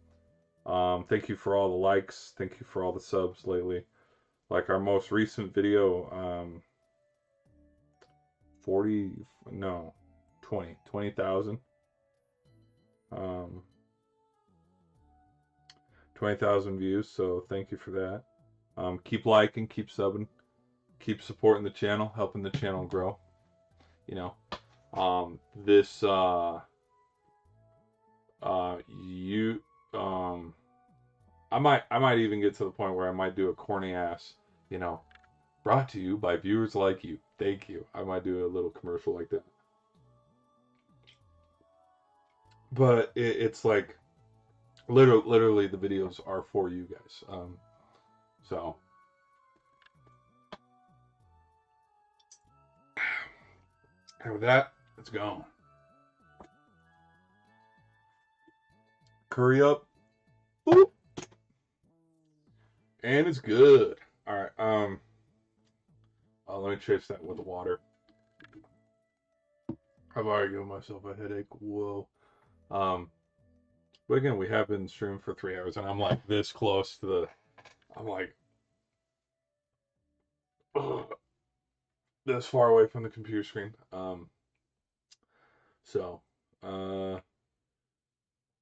Thank you for all the likes. Thank you for all the subs lately. Like our most recent video, 40, no, 20,000. Um, 20,000 views. So thank you for that. Keep liking, keep subbing, keep supporting the channel, helping the channel grow. You know, this you I might even get to the point where I might do a corny ass, you know, brought to you by viewers like you. Thank you. I might do a little commercial like that. But it's like literally the videos are for you guys. So and with that, let's go. Curry up. Boop. And it's good. All right. Let me chase that with water. I've already given myself a headache. Whoa. But again, we have been streaming for 3 hours, and I'm like this close to the. I'm like this far away from the computer screen. So,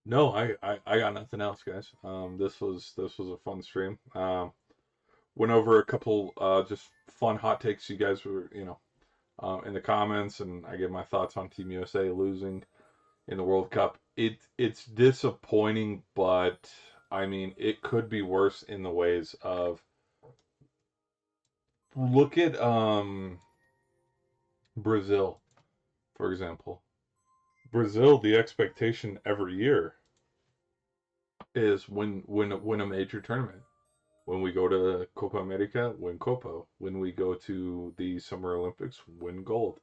no, I got nothing else, guys. This was a fun stream. Went over a couple just fun hot takes you guys were in the comments, and I gave my thoughts on Team USA losing in the World Cup. It's disappointing, but I mean it could be worse in the ways of look at Brazil, for example. Brazil, the expectation every year is win a major tournament. When we go to Copa America, win Copa. When we go to the Summer Olympics, win gold.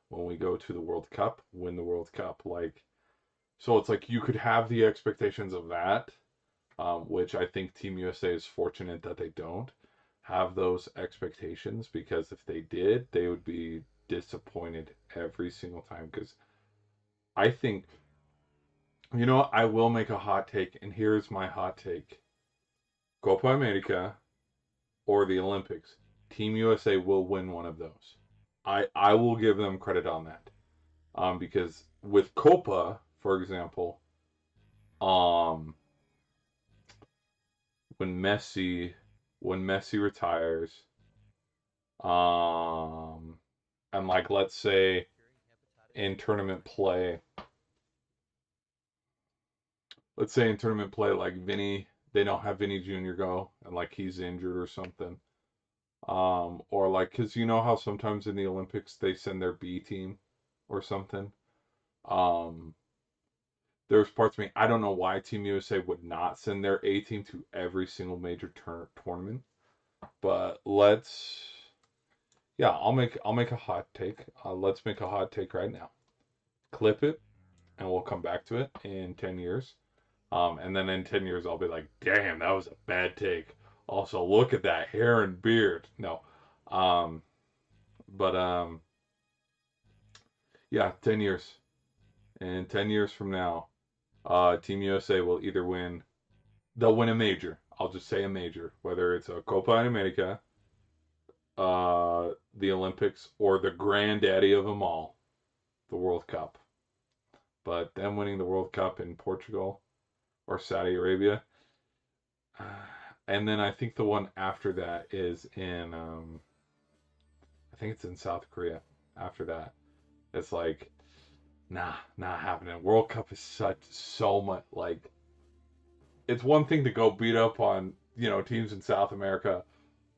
When we go to the World Cup, win the World Cup. Like, so it's like you could have the expectations of that, which I think Team USA is fortunate that they don't have those expectations, because if they did, they would be disappointed every single time. Because I think, I will make a hot take, and here's my hot take: Copa America or the Olympics, Team USA will win one of those. I will give them credit on that. Because with Copa, for example, um, when Messi when Messi retires, um, and like let's say in tournament play, like Vinny, they don't have Vinny Jr. go, and like he's injured or something. Or like, because you know how sometimes in the Olympics they send their B team or something. Um, there's parts of me, I don't know why Team USA would not send their A team to every single major tournament. But yeah, I'll make a hot take. Let's make a hot take right now. Clip it, and we'll come back to it in 10 years. And then in 10 years, I'll be like, damn, that was a bad take. Also, look at that hair and beard. No, um, but yeah, 10 years. And 10 years from now, Team USA will either win. They'll win a major. I'll just say a major, whether it's a Copa America, the Olympics, or the granddaddy of them all, the World Cup. But them winning the World Cup in Portugal or Saudi Arabia, and then I think the one after that is in, I think it's in South Korea. After that, it's like, nah, not happening. World Cup is so much like, it's one thing to go beat up on teams in South America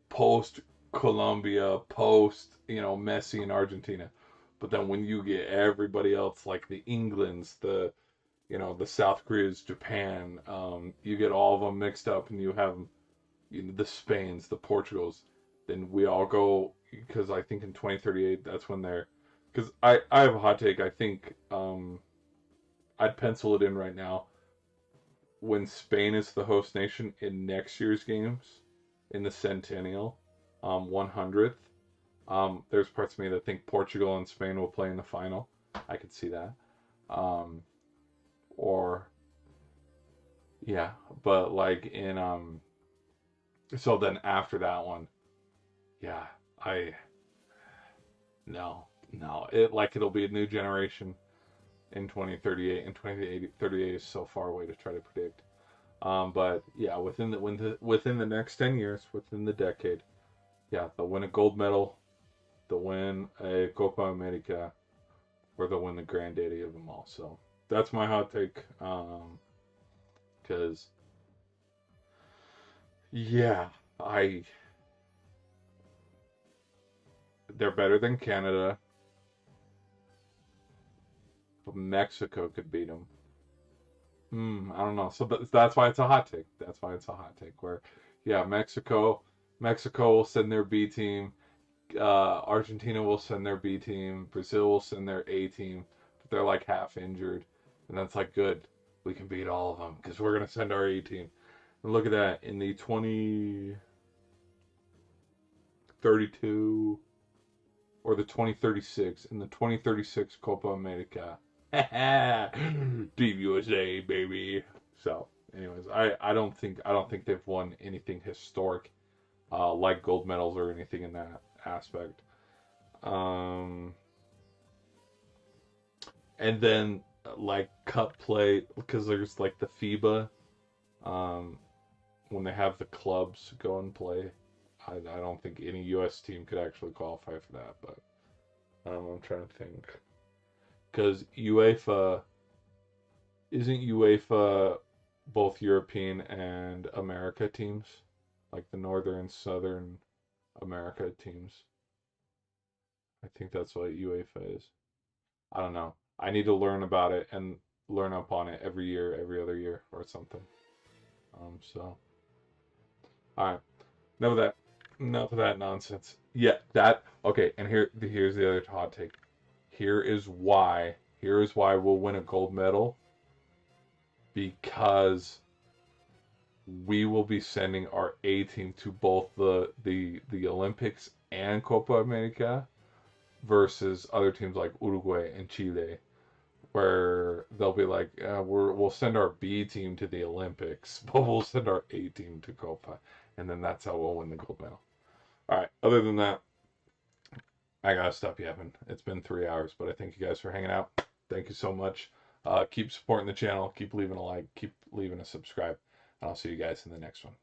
post Colombia, post Messi in Argentina, but then when you get everybody else like the Englands, the South Koreas, Japan, you get all of them mixed up, and you have the Spains, the Portugals, then we all go, because I think in 2038 that's when they're, because I have a hot take. I think I'd pencil it in right now, when Spain is the host nation in next year's games, in the centennial, 100th. There's parts of me that think Portugal and Spain will play in the final. I could see that. Um, or yeah, but like in so then after that one, yeah, I no, no. It'll be a new generation in 2038, and 2038 is so far away to try to predict. But yeah, within the next 10 years, within the decade, yeah, they'll win a gold medal, they'll win a Copa America, or they'll win the granddaddy of them all. So that's my hot take. Because yeah, I they're better than Canada, but Mexico could beat them. I don't know. So that's why it's a hot take. That's why it's a hot take. Where, yeah, Mexico will send their B team. Argentina will send their B team. Brazil will send their A team, but they're like half injured, and that's like good. We can beat all of them because we're gonna send our A team. And look at that in the 2032 or the 2036 in the 2036 Copa America. Team USA, baby. So, anyways, I don't think they've won anything historic like gold medals or anything in that aspect. Um, and then like cup play because there's like the FIBA um, when they have the clubs go and play. I don't think any U.S. team could actually qualify for that, but I'm trying to think because UEFA isn't UEFA both European and America teams, like the Northern and Southern America teams. I think that's what UEFA is. I don't know. I need to learn about it and learn up on it every year, every other year, or something. So all right, enough of that. Enough of that nonsense. Yeah, that okay. And here's the other hot take. Here is why. Here is why we'll win a gold medal because we will be sending our A team to both the Olympics and Copa America versus other teams like Uruguay and Chile, where they'll be like, we'll send our B team to the Olympics, but we'll send our A team to Copa, and then that's how we'll win the gold medal. All right. Other than that, I gotta stop yapping. It's been 3 hours, but I thank you guys for hanging out. Thank you so much. Keep supporting the channel. Keep leaving a like. Keep leaving a subscribe. And I'll see you guys in the next one.